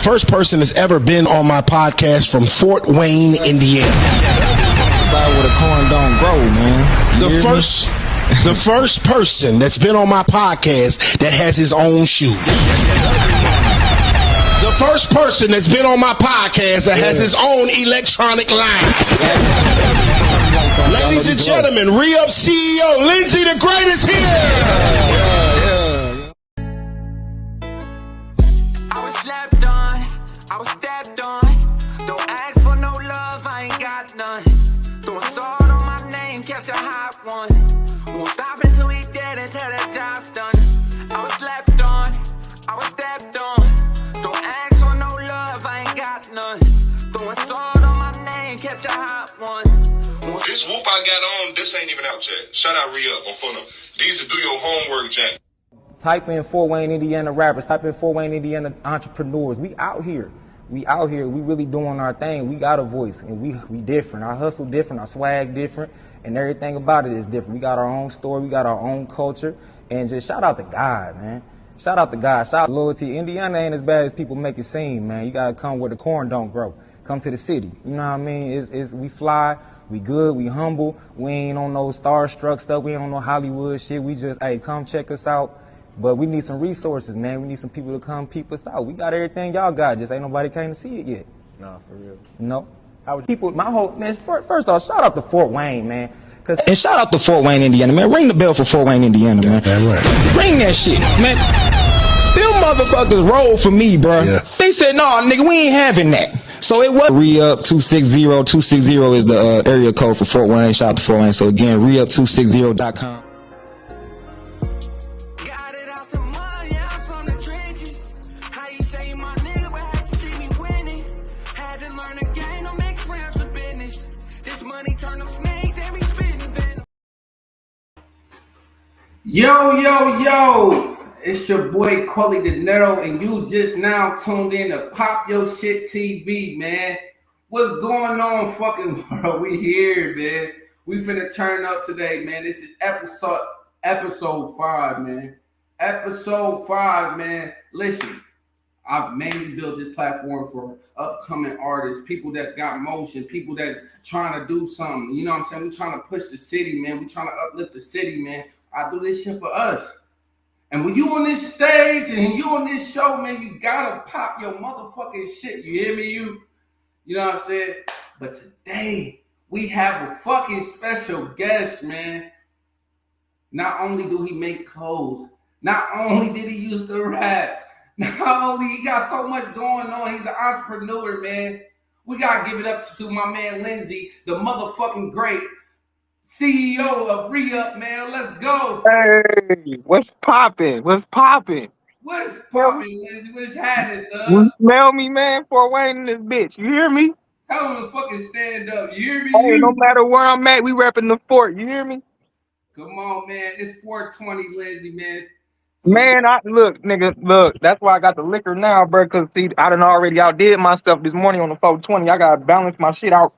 first person that's ever been on my podcast from Fort Wayne, Indiana. Where the corn don't grow, man. The first person that's been on my podcast that has his own shoes. The first person that's been on my podcast that has his own electronic line. Ladies and gentlemen, Re-Up CEO Lenzy the Great is here. I was slapped on, I was stepped on. Don't ask for no love, I ain't got none. Throwing salt on my name, catch a hot one. Won't stop until we dead until the job's done. I was slapped on, I was stepped on. Don't ask for no love, I ain't got none. Throwing salt on my name, catch a hot one. This whoop I got on, this ain't even out yet. Shout out Re-Up on phone. These to do your homework, Jack. Type in Fort Wayne, Indiana rappers. Type in Fort Wayne, Indiana entrepreneurs. We out here. We out here. We really doing our thing. We got a voice, and we different. Our hustle different. Our swag different, and everything about it is different. We got our own story. We got our own culture, and just shout out to God, man. Shout out to God. Shout out to loyalty. Indiana ain't as bad as people make it seem, man. You gotta come where the corn don't grow. Come to the city. You know what I mean? We fly. We good. We humble. We ain't on no starstruck stuff. We ain't on no Hollywood shit. We just, hey, come check us out. But we need some resources, man. We need some people to come peep us out. We got everything y'all got. Just ain't nobody came to see it yet. No, for real. No. First off, shout out to Fort Wayne, man. And shout out to Fort Wayne, Indiana, man. Ring the bell for Fort Wayne, Indiana, man. Right. Ring that shit, man. Them motherfuckers rolled for me, bro. Yeah. They said, no, nigga, we ain't having that. So it was Re-Up 260. 260 is the area code for Fort Wayne. Shout out to Fort Wayne. So again, Re-Up260.com. Yo, it's your boy Quali Dinero, and you just now tuned in to Pop Your Shit TV, man. What's going on, fucking world? We here, man. We finna turn up today, man. This is episode 5, man. Episode 5, man. Listen, I've mainly built this platform for upcoming artists, people that's got motion, people that's trying to do something. You know what I'm saying? We trying to push the city, man. We trying to uplift the city, man. I do this shit for us. And when you on this stage and you on this show, man, you gotta pop your motherfucking shit. You hear me? You know what I'm saying? But today, we have a fucking special guest, man. Not only do he make clothes, not only did he used to rap, not only he got so much going on, he's an entrepreneur, man. We gotta give it up to my man Lenzy, the motherfucking great CEO of Re-Up, man. Let's go. Hey, what's poppin'? What's poppin', Lenzy? What's happening, dog? You smell me, man? Fort Wayne in this bitch. You hear me? Tell him to fucking stand up. You hear me? Hey, no matter where I'm at, we repping the fort. You hear me? Come on, man. It's 420, Lenzy, man. Man, look. That's why I got the liquor now, bro. Cause see, I done already outdid myself this morning on the 420. I gotta balance my shit out.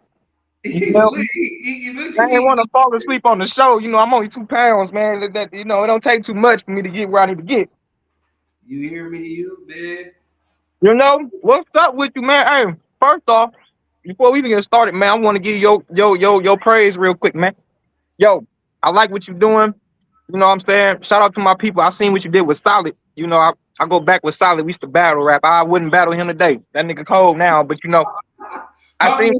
You know? I didn't want to fall asleep on the show. You know, I'm only 2 pounds, man. That it don't take too much for me to get where I need to get. You hear me, man? You know what's up with you, man? Hey, first off, before we even get started, man, I want to give your praise real quick, man. Yo, I like what you're doing. You know what I'm saying? Shout out to my people. I seen what you did with Solid. You know, I go back with Solid. We used to battle rap. I wouldn't battle him today. That nigga cold now, but you know, I think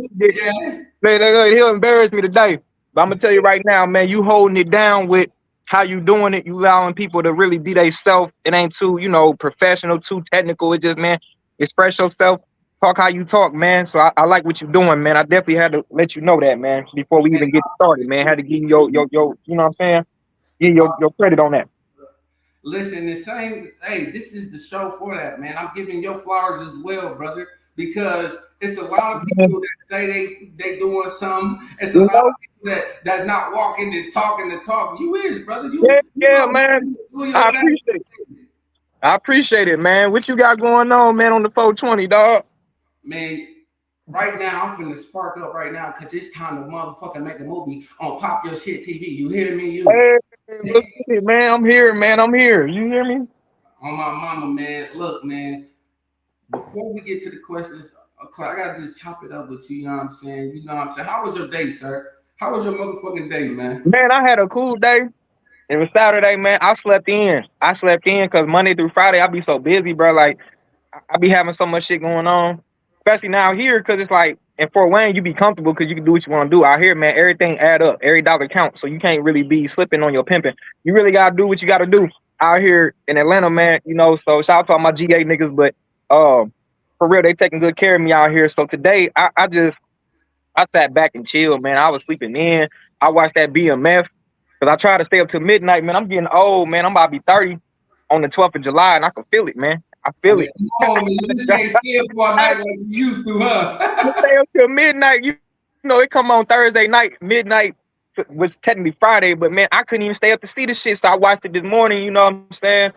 he'll embarrass me today. But I'm gonna tell you right now, man, you holding it down with how you doing it. You allowing people to really be they self. It ain't too, professional, too technical. It just, man, express yourself. Talk how you talk, man. So I like what you're doing, man. I definitely had to let you know that, man, before we even get started, man. Had to give you your you know what I'm saying? Give you your credit on that. Listen, this is the show for that, man. I'm giving your flowers as well, brother, because it's a lot of people that say they doing something. It's a lot of people that's not walking and talking the talk. You is, brother. Man. I appreciate it, man. What you got going on, man, on the 420, dog? Man, right now, I'm finna spark up right now because it's time to motherfucking make a movie on Pop Your Shit TV. You hear me? Hey, look at it, man. I'm here, man. I'm here. You hear me? On my mama, man. Look, man. before we get to the questions, I gotta just chop it up with you. You know what I'm saying? You know what I'm saying? How was your day, sir? How was your motherfucking day, man? Man, I had a cool day. It was Saturday, man. I slept in because Monday through Friday I be so busy, bro. Like I be having so much shit going on, especially now here because it's like in Fort Wayne you be comfortable because you can do what you want to do. Out here, man, everything add up, every dollar counts, so you can't really be slipping on your pimping. You really gotta do what you gotta do out here in Atlanta, man. You know, so shout out to all my GA niggas, but for real, they taking good care of me out here. So today I sat back and chilled, man. I was sleeping in. I watched that BMF because I tried to stay up till midnight, man. I'm getting old, man. I'm about to be 30 on the 12th of July, and I can feel it, man. I feel it. Come on, man. You just can't stay up all night like you used to, huh? Stay up till midnight. You know, it come on Thursday night, midnight, was technically Friday, but man, I couldn't even stay up to see the shit. So I watched it this morning. You know what I'm saying?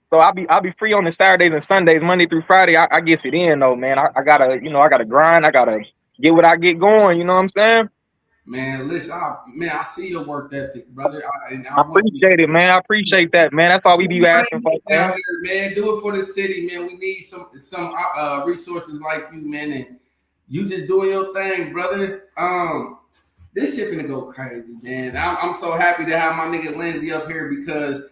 So I'll be free on the Saturdays and Sundays, Monday through Friday. I get it in though, man. I gotta grind. I gotta get what I get going. You know what I'm saying? Man, listen, I see your work ethic, brother. I appreciate it, man. I appreciate that, man. That's all we be asking for, man. Do it for the city, man. We need some resources like you, man, and you just doing your thing, brother. This shit finna go crazy, man. I'm so happy to have my nigga Lenzy up here because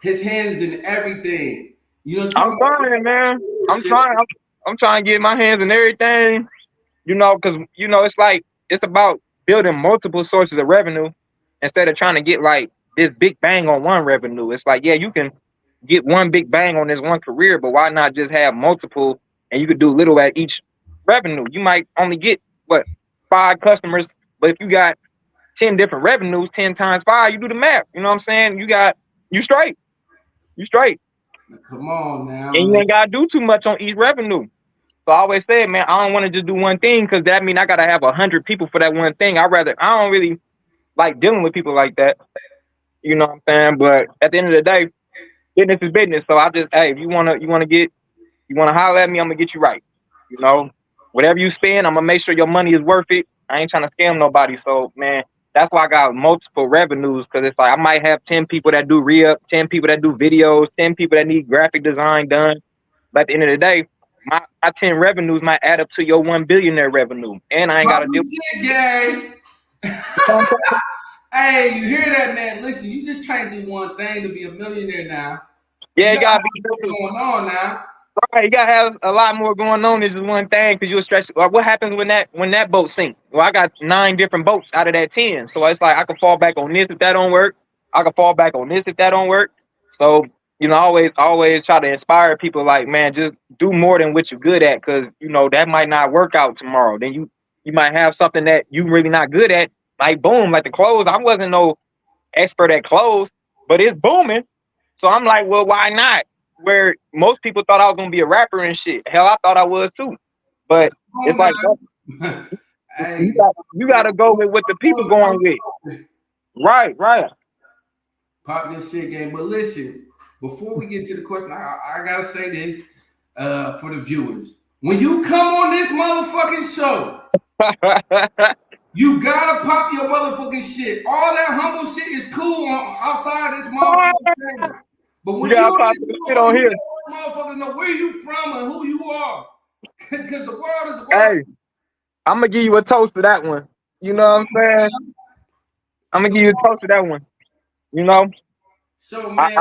his hands in everything. You know, I'm trying, man. I'm trying to get my hands in everything. You know, because you know it's about building multiple sources of revenue instead of trying to get like this big bang on one revenue. It's like, yeah, you can get one big bang on this one career, but why not just have multiple and you could do little at each revenue? You might only get 5 customers, but if you got 10 different revenues, 10 times 5, you do the math. You know what I'm saying? You straight. Come on now. And you ain't gotta do too much on each revenue. So I always say, man, I don't want to just do one thing because that means I gotta have 100 people for that one thing. I don't really like dealing with people like that. You know what I'm saying? But at the end of the day, business is business. So I just, hey, if you wanna holler at me, I'm gonna get you right. You know, whatever you spend, I'm gonna make sure your money is worth it. I ain't trying to scam nobody. So man, that's why I got multiple revenues because it's like I might have 10 people that do re-up, 10 people that do videos, 10 people that need graphic design done. But at the end of the day, my 10 revenues might add up to your 1 billionaire revenue. And I ain't got to deal with gang. Hey, you hear that, man? Listen, you just can't do one thing to be a millionaire now. Yeah, you gotta be what's going on now. Right, you gotta have a lot more going on than just one thing because you'll stretch. What happens when that boat sinks? Well, I got 9 different boats out of that 10, so it's like I can fall back on this if that don't work. I can fall back on this if that don't work. So you know, always try to inspire people. Like, man, just do more than what you're good at because you know that might not work out tomorrow. Then you might have something that you really not good at. Like boom, like the clothes. I wasn't no expert at clothes, but it's booming. So I'm like, well, why not? Where most people thought I was gonna be a rapper and shit. Hell, I thought I was too. But it's like hey, you gotta go with what the people going with. Right. Pop this shit game. But listen, before we get to the question, I gotta say this for the viewers. When you come on this motherfucking show, you gotta pop your motherfucking shit. All that humble shit is cool outside this motherfucking table. But when you on here, motherfuckers know where you from and who you are. Because the world is hey, I'm gonna give you a toast to that one. You know what I'm saying? I'm gonna give you a toast to that one. You know? So man,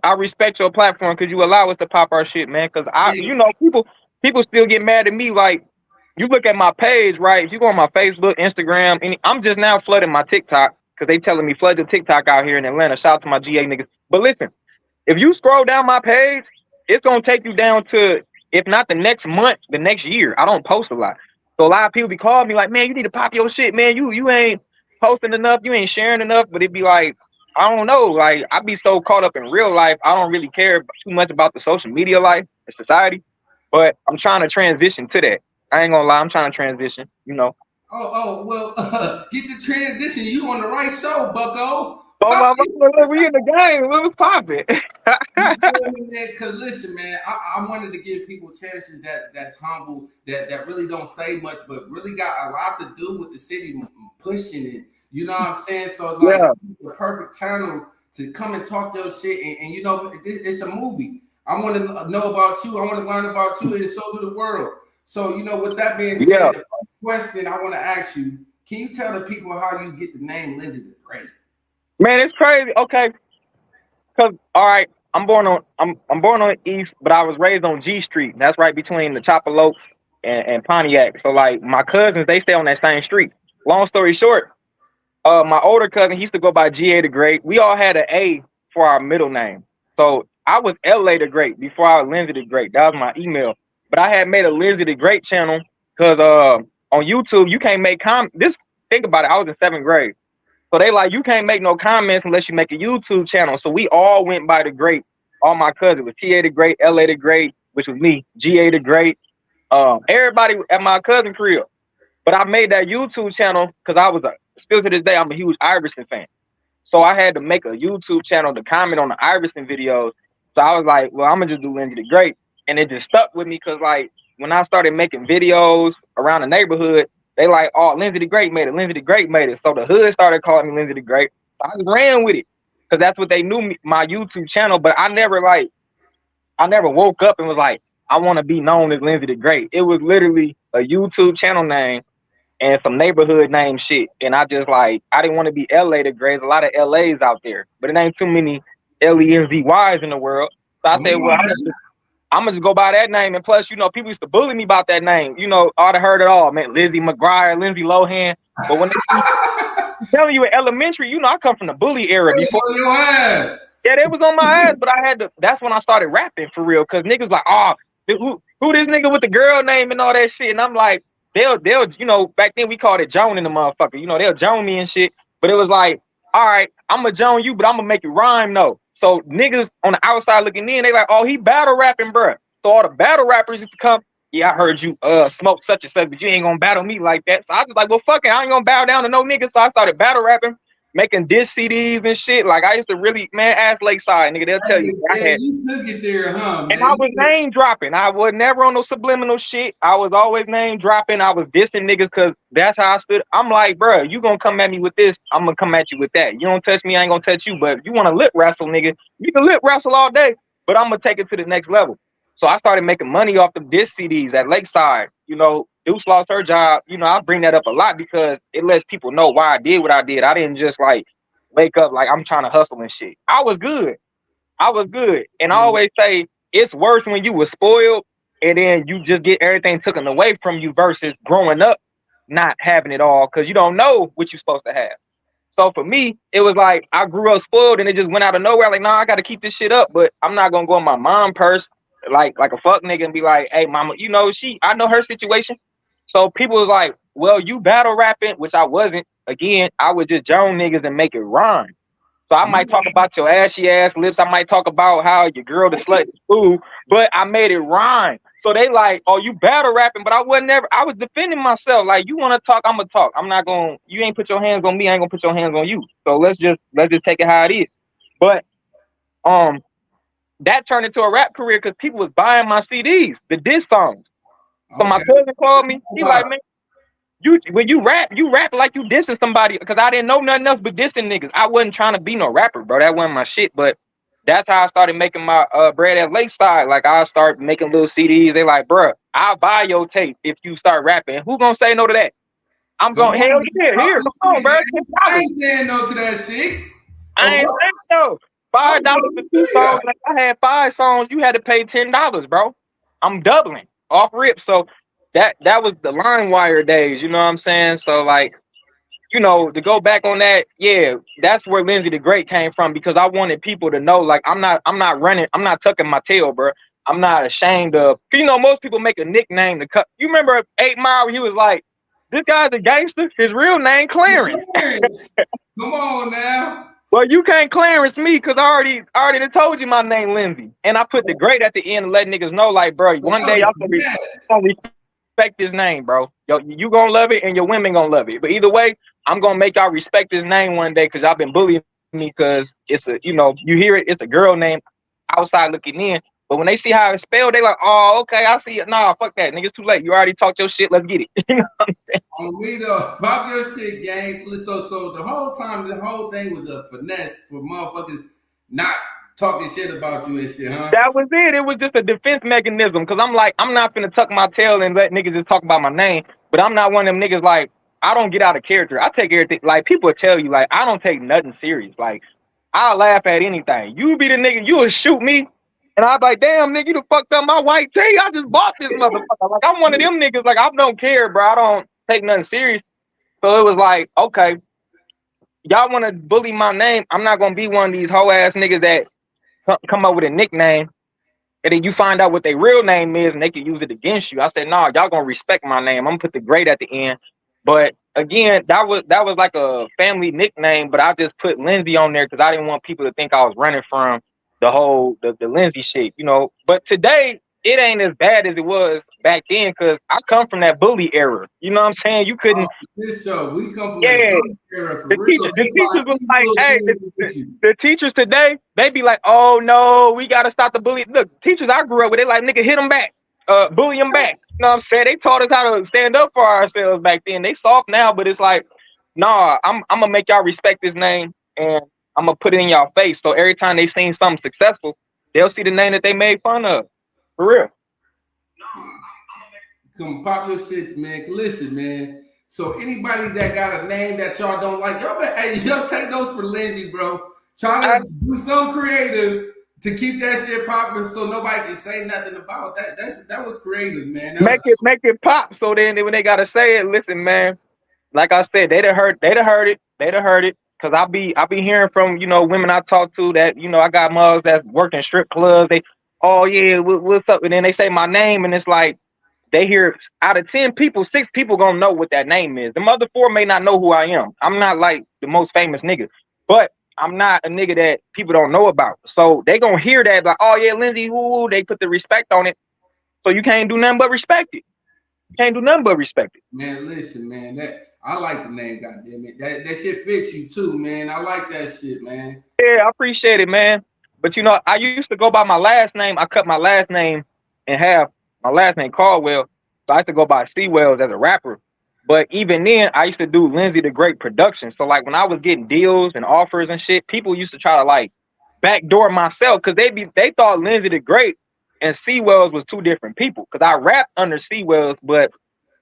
I respect your platform because you allow us to pop our shit, man. Because you know, people still get mad at me. Like, you look at my page, right? If you go on my Facebook, Instagram, I'm just now flooding my TikTok because they telling me flood the TikTok out here in Atlanta. Shout out to my GA niggas. But listen, if you scroll down my page, it's gonna take you down to, if not the next month, the next year. I don't post a lot. So a lot of people be calling me like, man, you need to pop your shit, man. You ain't posting enough, you ain't sharing enough. But it'd be like, I don't know. Like, I be so caught up in real life, I don't really care too much about the social media life and society. But I'm trying to transition to that. I ain't gonna lie, I'm trying to transition, you know. Well, get the transition. You on the right show, bucko. We in the game. What was popping? Because listen, man, I wanted to give people chances that's humble, that really don't say much, but really got a lot to do with the city pushing it. You know what I'm saying? So it's like, it's the perfect channel to come and talk your shit. And you know, it's a movie. I want to know about you. I want to learn about you, and so do the world. So, you know, with that being said, Yeah. the first question I want to ask you, can you tell the people how you get the name Lenzy the Great? Man, it's crazy. Okay, cause all right, I'm born on the East, but I was raised on G Street. That's right between the Chapalote and Pontiac. So like my cousins, they stay on that same street. Long story short, my older cousin, he used to go by GA the Great. We all had an A for our middle name. So I was LA the Great before I was Lenzy the Great. That was my email. But I had made a Lenzy the Great channel because on YouTube you can't make this. Think about it. I was in 7th grade. So they like, you can't make no comments unless you make a YouTube channel. So we all went by the Great. All my cousins was TA the Great, LA the Great, which was me, GA the Great. Everybody at my cousin crib. But I made that YouTube channel because still to this day, I'm a huge Iverson fan. So I had to make a YouTube channel to comment on the Iverson videos. So I was like, well, I'm gonna just do Lenzy the Great. And it just stuck with me because like when I started making videos around the neighborhood, they like, oh, Lenzy the Great made it. Lenzy the Great made it. So the hood started calling me Lenzy the Great. So I just ran with it because that's what they knew my YouTube channel. But I never woke up and was like, I want to be known as Lenzy the Great. It was literally a YouTube channel name and some neighborhood name shit. And I just like, I didn't want to be LA the Great. There's a lot of LAs out there, but it ain't too many LENZYs in the world. So I said, well, I'm gonna just go by that name. And plus, you know, people used to bully me about that name. You know, I'd have heard it all, man. Lizzie McGuire, Lindsay Lohan. But when I'm telling you in elementary, you know, I come from the bully era before. Yeah, they was on my ass, but that's when I started rapping for real. Cause niggas like, oh, who this nigga with the girl name and all that shit. And I'm like, they'll, you know, back then we called it Joan in the motherfucker. You know, they'll Joan me and shit. But it was like, all right, I'm gonna Joan you, but I'm gonna make it rhyme though. So niggas on the outside looking in, they like, oh, he battle rapping, bruh. So all the battle rappers used to come, yeah, I heard you smoke such and such, but you ain't gonna battle me like that. So I was like, well, fuck it, I ain't gonna bow down to no niggas. So I started battle rapping, making diss CDs and shit. Like I used to really, man, ask Lakeside, nigga, they'll tell you. You took it there, huh? And I was name dropping. I was never on no subliminal shit. I was always name dropping. I was dissing niggas because that's how I stood. I'm like, bro, you gonna come at me with this, I'm gonna come at you with that. You don't touch me, I ain't gonna touch you. But you want to lip wrestle, nigga, you can lip wrestle all day, but I'm gonna take it to the next level. So I started making money off the diss CDs at Lakeside. You know, Deuce lost her job. You know, I bring that up a lot because it lets people know why I did what I did. I didn't just like wake up like I'm trying to hustle and shit. I was good. And I always say it's worse when you were spoiled and then you just get everything taken away from you versus growing up not having it all because you don't know what you're supposed to have. So for me, it was like I grew up spoiled and it just went out of nowhere. Like, nah, I got to keep this shit up, but I'm not gonna go in my mom purse like a fuck nigga and be like, hey, mama, you know, I know her situation. So people was like, well, you battle rapping, which I wasn't. Again, I would just Joan niggas and make it rhyme. So I might talk about your ashy ass lips. I might talk about how your girl the slut is food, but I made it rhyme. So they like, oh, you battle rapping, but I was defending myself. Like, you want to talk, I'm gonna talk. I'm not gonna, you ain't put your hands on me, I ain't gonna put your hands on you. So let's just take it how it is. But that turned into a rap career because people was buying my CDs, the diss songs. So my cousin called me. He like, man, when you rap like you dissing somebody, because I didn't know nothing else but dissing niggas. I wasn't trying to be no rapper, bro. That wasn't my shit. But that's how I started making my bread at Lakeside. Like I started making little CDs. They like, bro, I'll buy your tape if you start rapping. Who gonna say no to that? I'm going, hell yeah, here, come on, bro. I ain't saying no to that shit. I ain't saying no. $5 for 2 songs. Like I had 5 songs, you had to pay $10, bro. I'm doubling off rip. So that was the LimeWire days, you know what I'm saying? So like, you know, to go back on that, yeah, that's where Lenzy the Great came from because I wanted people to know, like, I'm not running, I'm not tucking my tail, bro. I'm not ashamed of, you know, most people make a nickname to cut. You remember 8 Mile, he was like, this guy's a gangster, his real name Clarence. Come on now. Well, you can't Clarence me because I already told you my name Lenzy. And I put the great at the end to let niggas know, like, bro, one day y'all gonna respect this name, bro. Yo, you gonna love it and your women gonna love it. But either way, I'm gonna make y'all respect this name one day because y'all been bullying me because it's a, you know, you hear it, it's a girl name outside looking in. But when they see how it's spelled, they like, oh, okay, I see it. Nah, fuck that. Nigga, it's too late. You already talked your shit. Let's get it. You know what I'm saying? On me though, pop your shit, gang. So the whole time, the whole thing was a finesse for motherfuckers not talking shit about you and shit, huh? That was it. It was just a defense mechanism. Cause I'm like, I'm not finna tuck my tail and let niggas just talk about my name. But I'm not one of them niggas like, I don't get out of character. I take everything. Like people will tell you, like, I don't take nothing serious. Like, I'll laugh at anything. You be the nigga, you will shoot me. And I'm like, damn, nigga, you done fucked up my white tee. I just bought this motherfucker. Like, I'm one of them niggas, like, I don't care, bro. I don't take nothing serious. So it was like, okay, y'all want to bully my name. I'm not going to be one of these hoe ass niggas that come up with a nickname and then you find out what their real name is and they can use it against you. I said, nah, y'all gonna respect my name. I'm gonna put the great at the end. But again, that was like a family nickname, but I just put Lenzy on there because I didn't want people to think I was running from the whole the Lenzy shit, you know. But today it ain't as bad as it was back then because I come from that bully era. You know what I'm saying? You couldn't. This show, we come from Yeah. that era for real. The teachers was like, hey, the teachers today, they be like, oh no, we gotta stop the bullying. Look, teachers I grew up with, they like, nigga, hit them back, bully them back. You know what I'm saying? They taught us how to stand up for ourselves back then. They soft now, but it's like, nah, I'm gonna make y'all respect this name and I'm gonna put it in y'all face. So every time they seen something successful, they'll see the name that they made fun of. For real. Come pop your shit, man. Listen, man. So anybody that got a name that y'all don't like, y'all take those for Lenzy, bro. Try to do something creative to keep that shit popping so nobody can say nothing about that. That was creative, man. Make it pop. So then when they gotta say it, listen, man. Like I said, they'd have heard it. Cause I be hearing from, you know, women I talk to that, you know, I got mugs that work in strip clubs. They, oh yeah, what's up? And then they say my name and it's like, they hear out of 10 people, 6 people gonna know what that name is. The other 4 may not know who I am. I'm not like the most famous nigga, but I'm not a nigga that people don't know about. So they gonna hear that like, oh yeah, Lenzy, ooh, they put the respect on it. So you can't do nothing but respect it. You can't do nothing but respect it. Man, listen, man, I like the name, goddamn it. That shit fits you too, man. I like that shit, man. Yeah, I appreciate it, man. But you know, I used to go by my last name. I cut my last name in half. My last name Caldwell, so I used to go by C-Wells as a rapper. But even then, I used to do Lenzy the Great production. So like when I was getting deals and offers and shit, people used to try to like backdoor myself because they thought Lenzy the Great and C-Wells was 2 different people. Because I rapped under C-Wells, but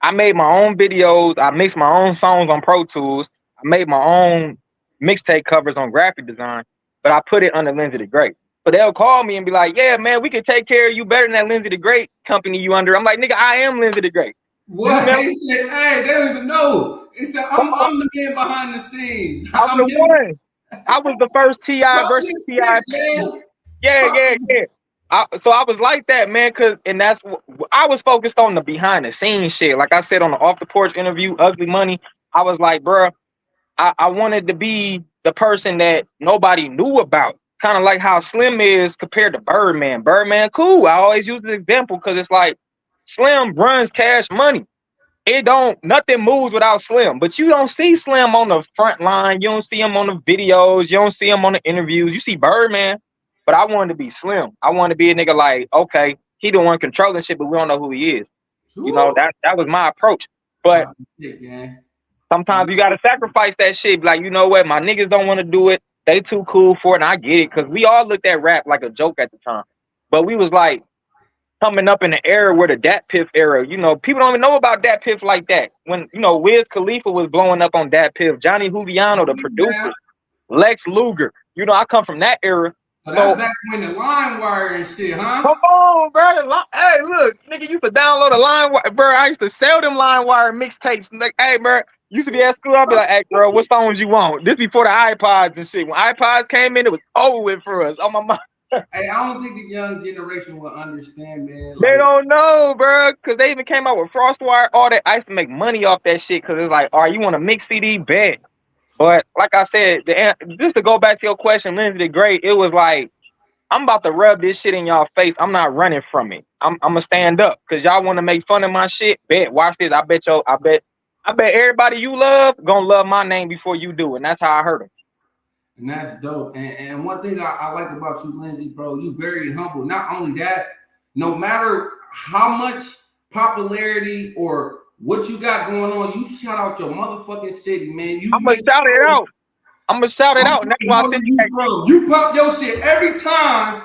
I made my own videos. I mixed my own songs on Pro Tools. I made my own mixtape covers on graphic design, but I put it under Lenzy the Great. But they'll call me and be like, yeah, man, we can take care of you better than that Lenzy the Great company you under. I'm like, nigga, I am Lenzy the Great. What? He said, hey, they don't even know. He said, I'm the man behind the scenes. I'm the one. I was the first T.I. versus T.I. Yeah. So I was like that, man, and that's what I was focused on, the behind the scenes shit. Like I said on the Off the Porch interview, Ugly Money, I was like, bro, I wanted to be the person that nobody knew about. Kind of like how Slim is compared to Birdman. Birdman, cool. I always use this example because it's like Slim runs Cash Money. Nothing moves without Slim. But you don't see Slim on the front line. You don't see him on the videos. You don't see him on the interviews. You see Birdman. But I wanted to be Slim. I wanted to be a nigga like, okay, he the one controlling shit, but we don't know who he is. Ooh. You know, that was my approach. But sometimes you got to sacrifice that shit. Like, you know what? My niggas don't want to do it. They too cool for it, and I get it, because we all looked at rap like a joke at the time. But we was like coming up in the era where the Dat Piff era, you know, people don't even know about Dat Piff like that. When, you know, Wiz Khalifa was blowing up on Dat Piff, Johnny Juliano, the producer, Lex Luger. You know, I come from that era. So that's back when the line wire and shit, huh? Come on, bro. Hey, look, nigga used to download a line wire, bro. I used to sell them line wire mixtapes. Like, hey, bro. Used to be at school, I'd be like, hey, girl, what songs you want? This before the iPods and shit. When iPods came in, it was over with for us. On my mind. Hey, I don't think the young generation will understand, man. They don't know, bro, because they even came out with Frostwire, all that. I used to make money off that shit because it's like, all right, you want a mix CD? Bet. But like I said, just to go back to your question, Lenzy the Great, it was like, I'm about to rub this shit in y'all face. I'm not running from it. I'm going to stand up because y'all want to make fun of my shit. Bet. Watch this. I bet everybody you love gonna love my name before you do, and that's how I heard him. And that's dope. And one thing I like about you, Lenzy, bro, you very humble. Not only that, no matter how much popularity or what you got going on, you shout out your motherfucking city, man. I'm gonna shout it out. I'm gonna shout it out, and that's why I said you pop your shit every time.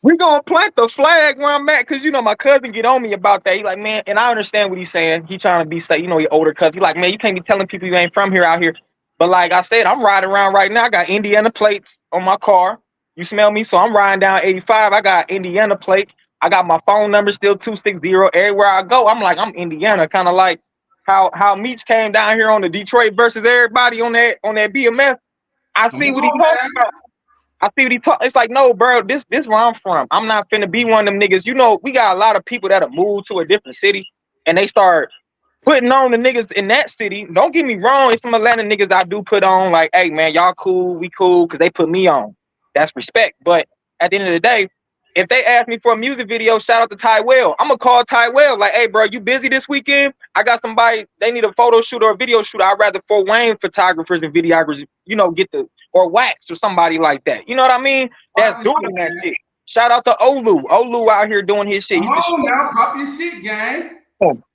we gonna plant the flag where I'm at, cause you know my cousin get on me about that. He like, man, and I understand what he's saying. He trying to be say, you know, he older cousin. He like, man, you can't be telling people you ain't from here out here. But like I said, I'm riding around right now. I got Indiana plates on my car. You smell me? So I'm riding down 85. I got Indiana plates. I got my phone number still 260. Everywhere I go, I'm like, I'm Indiana. Kind of like how Meech came down here on the Detroit versus everybody on that BMF. I see what he talking about. I see what he talk. It's like, no, bro, this where I'm from. I'm not finna be one of them niggas. You know, we got a lot of people that have moved to a different city and they start putting on the niggas in that city. Don't get me wrong, it's some Atlanta niggas I do put on, like, hey man, y'all cool, we cool, because they put me on. That's respect. But at the end of the day, if they ask me for a music video, shout out to Tywell. I'm gonna call Tywell, like, hey bro, you busy this weekend? I got somebody, they need a photo shoot or a video shoot. I'd rather Fort Wayne photographers and videographers, you know, get the, or Wax or somebody like that. You know what I mean? That's doing that shit. Shout out to Olu. Olu out here doing his shit. Come on now, pop your shit, gang.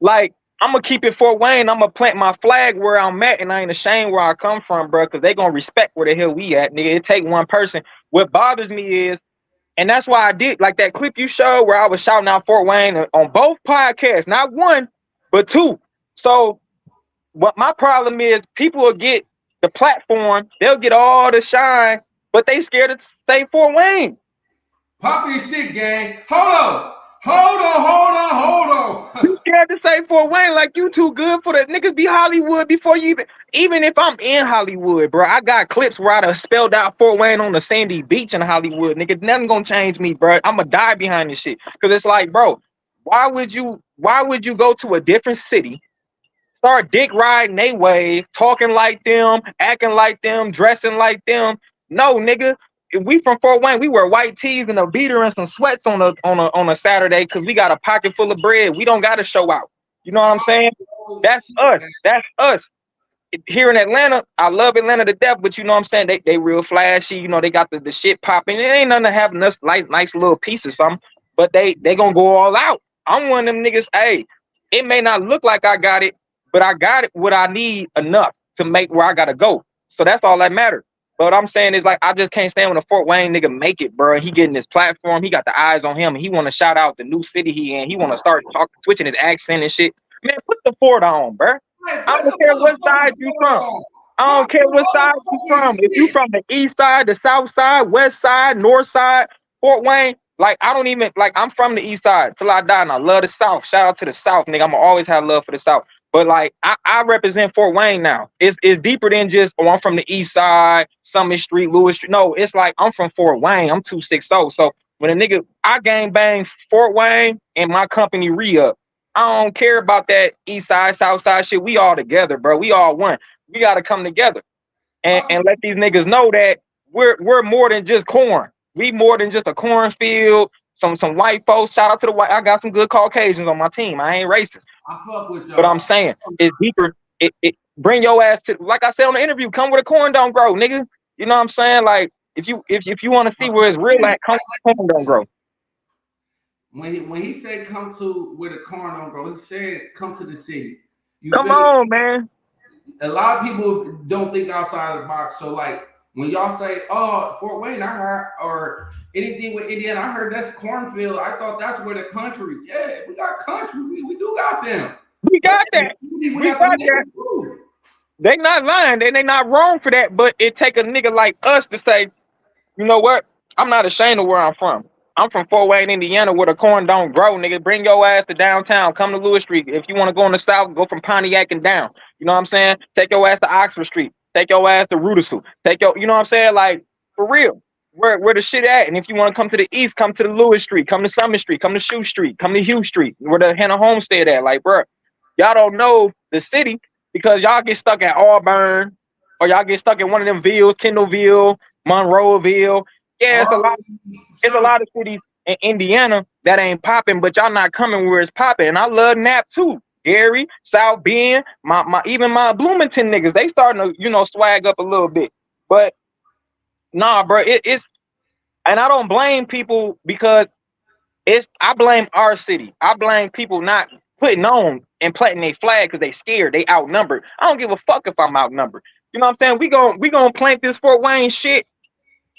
Like, I'm gonna keep it Fort Wayne. I'm gonna plant my flag where I'm at, and I ain't ashamed where I come from, bro, because they gonna respect where the hell we at, nigga. It take one person. What bothers me is, and that's why I did like that clip you showed where I was shouting out Fort Wayne on both podcasts, not one, but two. So what my problem is, people will get the platform, they'll get all the shine, but they scared to say Fort Wayne. Pop your shit, gang. Hold on. You scared to say Fort Wayne like you too good for the niggas be Hollywood before you even if I'm in Hollywood, bro. I got clips where I done spelled out Fort Wayne on the sandy beach in Hollywood, nigga. Nothing gonna change me, bro. I'ma die behind this shit. Cause it's like, bro, why would you go to a different city, start dick riding they way, talking like them, acting like them, dressing like them? No, nigga. If we from Fort Wayne, we wear white tees and a beater and some sweats on a Saturday because we got a pocket full of bread. We don't got to show out. You know what I'm saying? That's us. That's us. Here in Atlanta, I love Atlanta to death, but you know what I'm saying? They real flashy. You know, they got the shit popping. It ain't nothing to have nice little piece or something, but they gonna go all out. I'm one of them niggas, hey, it may not look like I got it, but I got it what I need enough to make where I gotta go. So that's all that matters. But what I'm saying is, like, I just can't stand when a Fort Wayne nigga make it, bro. He getting his platform. He got the eyes on him. And he want to shout out the new city he in. He want to start switching his accent and shit. Man, put the fort on, bro. I don't care what side you from. I don't care what side you from. If you from the east side, the south side, west side, north side, Fort Wayne, like, I don't even, like, I'm from the east side till I die, and I love the south. Shout out to the south, nigga. I'm going to always have love for the south. But like I represent Fort Wayne now. It's deeper than just, oh, I'm from the east side, Summit Street, Lewis Street. No, it's like I'm from Fort Wayne. I'm 260. So when a nigga, I gang bang Fort Wayne and my company re-up. I don't care about that east side, south side shit. We all together, bro. We all one. We gotta come together and let these niggas know that we're more than just corn. We more than just a cornfield. Some white folks. Shout out to the white. I got some good Caucasians on my team. I ain't racist. I fuck with y'all. But I'm saying it's deeper. It bring your ass to, like I said on the interview, come where the corn don't grow, nigga. You know what I'm saying? Like if you want to see where it's real at, come where the corn don't grow. When he said come to where the corn don't grow, he said come to the city. Come on, man. A lot of people don't think outside of the box. So like when y'all say, oh, Fort Wayne, I heard, or anything with Indiana, I heard that's cornfield. I thought that's where the country. Yeah, we got country. We do got them. We got that. We got that. They not lying. They not wrong for that. But it take a nigga like us to say, you know what? I'm not ashamed of where I'm from. I'm from Fort Wayne, Indiana, where the corn don't grow, nigga. Bring your ass to downtown. Come to Lewis Street. If you want to go in the south, go from Pontiac and down. You know what I'm saying? Take your ass to Oxford Street. Take your ass to Rudersville. You know what I'm saying? Like, for real. Where the shit at? And if you want to come to the east, come to the Lewis Street. Come to Summit Street. Come to Shoe Street. Come to Hugh Street. Where the Hannah Homestead at. Like, bro, y'all don't know the city because y'all get stuck at Auburn or y'all get stuck in one of them villes, Kendallville, Monroeville. Yeah, it's a lot of cities in Indiana that ain't popping, but y'all not coming where it's popping. And I love Nap too. Gary, South Bend, even my Bloomington niggas, they starting to, you know, swag up a little bit. But nah, bro, it's, and I don't blame people because I blame our city. I blame people not putting on and planting their flag because they scared, they outnumbered. I don't give a fuck if I'm outnumbered. You know what I'm saying? We gonna plant this Fort Wayne shit,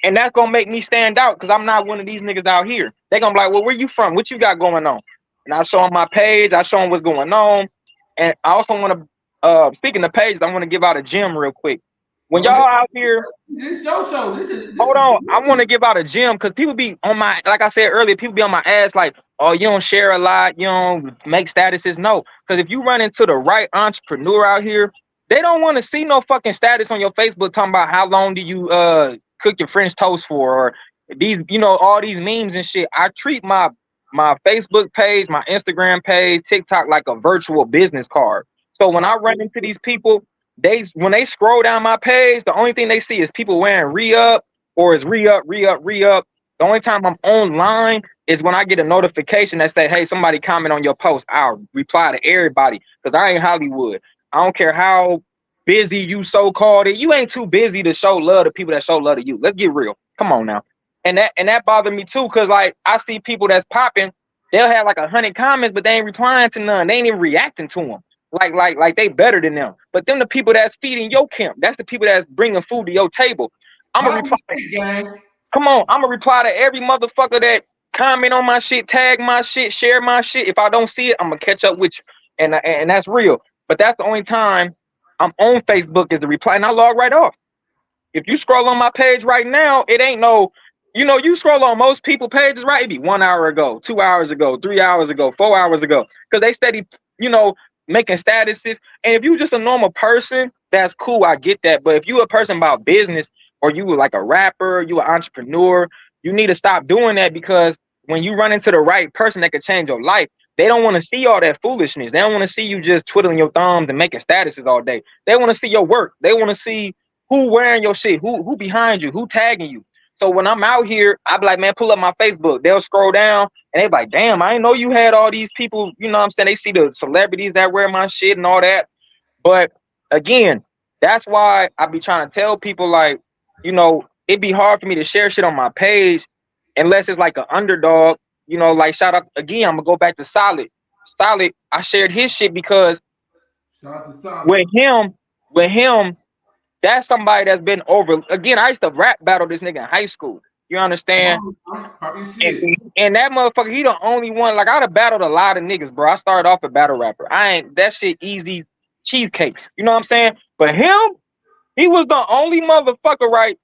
and that's gonna make me stand out because I'm not one of these niggas out here. They gonna be like, well, where you from? What you got going on? And I show them my page. I show them what's going on. And I also want to, speaking of pages, I want to give out a gem real quick. When y'all out here, this is your show. This hold on, I want to give out a gem because people be on my, like I said earlier, people be on my ass like, oh, you don't share a lot, you don't make statuses. No, because if you run into the right entrepreneur out here, they don't want to see no fucking status on your Facebook talking about how long do you cook your French toast for, or these, you know, all these memes and shit. I treat my Facebook page, my Instagram page, TikTok like a virtual business card. So when I run into these people, when they scroll down my page, the only thing they see is people wearing re-up or is re-up. The only time I'm online is when I get a notification that say, hey, somebody comment on your post. I'll reply to everybody because I ain't Hollywood. I don't care how busy you so-called it. You ain't too busy to show love to people that show love to you. Let's get real. Come on now. And that bothered me too, because like I see people that's popping, they'll have like 100 comments, but they ain't replying to none. They ain't even reacting to them. Like they better than them. But them the people that's feeding your camp. That's the people that's bringing food to your table. I'm gonna reply. Come on, I'm gonna reply to every motherfucker that comment on my shit, tag my shit, share my shit. If I don't see it, I'm gonna catch up with you, and that's real. But that's the only time I'm on Facebook is the reply, and I log right off. If you scroll on my page right now, it ain't no. You know, you scroll on most people pages, right? It be 1 hour ago, 2 hours ago, 3 hours ago, 4 hours ago, because they steady, you know, making statuses. And if you just a normal person, that's cool. I get that. But if you a person about business, or you were like a rapper, you an entrepreneur, you need to stop doing that, because when you run into the right person that could change your life, they don't want to see all that foolishness. They don't want to see you just twiddling your thumbs and making statuses all day. They want to see your work. They want to see who wearing your shit, who behind you, who tagging you. So when I'm out here, I be like, man, pull up my Facebook. They'll scroll down and they be like, damn, I didn't know you had all these people. You know what I'm saying? They see the celebrities that wear my shit and all that. But again, that's why I be trying to tell people, like, you know, it'd be hard for me to share shit on my page unless it's like an underdog. You know, like, shout out again, I'm gonna go back to Solid. Solid, I shared his shit because with him, that's somebody that's been over. Again, I used to rap battle this nigga in high school. You understand? And that motherfucker, he the only one. Like, I'd have battled a lot of niggas, bro. I started off a battle rapper. That shit easy cheesecakes. You know what I'm saying? But him, he was the only motherfucker, right,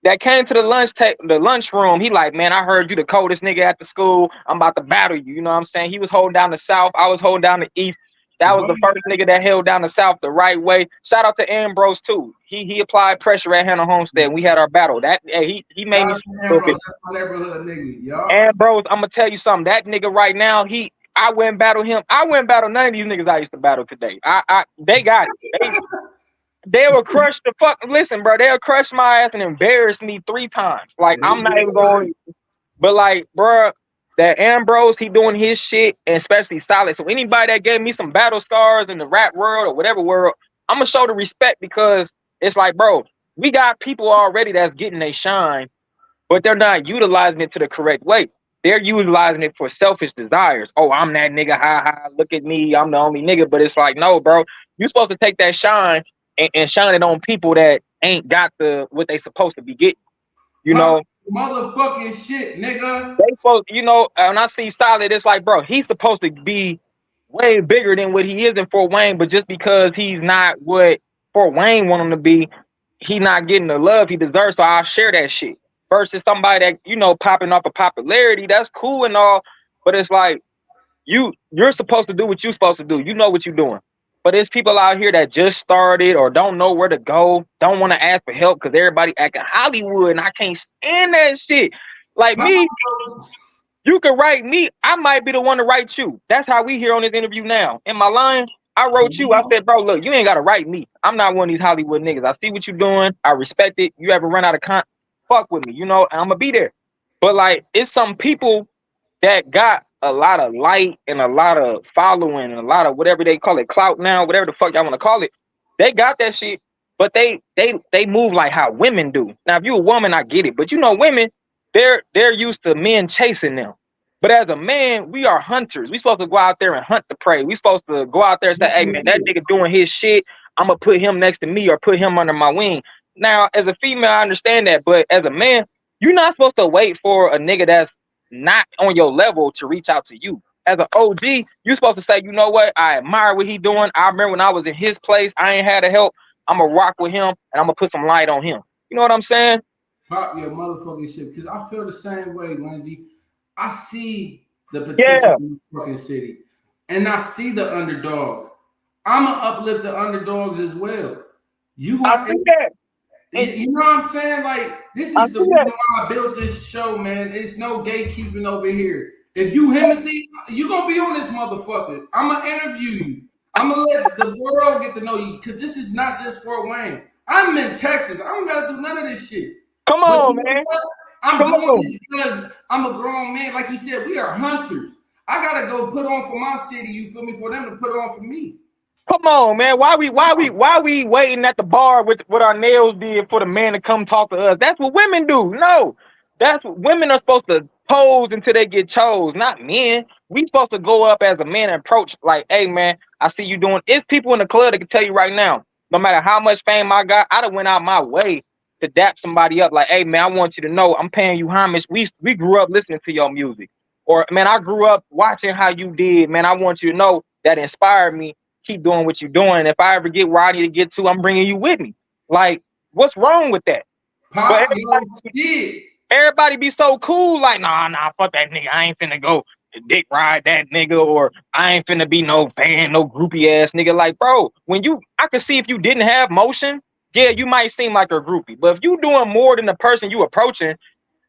that came to the lunchroom. He like, man, I heard you the coldest nigga at the school. I'm about to battle you. You know what I'm saying? He was holding down the South. I was holding down the East. That was the first nigga that held down the South the right way. Shout out to Ambrose too. He applied pressure at Hannah Homestead. We had our battle. That he made me Ambrose, that's my neighborhood nigga, y'all. Ambrose, I'm gonna tell you something. That nigga right now, I went and battle him. I went and battle none of these niggas I used to battle today. They got it. They will crush the fuck. Listen, bro, they'll crush my ass and embarrass me 3 times. Like, I'm not even going. But like, bro, that Ambrose, he doing his shit, and especially Solid. So anybody that gave me some battle scars in the rap world or whatever world, I'm gonna show the respect, because it's like, bro, we got people already that's getting they shine, but they're not utilizing it to the correct way. They're utilizing it for selfish desires. Oh, I'm that nigga, ha, look at me, I'm the only nigga. But it's like, no, bro, you're supposed to take that shine and shine it on people that ain't got what they supposed to be getting. You know? Motherfucking shit, nigga. They supposed, you know, when I see Solid, it's like, bro, he's supposed to be way bigger than what he is in Fort Wayne, but just because he's not what Fort Wayne want him to be, he not getting the love he deserves. So I'll share that shit. Versus somebody that, you know, popping off of popularity, that's cool and all, but it's like, you're supposed to do what you're supposed to do. You know what you're doing. But there's people out here that just started or don't know where to go, don't want to ask for help because everybody acting Hollywood, and I can't stand that shit. Like me, you can write me. I might be the one to write you. That's how we here on this interview now. In my line, I wrote you. I said, bro, look, you ain't got to write me. I'm not one of these Hollywood niggas. I see what you're doing. I respect it. You ever run out of fuck with me, you know, I'm going to be there. But like, it's some people that got a lot of light and a lot of following and a lot of whatever they call it, clout now, whatever the fuck y'all want to call it. They got that shit, but they move like how women do. Now, if you a woman, I get it, but you know, women, they're used to men chasing them. But as a man, we are hunters. We supposed to go out there and hunt the prey. We supposed to go out there and say, hey man, that nigga doing his shit. I'm gonna put him next to me or put him under my wing. Now, as a female, I understand that, but as a man, you're not supposed to wait for a nigga that's not on your level to reach out to you. As an OG, you're supposed to say, you know what? I admire what he doing. I remember when I was in his place, I ain't had to help. I'm gonna rock with him and I'm gonna put some light on him. You know what I'm saying? Pop your motherfucking shit, because I feel the same way, Lenzy. I see the potential in the fucking city, and I see the underdogs. I'm gonna uplift the underdogs as well. You want that? You know what I'm saying? Like, this is the reason why I built this show, man. It's no gatekeeping over here. If you Timothy, you gonna be on this motherfucker. I'm gonna interview you. I'm gonna let the world get to know you, because this is not just Fort Wayne. I'm in Texas. I don't gotta do none of this shit. Come on, man. I'm doing it because I'm a grown man. Like you said, we are hunters. I gotta go put on for my city, you feel me, for them to put on for me. Come on, man. Why we waiting at the bar with our nails did for the man to come talk to us? That's what women do. No. That's what women are supposed to pose until they get chose, not men. We supposed to go up as a man and approach like, hey man, I see you doing. It's people in the club that can tell you right now, no matter how much fame I got, I done went out my way to dap somebody up like, hey man, I want you to know I'm paying you homage. We grew up listening to your music. Or man, I grew up watching how you did. Man, I want you to know that inspired me. Keep doing what you're doing. If I ever get where I need to get to, I'm bringing you with me. Like, what's wrong with that? But everybody be so cool, like, nah, fuck that nigga. I ain't finna go dick ride that nigga, or I ain't finna be no fan, no groupie ass nigga. Like, bro, I could see if you didn't have motion, yeah, you might seem like a groupie. But if you doing more than the person you approaching,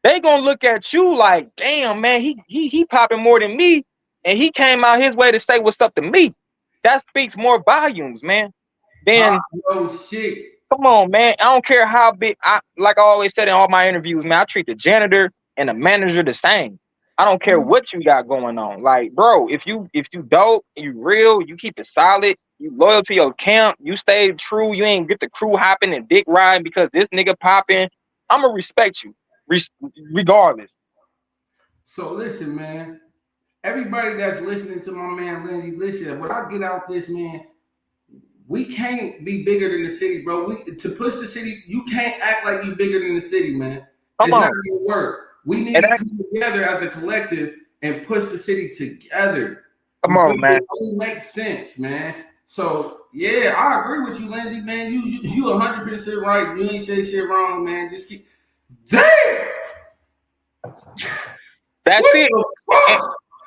they gonna look at you like, damn, man, he popping more than me, and he came out his way to say what's up to me. That speaks more volumes, man. Then, shit. Come on, man. I don't care how big. Like I always said in all my interviews, man, I treat the janitor and the manager the same. I don't care what you got going on. Like, bro, if you dope, you real, you keep it solid, you loyal to your camp, you stay true, you ain't get the crew hopping and dick riding because this nigga popping, I'ma respect you, regardless. So listen, man. Everybody that's listening to my man Lenzy, listen, when I get out this, man, we can't be bigger than the city, bro. To push the city, you can't act like you bigger than the city, man. It's not gonna work. We need to come together as a collective and push the city together. Come on, man. It only makes sense, man. So yeah, I agree with you, Lenzy, man. You 100% right. You ain't say shit wrong, man. Just keep. Damn. That's it.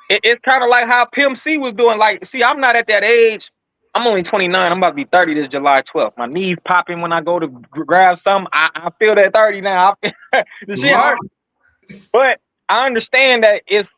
It's kind of like how Pimp C was doing. Like, see, I'm not at that age. I'm only 29. I'm about to be 30 this July 12th. My knees popping when I go to grab something. I feel that 30 now. The shit hurts. But I understand that it's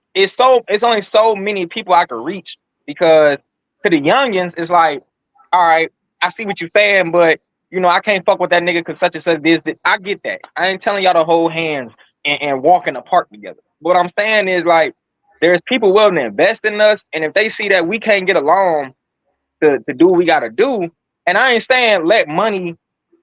only so many people I can reach, because to the youngins, it's like, all right, I see what you're saying, but you know, I can't fuck with that nigga because such and such this. I get that. I ain't telling y'all to hold hands and walk in the park together. What I'm saying is, like, there's people willing to invest in us, and if they see that we can't get along to do what we gotta do, and I ain't saying let money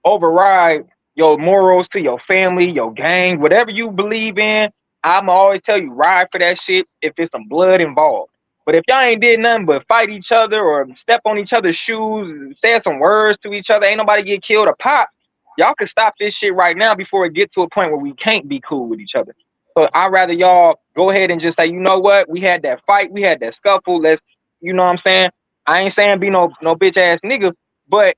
override your morals to your family, your gang, whatever you believe in, I'ma always tell you, ride for that shit if there's some blood involved. But if y'all ain't did nothing but fight each other or step on each other's shoes, say some words to each other, ain't nobody get killed or pop, y'all can stop this shit right now before it get to a point where we can't be cool with each other. So I'd rather y'all go ahead and just say, you know what, we had that fight, we had that scuffle, let's, you know what I'm saying? I ain't saying be no bitch ass nigga, but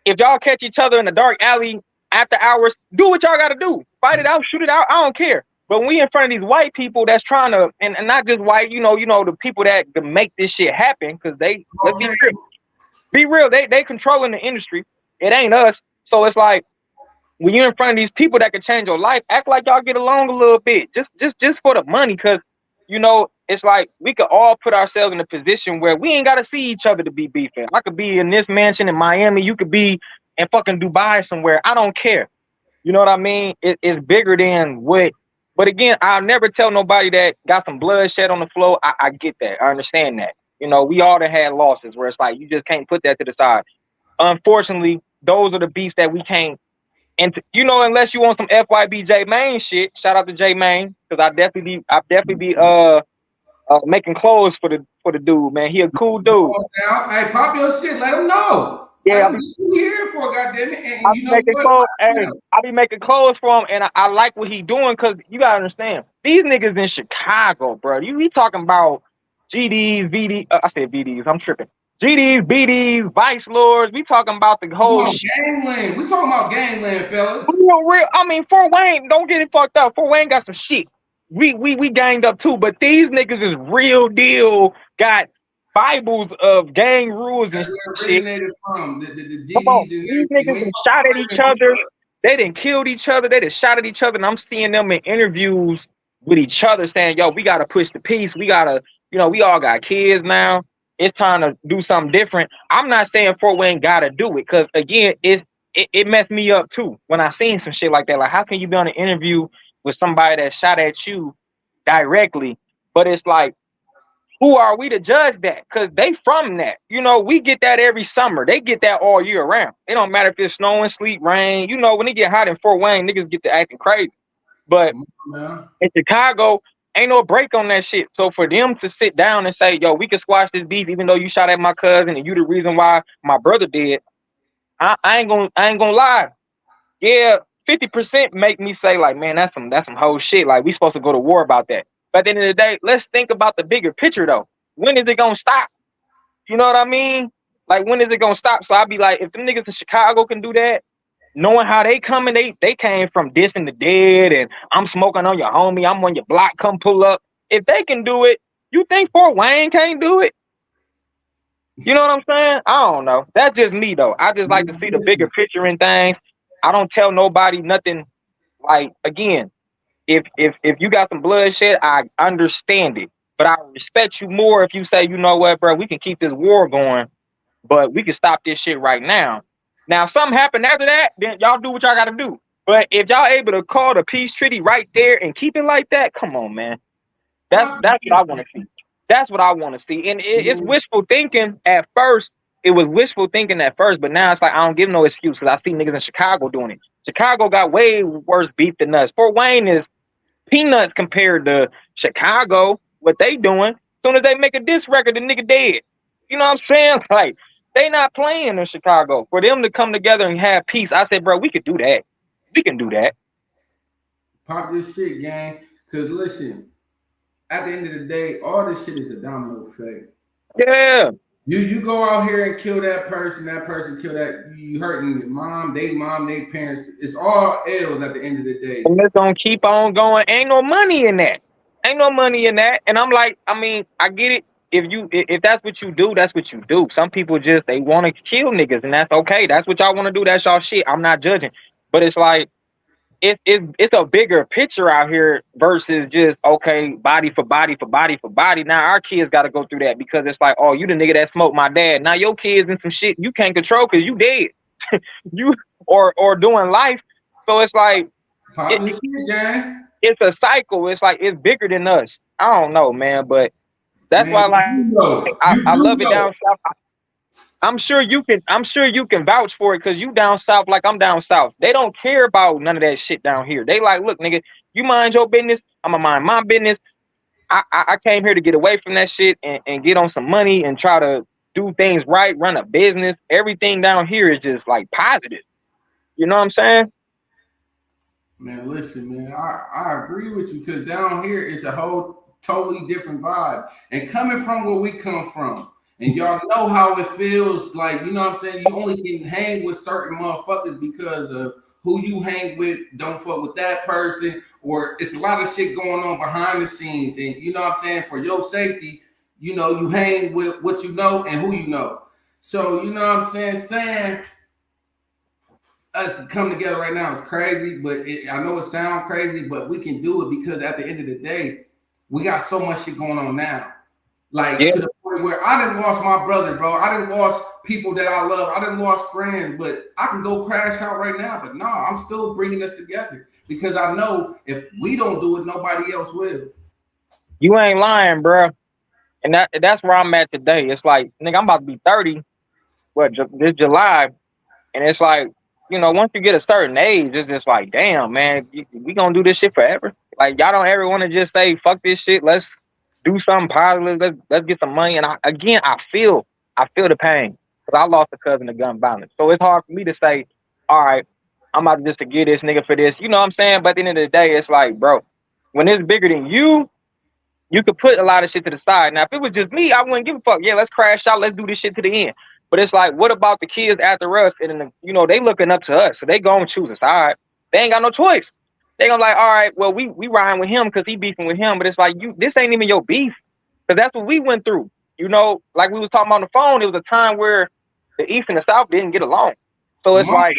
if y'all catch each other in a dark alley after hours, do what y'all gotta do. Fight it out, shoot it out, I don't care. But when we in front of these white people that's trying to, and not just white, you know, the people that can make this shit happen, because let's be real, they controlling the industry. It ain't us. So it's like, when you're in front of these people that can change your life, act like y'all get along a little bit, just for the money, because, you know, it's like we could all put ourselves in a position where we ain't got to see each other to be beefing. I could be in this mansion in Miami, you could be in fucking Dubai somewhere. I don't care. You know what I mean? It's bigger than what. But again, I'll never tell nobody that got some bloodshed on the floor. I get that. I understand that. You know, we all done had losses where it's like you just can't put that to the side. Unfortunately, those are the beefs that we can't. And you know, unless you want some FYB J Main shit, shout out to J Main, because I definitely be making clothes for the dude, man. He a cool dude. Hey, pop your shit. Let him know. Yeah, Like, what you here for, goddammit? And I you be know making what? clothes. Hey, I be making clothes for him, and I like what he doing because you gotta understand these niggas in Chicago, bro. You be talking about GDs, VDs. I said VDs. I'm tripping. GDs, BDs, Vice Lords. We talking about the Come whole on, shit. gangland. We talking about gangland, fella. Real. I mean, Fort Wayne. Don't get it fucked up. Fort Wayne got some shit. We ganged up too, but these niggas is real deal. Got Bibles of gang rules and That's where it shit. originated from. The Come on, GDs and these everything. niggas We ain't done talking shot about at each prison other. people. They done killed each other. They done shot at each other, and I'm seeing them in interviews with each other saying, "Yo, we gotta push the peace. We gotta, we all got kids now. It's time to do something different." I'm not saying Fort Wayne gotta do it, because again, it messed me up too when I seen some shit like that. Like, how can you be on an interview with somebody that shot at you directly? But it's like, who are we to judge that? Because they from that. We get that every summer. They get that all year round. It don't matter if it's snowing, sleet, rain. When it get hot in Fort Wayne, niggas get to acting crazy. But Man. in Chicago, ain't no break on that shit. So for them to sit down and say, "Yo, we can squash this beef, even though you shot at my cousin and you the reason why my brother did," I ain't gonna lie. Yeah, 50% make me say, like, man, that's some whole shit. Like, we supposed to go to war about that. But at the end of the day, let's think about the bigger picture though. When is it gonna stop? You know what I mean? Like, when is it gonna stop? So I be like, if them niggas in Chicago can do that, knowing how they coming, they came from dissing the dead, and I'm smoking on your homie, I'm on your block, come pull up. If they can do it, you think Fort Wayne can't do it? You know what I'm saying? I don't know. That's just me though. I just like to see the bigger picture in things. I don't tell nobody nothing. Like, again, if you got some bloodshed, I understand it. But I respect you more if you say, "You know what, bro, we can keep this war going, but we can stop this shit right now." Now, if something happened after that, then y'all do what y'all gotta do. But if y'all able to call the peace treaty right there and keep it like that, come on, man. That's what I want to see. That's what I want to see. And it's wishful thinking at first. It was wishful thinking at first, but now it's like, I don't give no excuse, because I see niggas in Chicago doing it. Chicago got way worse beef than us. Fort Wayne is peanuts compared to Chicago. What they doing? As soon as they make a diss record, the nigga dead. You know what I'm saying? Like, they not playing in Chicago. For them to come together and have peace, I said, bro, we could do that. We can do that. Pop this shit, gang. Because listen, at the end of the day, all this shit is a domino effect. Yeah. You go out here and kill that person kill that, you hurting your mom, they parents. It's all L's at the end of the day. And it's gonna keep on going. Ain't no money in that. Ain't no money in that. And I'm like, I mean, I get it. If that's what you do, that's what you do. Some people just, they want to kill niggas, and that's okay. That's what y'all want to do. That's y'all shit. I'm not judging. But it's like, it's a bigger picture out here versus just, okay, body for body for body for body. Now our kids got to go through that, because it's like, oh, you the nigga that smoked my dad. Now your kids in some shit you can't control because you dead. You or doing life. So it's like, it's a cycle. It's like, it's bigger than us. I don't know, man, but that's why, like, I love it down south. I'm sure you can vouch for it, because you down south like I'm down south. They don't care about none of that shit down here. They like, look, nigga, you mind your business, I'ma mind my business. I came here to get away from that shit and get on some money and try to do things right, run a business. Everything down here is just like positive. You know what I'm saying? Man, listen, man, I agree with you, because down here it's a whole totally different vibe. And coming from where we come from, and y'all know how it feels like, you know what I'm saying? You only can hang with certain motherfuckers because of who you hang with. Don't fuck with that person, or it's a lot of shit going on behind the scenes. And you know what I'm saying? For your safety, you hang with what you know and who you know. So, you know what I'm saying? Us to come together right now is crazy, but I know it sounds crazy, but we can do it, because at the end of the day, we got so much shit going on now. Like, to the point where I done lost my brother, bro. I done lost people that I love. I done lost friends, but I can go crash out right now. But nah, I'm still bringing us together, because I know if we don't do it, nobody else will. You ain't lying, bro. And that's where I'm at today. It's like, nigga, I'm about to be 30, this July, and it's like, once you get a certain age, it's just like, damn, man, we gonna do this shit forever? Like, y'all don't ever want to just say, fuck this shit, let's do something positive, let's get some money. And I feel the pain. because I lost a cousin to gun violence. So it's hard for me to say, all right, I'm about just to get this nigga for this. You know what I'm saying? But at the end of the day, it's like, bro, when it's bigger than you could put a lot of shit to the side. Now, if it was just me, I wouldn't give a fuck. Yeah, let's crash out. Let's do this shit to the end. But it's like, what about the kids after us? And, you know, they looking up to us. So they going to choose a side. They ain't got no choice. They gonna like, all right, well, we riding with him because he beefing with him. But it's like, this ain't even your beef. Because that's what we went through. You know, like we was talking about on the phone, it was a time where the East and the South didn't get along. So it's like,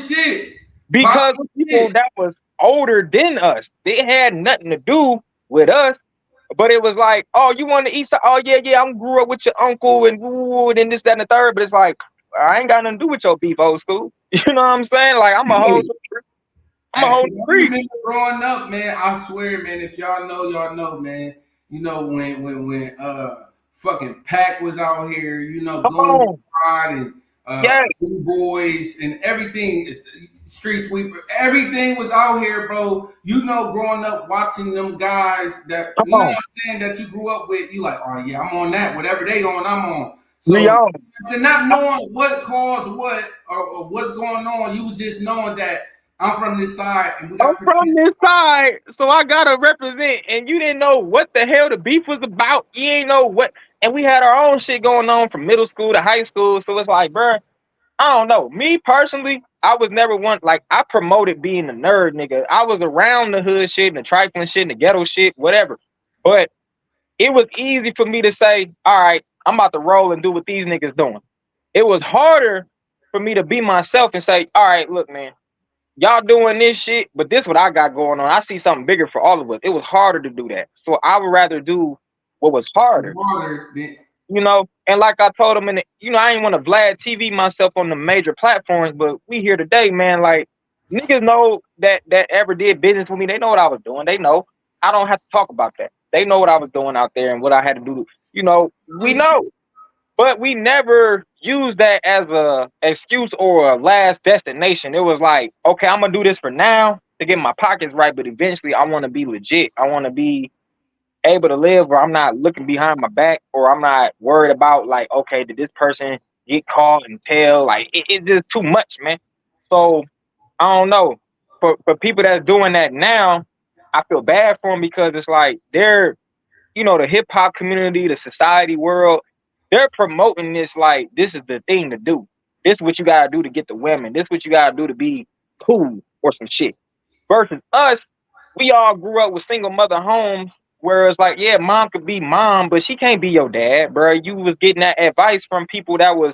shit. because people that was older than us, they had nothing to do with us. But it was like, oh, you want the East Side? Oh, yeah, I grew up with your uncle and then this, that, and the third. But it's like, I ain't got nothing to do with your beef, old school. You know what I'm saying? Like, I'm a whole remember growing up, man. I swear, man. If y'all know, man. You know when fucking Pac was out here, you know, Golden Pride and Blue Boys and everything, Street Sweeper, everything was out here, bro. You know, growing up watching them guys that you know what I'm saying that you grew up with, you like, oh yeah, I'm on that. Whatever they on, I'm on. So to not knowing what caused what or what's going on, you was just knowing that I'm from this side, and I'm from this side, so I gotta represent. And you didn't know what the hell the beef was about. You ain't know what, and we had our own shit going on from middle school to high school. So it's like, bro, I don't know. Me personally, I was never one like I promoted being a nerd, nigga. I was around the hood shit and the trifling shit and the ghetto shit, whatever. But it was easy for me to say, all right, I'm about to roll and do what these niggas doing. It was harder for me to be myself and say, all right, look, man. Y'all doing this shit, but this what I got going on. I see something bigger for all of us. It was harder to do that. So I would rather do what was harder. You know, and like I told them, I ain't want to Vlad TV myself on the major platforms, but we here today, man. Like, niggas know that ever did business with me. They know what I was doing. They know. I don't have to talk about that. They know what I was doing out there and what I had to do. You know, we know. But we never used that as a excuse or a last destination. It was like, okay, I'm gonna do this for now to get my pockets right, but eventually I want to be legit. I want to be able to live where I'm not looking behind my back or I'm not worried about like, okay, did this person get caught and tell? Like, it's just too much, man. So I don't know. For people that's doing that now, I feel bad for them because it's like they're, the hip hop community, the society world. They're promoting this like this is the thing to do. This is what you gotta do to get the women. This is what you gotta do to be cool or some shit. Versus us, we all grew up with single mother homes where it's like, yeah, mom could be mom, but she can't be your dad, bro. You was getting that advice from people that was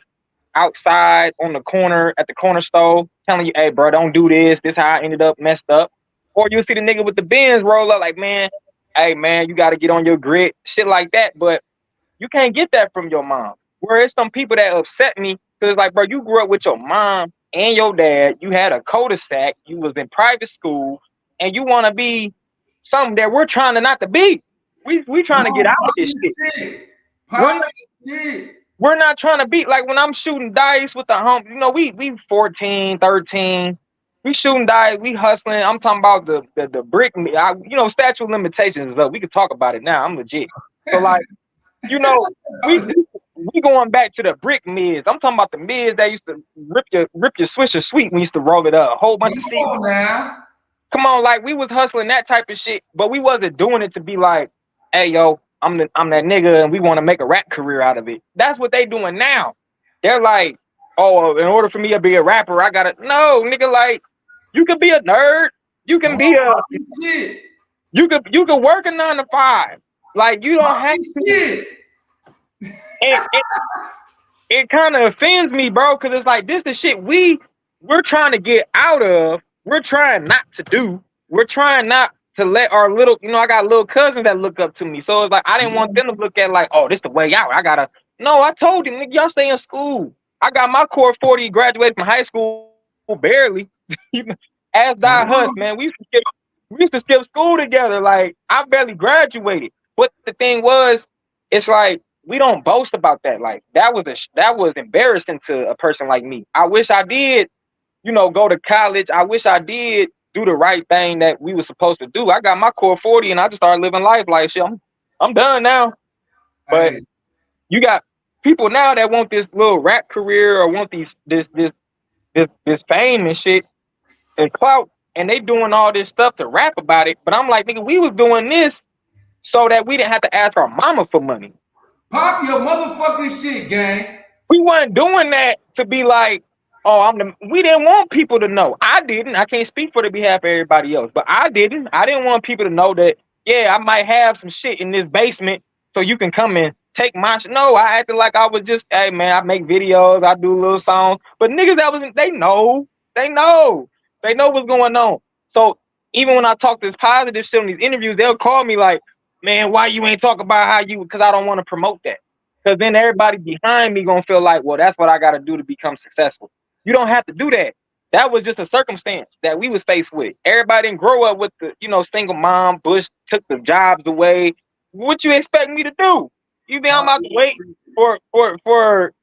outside on the corner at the corner store telling you, hey, bro, don't do this. This how I ended up messed up. Or you see the nigga with the Benz roll up like, man, hey, man, you got to get on your grit, shit like that. But you can't get that from your mom. Whereas some people that upset me, because it's like, bro, you grew up with your mom and your dad. You had a cul-de-sac. You was in private school. And you want to be something that we're trying to not to be. We trying to get out of this shit. We're not trying to be, like when I'm shooting dice with the hump, we 14, 13. We shooting dice, we hustling. I'm talking about the brick, statute of limitations is up. We could talk about it now. I'm legit. So like, we going back to the brick mids. I'm talking about the mids that used to rip your Swisher Sweet when you used to roll it up. A whole bunch of seeds. Come on, like we was hustling that type of shit, but we wasn't doing it to be like, hey yo, I'm that nigga and we want to make a rap career out of it. That's what they doing now. They're like, oh, in order for me to be a rapper, I gotta nigga, like you could be a nerd. You can be you could work a 9 to 5. Like you don't have to. It kind of offends me, bro, because it's like this is shit we're trying to get out of. We're trying not to do. We're trying not to let our little, I got little cousins that look up to me. So it's like I didn't want them to look at like, oh, this the way out. I told you, nigga, y'all stay in school. I got my core 40, graduated from high school barely. As die Huss, man. We used to skip school together. Like I barely graduated. But the thing was, it's like we don't boast about that. Like that was embarrassing to a person like me. I wish I did, go to college. I wish I did do the right thing that we were supposed to do. I got my core 40 and I just started living life like shit. I'm done now. But you got people now that want this little rap career or want this fame and shit and clout, and they doing all this stuff to rap about it. But I'm like, nigga, we was doing this so that we didn't have to ask our mama for money. Pop your motherfucking shit, gang. We weren't doing that to be like, oh, we didn't want people to know. I didn't. I can't speak for the behalf of everybody else, but I didn't. I didn't want people to know that, yeah, I might have some shit in this basement so you can come and take my shit. No, I acted like I was just, hey, man, I make videos, I do little songs. But niggas they know. They know what's going on. So even when I talk this positive shit in these interviews, they'll call me like, man, why you ain't talk about how you, because I don't want to promote that. Because then everybody behind me gonna feel like, well, that's what I gotta do to become successful. You don't have to do that. That was just a circumstance that we was faced with. Everybody didn't grow up with the, single mom. Bush took the jobs away. What you expect me to do? You think I'm about to wait for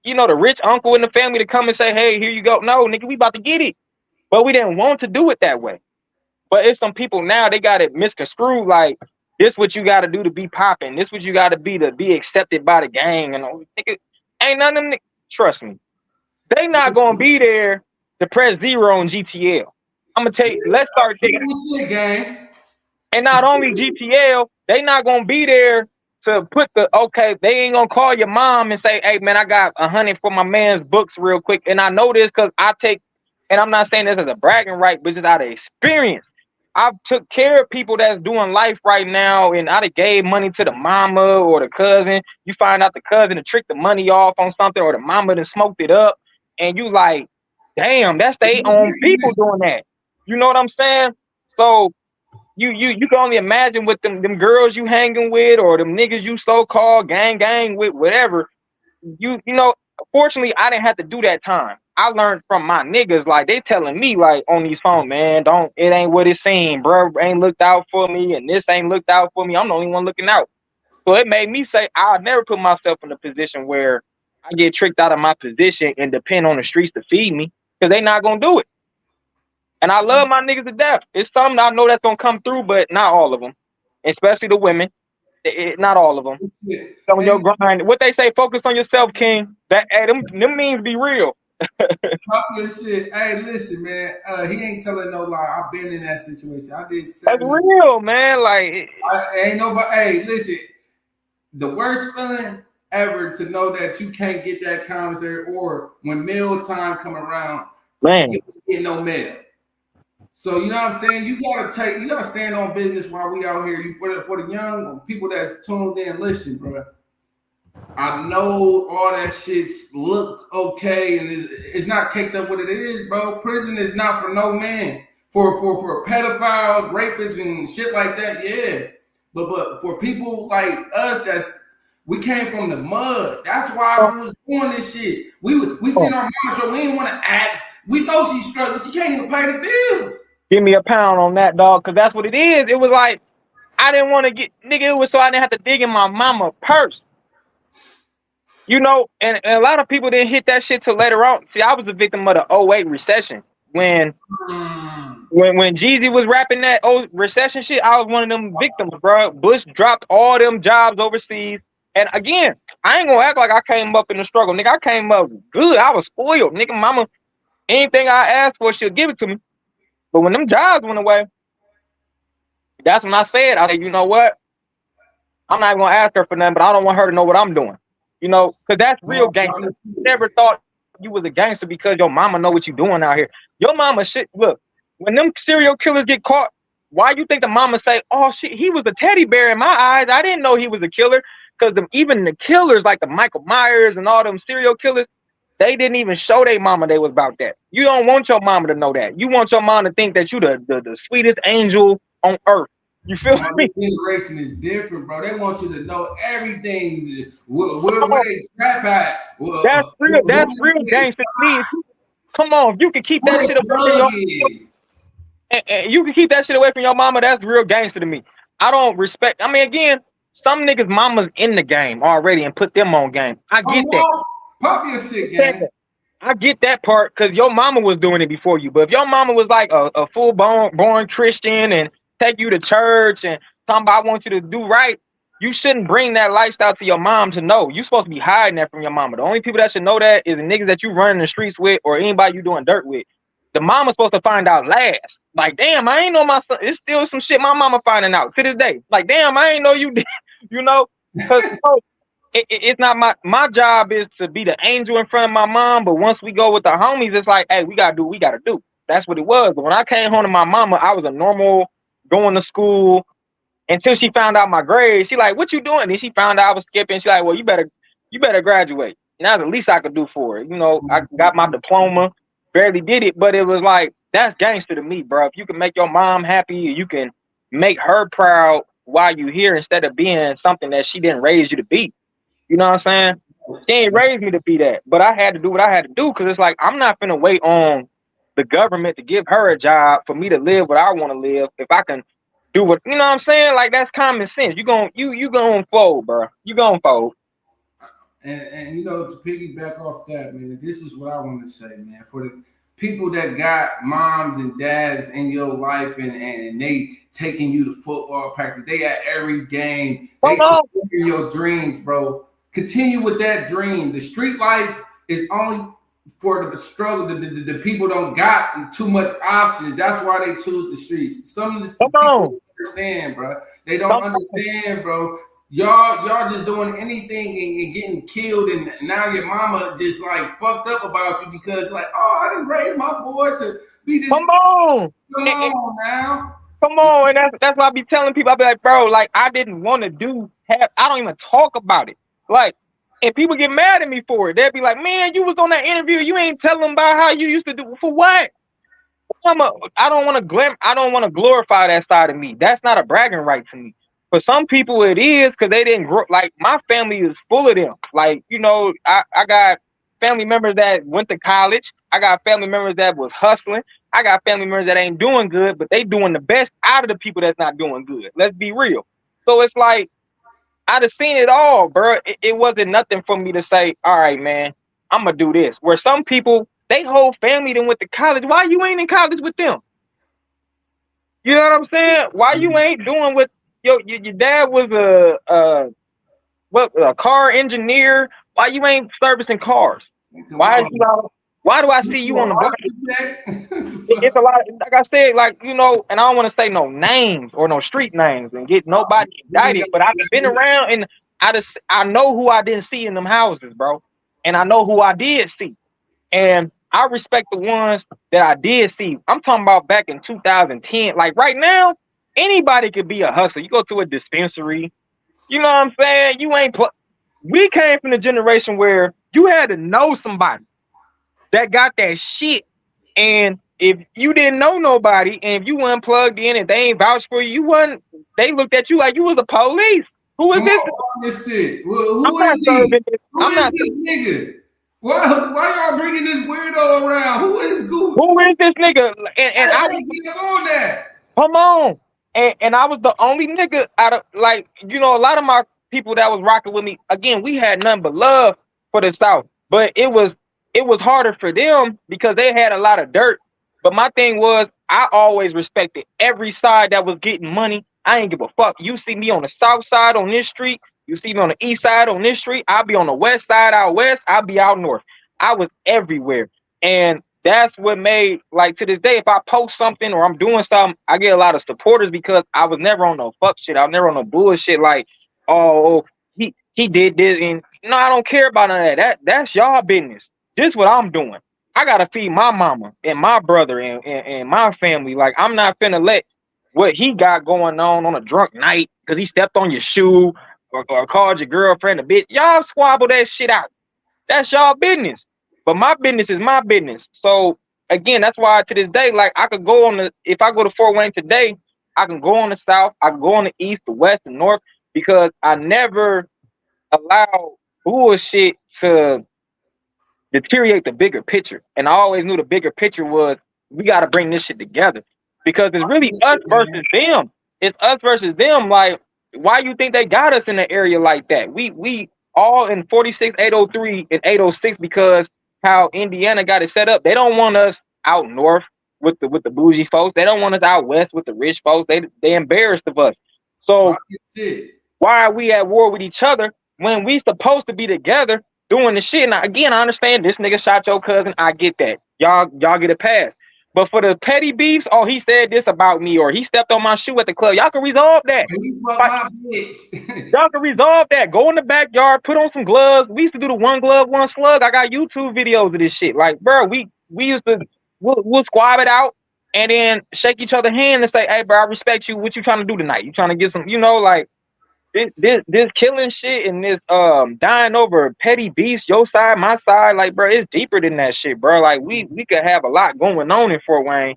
the rich uncle in the family to come and say, hey, here you go? No, nigga, we about to get it. But we didn't want to do it that way. But it's some people now, they got it misconstrued like, this what you got to do to be popping. This what you got to be accepted by the gang. And nigga, ain't none of them. Trust me, they not gonna be there to press 0 on GTL. I'm gonna tell you. Let's start there. And not only GTL, they not gonna be there to put they ain't gonna call your mom and say, hey man, I got 100 for my man's books real quick. And I know this because and I'm not saying this as a bragging right, but just out of experience. I took care of people that's doing life right now, and I gave money to the mama or the cousin. You find out the cousin to trick the money off on something, or the mama done smoked it up, and you like, damn, that's their own people doing that. You know what I'm saying? So you can only imagine what them girls you hanging with, or them niggas you so-called gang with, whatever. Fortunately, I didn't have to do that time. I learned from my niggas, like they telling me like on these phones, man, it ain't what it seemed, bro. Ain't looked out for me, and this ain't looked out for me. I'm the only one looking out. So it made me say I'll never put myself in a position where I get tricked out of my position and depend on the streets to feed me, because they not gonna do it. And I love my niggas to death. It's something I know that's gonna come through, but not all of them, especially the women. Not all of them. On your grind. What they say, focus on yourself, King. Them means be real. Talk your shit. Hey, listen, man. He ain't telling no lie. I've been in that situation. I did. That's real, man. Like, ain't nobody. Hey, listen. The worst feeling ever to know that you can't get that commissary, or when meal time come around, man, you don't get no mail. So you know what I'm saying? You gotta stand on business while we out here. For the young people that's tuned in, listen, bro. I know all that shit look okay, and it's not caked up what it is, bro. Prison is not for no man. For pedophiles, rapists, and shit like that, yeah. But for people like us, we came from the mud. That's why we was doing this shit. We seen our mama show. We didn't want to ask. We know she's struggling. She can't even pay the bills. Give me a pound on that, dog, because that's what it is. It was like I didn't want to get nigga. It was so I didn't have to dig in my mama purse. And a lot of people didn't hit that shit till later on. See, I was a victim of the 2008 recession. When Jeezy was rapping that recession shit, I was one of them victims, bro. Bush dropped all them jobs overseas. And again, I ain't gonna act like I came up in the struggle. Nigga, I came up good. I was spoiled. Nigga, mama, anything I asked for, she'll give it to me. But when them jobs went away, that's when I said, you know what? I'm not even gonna ask her for nothing, but I don't want her to know what I'm doing. Because that's real gangster. Never thought you was a gangster because your mama know what you doing out here. Your mama shit. Look, when them serial killers get caught, why you think the mama say, "Oh shit, he was a teddy bear in my eyes. I didn't know he was a killer." Because even the killers, like the Michael Myers and all them serial killers, they didn't even show their mama they was about that. You don't want your mama to know that. You want your mom to think that you the sweetest angel on earth. You feel me? Generation is different, bro. They want you to know everything. Where they trap at. That's real. That's real gangster. Please, come on. If you can keep that shit away from your, and you can keep that shit away from your mama, that's real gangster to me. I don't respect. I mean, again, some niggas' mamas in the game already and put them on game. I get that. Pop your shit, gang. I get that part because your mama was doing it before you. But if your mama was like a full born Christian and take you to church and talking about I want you to do right, you shouldn't bring that lifestyle to your mom to know. You're supposed to be hiding that from your mama. The only people that should know that is the niggas that you running the streets with or anybody you doing dirt with. The mama's supposed to find out last. Like, damn, I ain't know my son. It's still some shit my mama finding out to this day. Like, damn, I ain't know you did. You know, because it's not my job is to be the angel in front of my mom. But once we go with the homies, it's like, hey, we gotta do what we gotta do. That's what it was. But when I came home to my mama, I was a normal going to school until she found out my grades. She like, what you doing? Then she found out I was skipping. She like, well, you better graduate. And that was the least I could do for her. You know, I got my diploma, barely did it, but it was like, that's gangster to me, bro. If you can make your mom happy, you can make her proud while you here instead of being something that she didn't raise you to be. You know what I'm saying? She ain't raised me to be that, but I had to do what I had to do because it's like I'm not finna wait on the government to give her a job for me to live what I want to live. If I can do what, you know what I'm saying? Like, that's common sense. You gonna fold, bro. You gonna fold. And you know, to piggyback off that, man, this is what I want to say, man. For the people that got moms and dads in your life and they taking you to football practice, they at every game, they supporting your dreams, bro. Continue with that dream. The street life is only for the struggle. The people don't got too much options. That's why they choose the streets. Some of the people don't understand, bro. They don't understand, bro. Y'all just doing anything and getting killed, and now your mama just like fucked up about you because like, oh, I didn't raise my boy to be this. Come on now. Come on, and that's why I be telling people. I be like, bro, like I didn't want to I don't even talk about it. Like, and people get mad at me for it. They'll be like, man, you was on that interview, you ain't telling them about how you used to do for what? I don't want to glorify that side of me. That's not a bragging right to me. For some people it is because they didn't grow. Like, my family is full of them. Like, you know, I got family members that went to college. I got family members that was hustling. I got family members that ain't doing good, but they doing the best out of the people that's not doing good. Let's be real. So it's like, I'd have seen it all, bro. It wasn't nothing for me to say, all right, man, I'm going to do this. Where some people, they whole family then went to college. Why you ain't in college with them? You know what I'm saying? Why you ain't doing what your dad was a car engineer? Why you ain't servicing cars? Why do I see you on the block? It's a lot. Like I said, like, you know, and I don't want to say no names or no street names and get nobody indicted, but I've been around and I know who I didn't see in them houses, bro. And I know who I did see. And I respect the ones that I did see. I'm talking about back in 2010. Like, right now, anybody could be a hustler. You go to a dispensary, you know what I'm saying? We came from the generation where you had to know somebody that got that shit. And if you didn't know nobody, and if you weren't plugged in and they ain't vouched for you, they looked at you like you was the police. Who is this shit? Who is this nigga? Why y'all bringing this weirdo around? Who is this nigga? And I was on that. Come on. And I was the only nigga out of, like, you know, a lot of my people that was rocking with me, again, we had nothing but love for the South. But it was harder for them because they had a lot of dirt. But my thing was, I always respected every side that was getting money. I ain't give a fuck. You see me on the south side on this street. You see me on the east side on this street. I'll be on the west side out west. I'll be out north. I was everywhere. And that's what made, like, to this day, if I post something or I'm doing something, I get a lot of supporters because I was never on no fuck shit. I was never on no bullshit like, oh, he did this. And no, I don't care about none of that. That's y'all business. This is what I'm doing. I got to feed my mama and my brother and my family. Like, I'm not finna let what he got going on a drunk night because he stepped on your shoe or called your girlfriend a bitch. Y'all squabble that shit out. That's y'all business. But my business is my business. So, again, that's why to this day, like, I could go if I go to Fort Wayne today, I can go on the south, I can go on the east, the west, the north, because I never allow bullshit to deteriorate the bigger picture. And I always knew the bigger picture was, we got to bring this shit together because it's really us versus them. It's us versus them. Like, why you think they got us in an area like that? We all in 46, 803, and 806 because how Indiana got it set up. They don't want us out north with the bougie folks. They don't want us out west with the rich folks. They embarrassed of us. So Why are we at war with each other when we supposed to be together doing the shit? Now, again, I understand this nigga shot your cousin. I get that. Y'all get a pass. But for the petty beefs, oh, he said this about me, or he stepped on my shoe at the club. Y'all can resolve that. You fuck my bitch. Y'all can resolve that. Go in the backyard, put on some gloves. We used to do the one glove, one slug. I got YouTube videos of this shit. Like, bro, we used to we'll squab it out and then shake each other's hand and say, hey, bro, I respect you. What you trying to do tonight? You trying to get some, like this killing shit and this dying over petty beefs, your side, my side, like, bro, it's deeper than that shit, bro. Like, we could have a lot going on in Fort Wayne,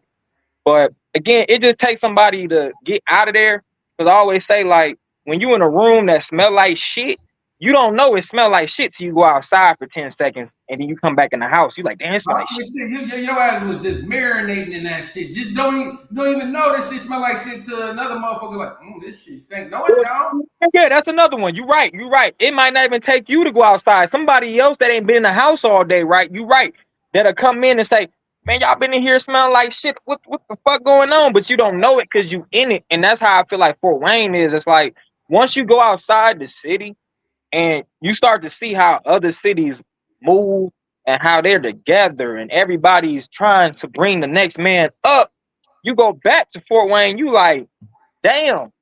but again, it just takes somebody to get out of there. Because I always say, like, when you in a room that smell like shit, you don't know it smell like shit till you go outside for 10 seconds and then you come back in the house. You like, damn, it smell like shit. Your ass was just marinating in that shit. Just don't even know that shit smell like shit to another motherfucker. Like, this shit stink. No, it don't. Yeah, that's another one. You right. It might not even take you to go outside. Somebody else that ain't been in the house all day, right? You right. That'll come in and say, man, y'all been in here smelling like shit. What the fuck going on? But you don't know it because you in it. And that's how I feel like Fort Wayne is. It's like once you go outside the city and you start to see how other cities move and how they're together and everybody's trying to bring the next man up, you go back to Fort Wayne, you like, damn,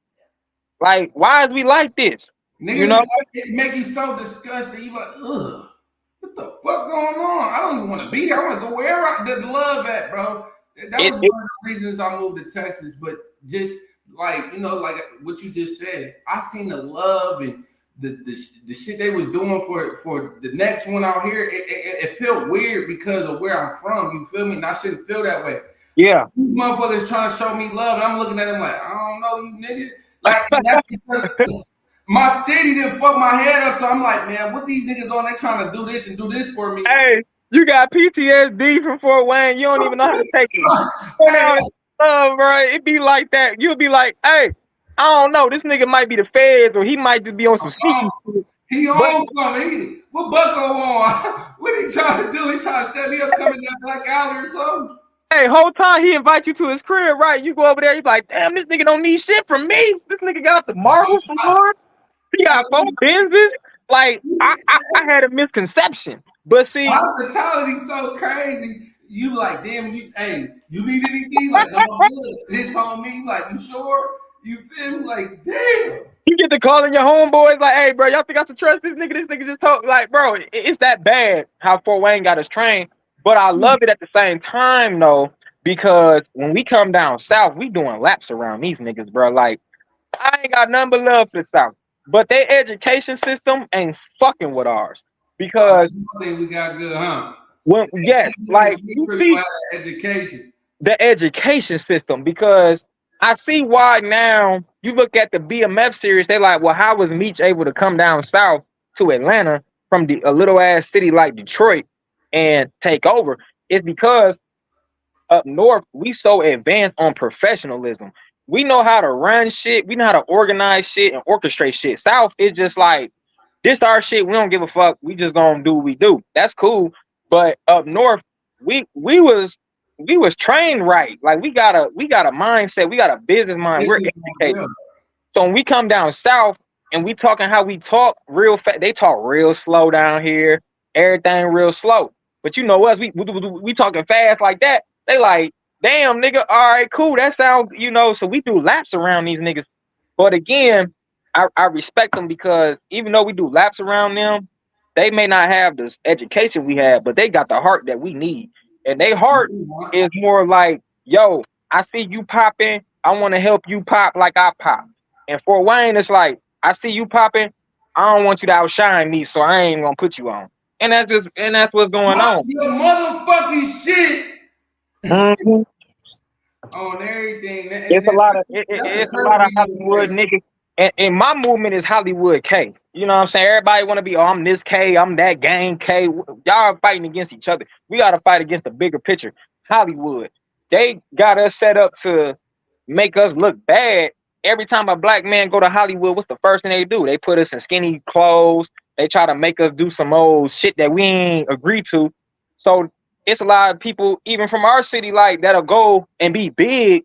like, why is we like this? Nigga, it make you so disgusted. You like, ugh. What the fuck going on? I don't even want to be here. I want to go wherever the love at, bro. That was one of the reasons I moved to Texas. But just like, like what you just said, I seen the love and the shit they was doing for the next one out here. It felt weird because of where I'm from. You feel me? And I shouldn't feel that way. Yeah. These motherfuckers trying to show me love. And I'm looking at them like, I don't know, you nigga. Like, that's because my city didn't fuck my head up, so I'm like, man, what these niggas on? They trying to do this and do this for me. Hey, you got PTSD from Fort Wayne. You don't even know how to take it. Bro, it be like that. You'll be like, hey, I don't know. This nigga might be the feds, or he might just be on some shit. He on something. What Bucko on? What he trying to do? He trying to set me up coming down Black Alley or something? Hey, whole time he invite you to his crib, right? You go over there, he's like, damn, this nigga don't need shit from me. This nigga got the marbles from Lord. He got 4 Benzes. Like, I had a misconception. But see, hospitality's so crazy. You like, damn, you need anything? Like, no, I'm good. This on me. Like, you sure? You feel me? Like, damn. You get to calling your homeboys like, hey, bro, y'all think I should trust this nigga? This nigga just told, like, bro, it's that bad how Fort Wayne got us trained. But I love it at the same time, though, because when we come down south, we doing laps around these niggas, bro. Like, I ain't got nothing but love for the south. But their education system ain't fucking with ours. Because I think we got good, huh? Well, yes, like you see the education system, because I see why now you look at the BMF series, they're like, well, how was Meech able to come down south to Atlanta from a little ass city like Detroit and take over? It's because up north, we so advanced on professionalism. We know how to run shit. We know how to organize shit and orchestrate shit. South is just like, this our shit. We don't give a fuck. We just gonna do what we do. That's cool. But up north, we was trained right. Like we got a mindset. We got a business mind. We're educated. So when we come down south and we talking how we talk real fast, they talk real slow down here. Everything real slow. But you know us, we talking fast like that. They like, damn, nigga, all right, cool. That sounds, so we do laps around these niggas. But again, I respect them because even though we do laps around them, they may not have the education we have, but they got the heart that we need. And their heart is more like, yo, I see you popping. I want to help you pop like I pop. And Fort Wayne, it's like, I see you popping. I don't want you to outshine me, so I ain't gonna put you on. And that's what's going on. Your motherfucking shit. Mm-hmm. On everything. It's a lot of Hollywood niggas. And my movement is Hollywood K. You know what I'm saying? Everybody want to be, I'm this K, I'm that gang K. Y'all are fighting against each other. We got to fight against the bigger picture. Hollywood. They got us set up to make us look bad. Every time a black man go to Hollywood, what's the first thing they do? They put us in skinny clothes. They try to make us do some old shit that we ain't agree to. So it's a lot of people, even from our city, like that'll go and be big.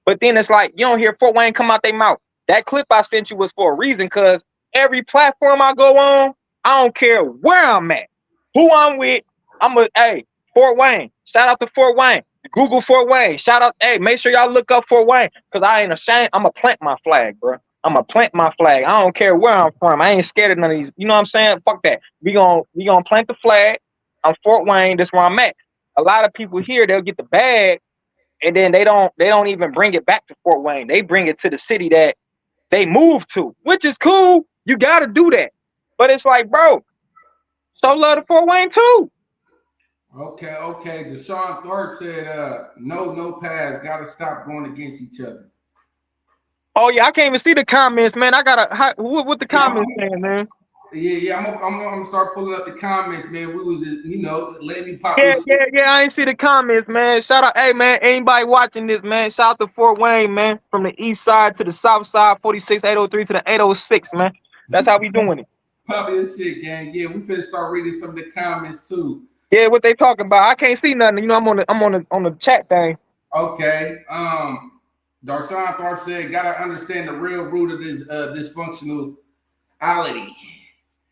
But then it's like, you don't hear Fort Wayne come out their mouth. that clip I sent you was for a reason, because every platform I go on, I don't care where I'm at, who I'm with. Hey, Fort Wayne. Shout out to Fort Wayne. Google Fort Wayne. Shout out. Hey, make sure y'all look up Fort Wayne, because I ain't ashamed. I'm going to plant my flag, bro. I'm going to plant my flag. I don't care where I'm from. I ain't scared of none of these. You know what I'm saying? Fuck that. We gonna plant the flag. I'm Fort Wayne. That's where I'm at. A lot of people here, they'll get the bag, and then they don't even bring it back to Fort Wayne. They bring it to the city that they moved to, which is cool. You got to do that. But it's like, bro, so love to Fort Wayne too. Okay. Deshaun Thorpe said, no pads, gotta stop going against each other. Oh yeah, I can't even see the comments, man. I gotta what the comments saying, man. Yeah. I'm gonna start pulling up the comments, man. We was just, letting me pop. Yeah. I ain't see the comments, man. Shout out, hey man, anybody watching this, man. Shout out to Fort Wayne, man. From the east side to the south side, 46803 to the 806, man. That's how we doing it. Pop your shit, gang. Yeah, we finna start reading some of the comments too. Yeah, what they talking about? I can't see nothing. I'm on the chat thing. Okay. Darshawn Thorpe said, gotta understand the real root of this dysfunctionality.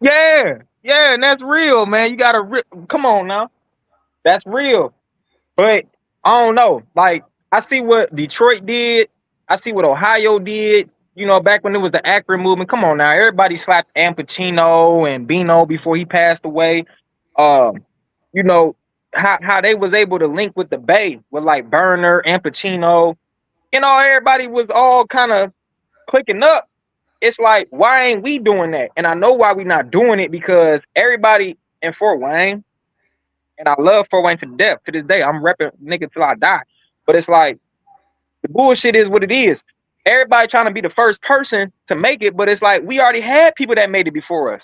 Yeah, and that's real, man. You gotta come on now. That's real. But I don't know. Like, I see what Detroit did. I see what Ohio did. Back when it was the Akron movement. Come on now. Everybody slapped Al Pacino and Bino before he passed away. How they was able to link with the Bay with like Burner and Pacino. Everybody was all kind of clicking up. It's like, why ain't we doing that? And I know why we not doing it, because everybody in Fort Wayne, and I love Fort Wayne to death. To this day, I'm repping nigga till I die. But it's like, the bullshit is what it is. Everybody trying to be the first person to make it, but it's like, we already had people that made it before us.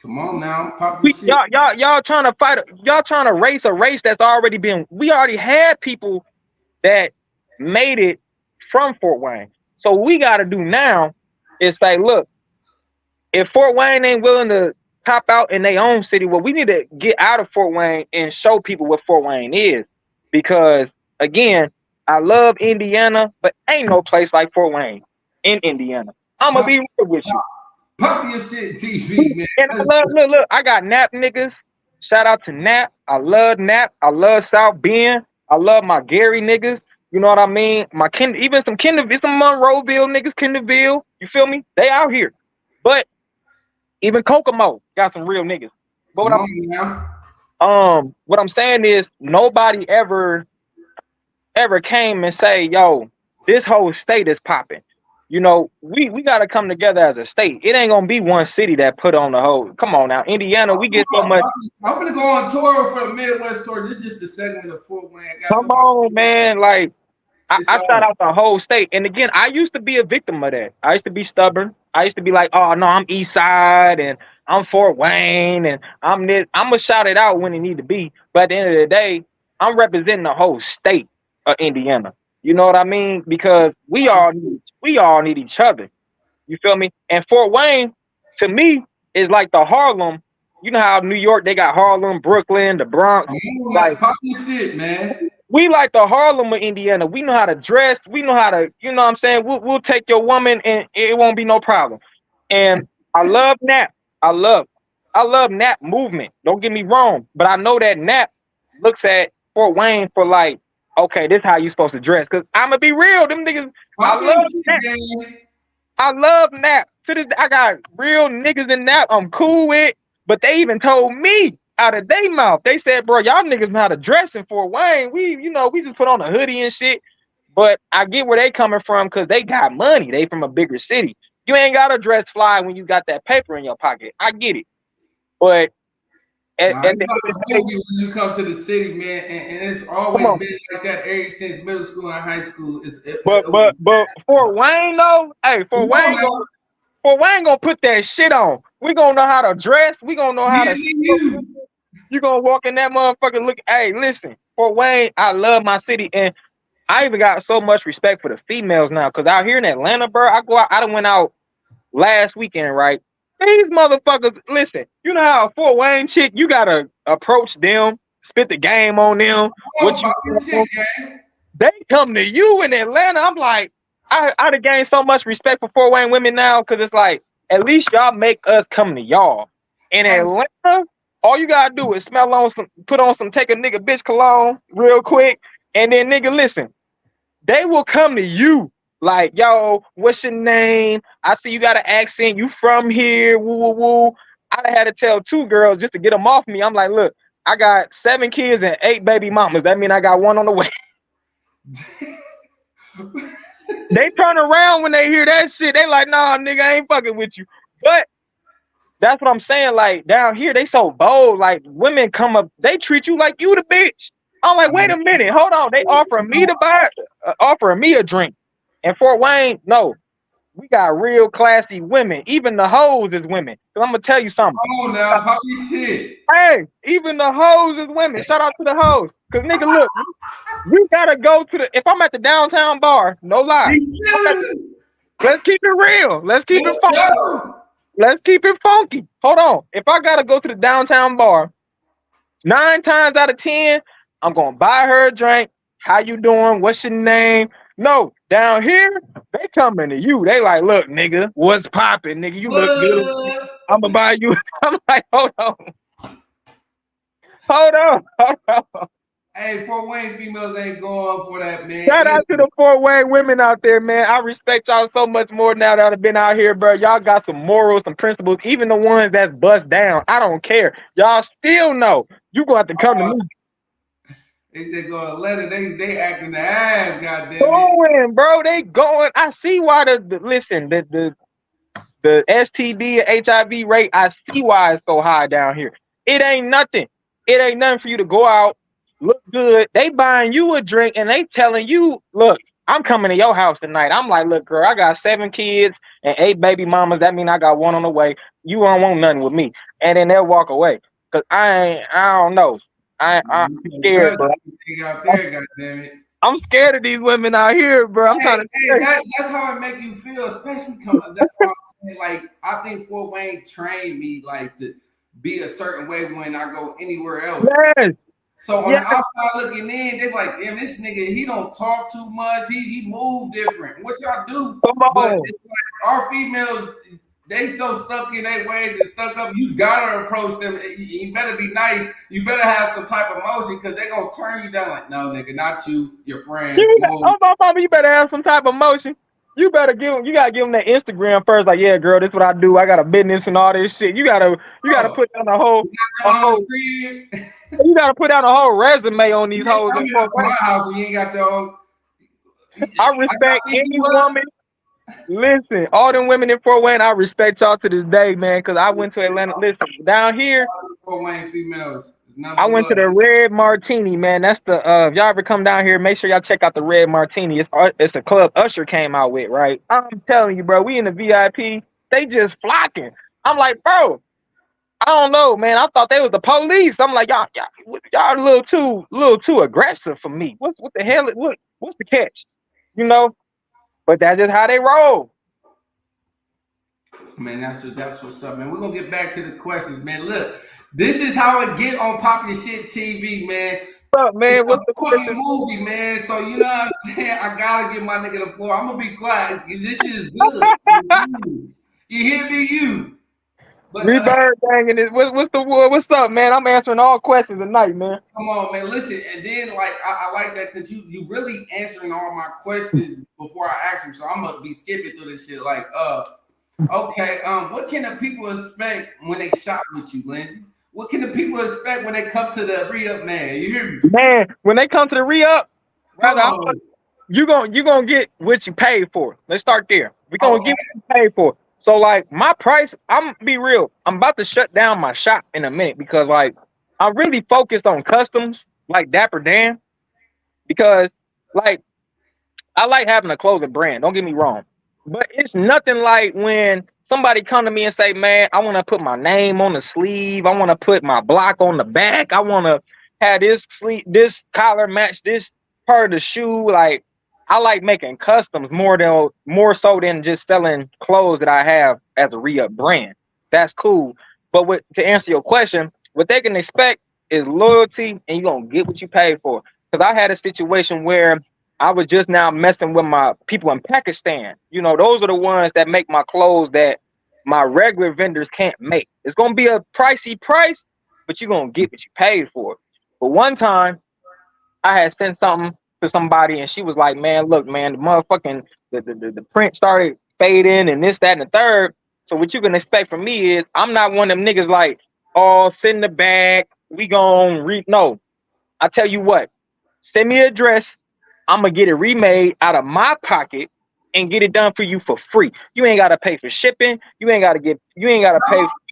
Come on now, pop your shit. Y'all trying to fight. Y'all trying to race a race that's already been. We already had people that made it from Fort Wayne. So what we got to do now is say, look, if Fort Wayne ain't willing to top out in their own city, well, we need to get out of Fort Wayne and show people what Fort Wayne is. Because, again, I love Indiana, but ain't no place like Fort Wayne in Indiana. I'm going to be real with you. Pop your shit, TV, man. And I love, look, I got Nap niggas. Shout out to Nap. I love Nap. I love South Bend. I love my Gary niggas. You know what I mean? Even some Monroeville niggas, Kendallville. You feel me? They out here. But even Kokomo got some real niggas. But what I'm saying is, nobody ever came and say, yo, this whole state is popping. We got to come together as a state. It ain't going to be one city that put on the whole. Come on now. Indiana, we get so much. I'm going to go on tour for the Midwest tour. This is just the segment of Fort Wayne. Come on, man. Like, I shout out the whole state. And again, I used to be a victim of that. I used to be stubborn. I used to be like, oh, no, I'm East Side and I'm Fort Wayne and I'm this. I'm going to shout it out when it need to be. But at the end of the day, I'm representing the whole state of Indiana. You know what I mean? Because we all need each other. You feel me? And Fort Wayne, to me, is like the Harlem. You know how New York, they got Harlem, Brooklyn, the Bronx. Like, pop your shit, man. We like the Harlem of Indiana. We know how to dress. We know how to, you know what I'm saying? We'll take your woman and it won't be no problem. And I love Nap. I love Nap movement. Don't get me wrong. But I know that Nap looks at Fort Wayne for like, okay, this is how you supposed to dress. Because I'm going to be real. Them niggas, I love Nap. I love Nap. To this, I got real niggas in Nap I'm cool with. But they even told me out of their mouth. They said, bro, y'all niggas know how to dress in Fort Wayne. We just put on a hoodie and shit. But I get where they coming from because they got money. They from a bigger city. You ain't got to dress fly when you got that paper in your pocket. I get it. But when you come to the city, man, and it's always been like that ever since middle school and high school. But Fort Wayne though, hey, Fort Wayne gonna put that shit on. We gonna know how to dress. We gonna know how to. You gonna walk in that motherfucker. Look, hey, listen, Fort Wayne. I love my city, and I even got so much respect for the females now. Cause out here in Atlanta, bro, I done went out last weekend, right? These motherfuckers, listen, you know how a Fort Wayne chick, you gotta approach them, spit the game on them. They come to you in Atlanta. I'm like, I'd have gained so much respect for Fort Wayne women now because it's like, at least y'all make us come to y'all. In Atlanta, all you gotta do is put on some take a nigga bitch cologne real quick, and then nigga listen, they will come to you like, yo, what's your name? I see you got an accent, you from here, woo woo woo. I had to tell 2 girls just to get them off me. I'm like, look, I got 7 kids and 8 baby mamas. That mean I got 1 on the way. They turn around when they hear that shit. They like, nah, nigga, I ain't fucking with you. But that's what I'm saying. Like down here, they so bold. Like women come up, they treat you like you the bitch. I'm like, wait a minute, hold on. They offering me a drink. In Fort Wayne, no, we got real classy women. Even the hoes is women. So I'm gonna tell you something. Oh now, poppy shit. Hey, even the hoes is women. Shout out to the hoes. Cause nigga, look, we gotta go to if I'm at the downtown bar, no lie. Let's keep it real. Let's keep it funky. Let's keep it funky. Hold on. If I gotta go to the downtown bar, 9 times out of 10, I'm gonna buy her a drink. How you doing? What's your name? No, down here, they coming to you. They like, look, nigga, what's popping, nigga? You look good. I'm gonna buy you. I'm like, hold on. Hey, Fort Wayne females ain't going for that, man. Shout out to the Fort Wayne women out there, man. I respect y'all so much more now that I've been out here, bro. Y'all got some morals, some principles. Even the ones that's bust down, I don't care. Y'all still know you gonna have to come to me. They said go to Atlanta. They acting the ass, goddamn. Going, bro. They going. I see why the STD and HIV rate. I see why it's so high down here. It ain't nothing. It ain't nothing for you to go out, look good. They buying you a drink and they telling you, look, I'm coming to your house tonight. I'm like, look, girl, I got 7 kids and 8 baby mamas. That mean I got 1 on the way. You don't want nothing with me. And then they'll walk away. Cause I don't know. I'm scared, bro. Out there, goddammit. I'm scared of these women out here, bro. I'm trying to that's how it make you feel, especially that's what I'm saying. Like, I think Fort Wayne trained me like to be a certain way when I go anywhere else. Yes. So on the outside looking in, they like, damn, this nigga, he don't talk too much. He move different. What y'all do? But it's like our females, they so stuck in their ways and stuck up. You gotta approach them. You better be nice. You better have some type of emotion because they gonna turn you down. Like, no, nigga, not you, your friend. You better have some type of emotion. You gotta give them that Instagram first. Like, yeah, girl, this is what I do. I got a business and all this shit. You gotta put down you gotta put down a whole resume on these hoes. My house, you ain't got your own. I respect any woman. Listen, all them women in Fort Wayne, I respect y'all to this day, man. Because I went to Atlanta. Listen, down here, Fort Wayne females. I went to the Red Martini, man. That's the if y'all ever come down here, make sure y'all check out the Red Martini. It's a club Usher came out with, right? I'm telling you, bro. We in the VIP, they just flocking. I'm like, bro, I don't know, man. I thought they was the police. I'm like, y'all a little too aggressive for me. What the hell? What's the catch? You know? But that's just how they roll. Man, that's what's up, man. We're gonna get back to the questions, man. Look, this is how it get on Pop Your Shit TV, man. What's up, man? What's the fucking movie, man? So you know what I'm saying? I gotta give my nigga the floor. I'm gonna be quiet. This shit is good. You hear me? You. But, Rebird banging it. What's up, man? I'm answering all questions tonight, man. Come on, man. Listen, and then like I like that because you really answering all my questions before I ask them. So I'm gonna be skipping through this shit. Like, okay, what can the people expect when they shop with you, Lenzy? What can the people expect when they come to the re-up, man? You hear me? Man, when they come to the re-up, you gonna get what you paid for. Let's start there. We're gonna get what you paid for. So like my price, I'm gonna be real. I'm about to shut down my shop in a minute because like I'm really focused on customs, like Dapper Dan, because like I like having a clothing brand. Don't get me wrong, but it's nothing like when somebody come to me and say, "Man, I want to put my name on the sleeve. I want to put my block on the back. I want to have this collar match this part of the shoe." Like I like making customs more so than just selling clothes that I have as a re-up brand. That's cool. But to answer your question, what they can expect is loyalty, and you're gonna get what you pay for. Because I had a situation where I was just now messing with my people in Pakistan. You know, those are the ones that make my clothes that my regular vendors can't make. It's gonna be a pricey price, but you're gonna get what you paid for. But one time I had sent something to somebody and she was like, man, look, man, the motherfucking the print started fading and this, that, and the third. So what you can expect from me is I'm not one of them niggas like, oh, send the bag, we gon' no. I tell you what, send me an address, I'm gonna get it remade out of my pocket and get it done for you for free. You ain't gotta pay for shipping, you ain't gotta pay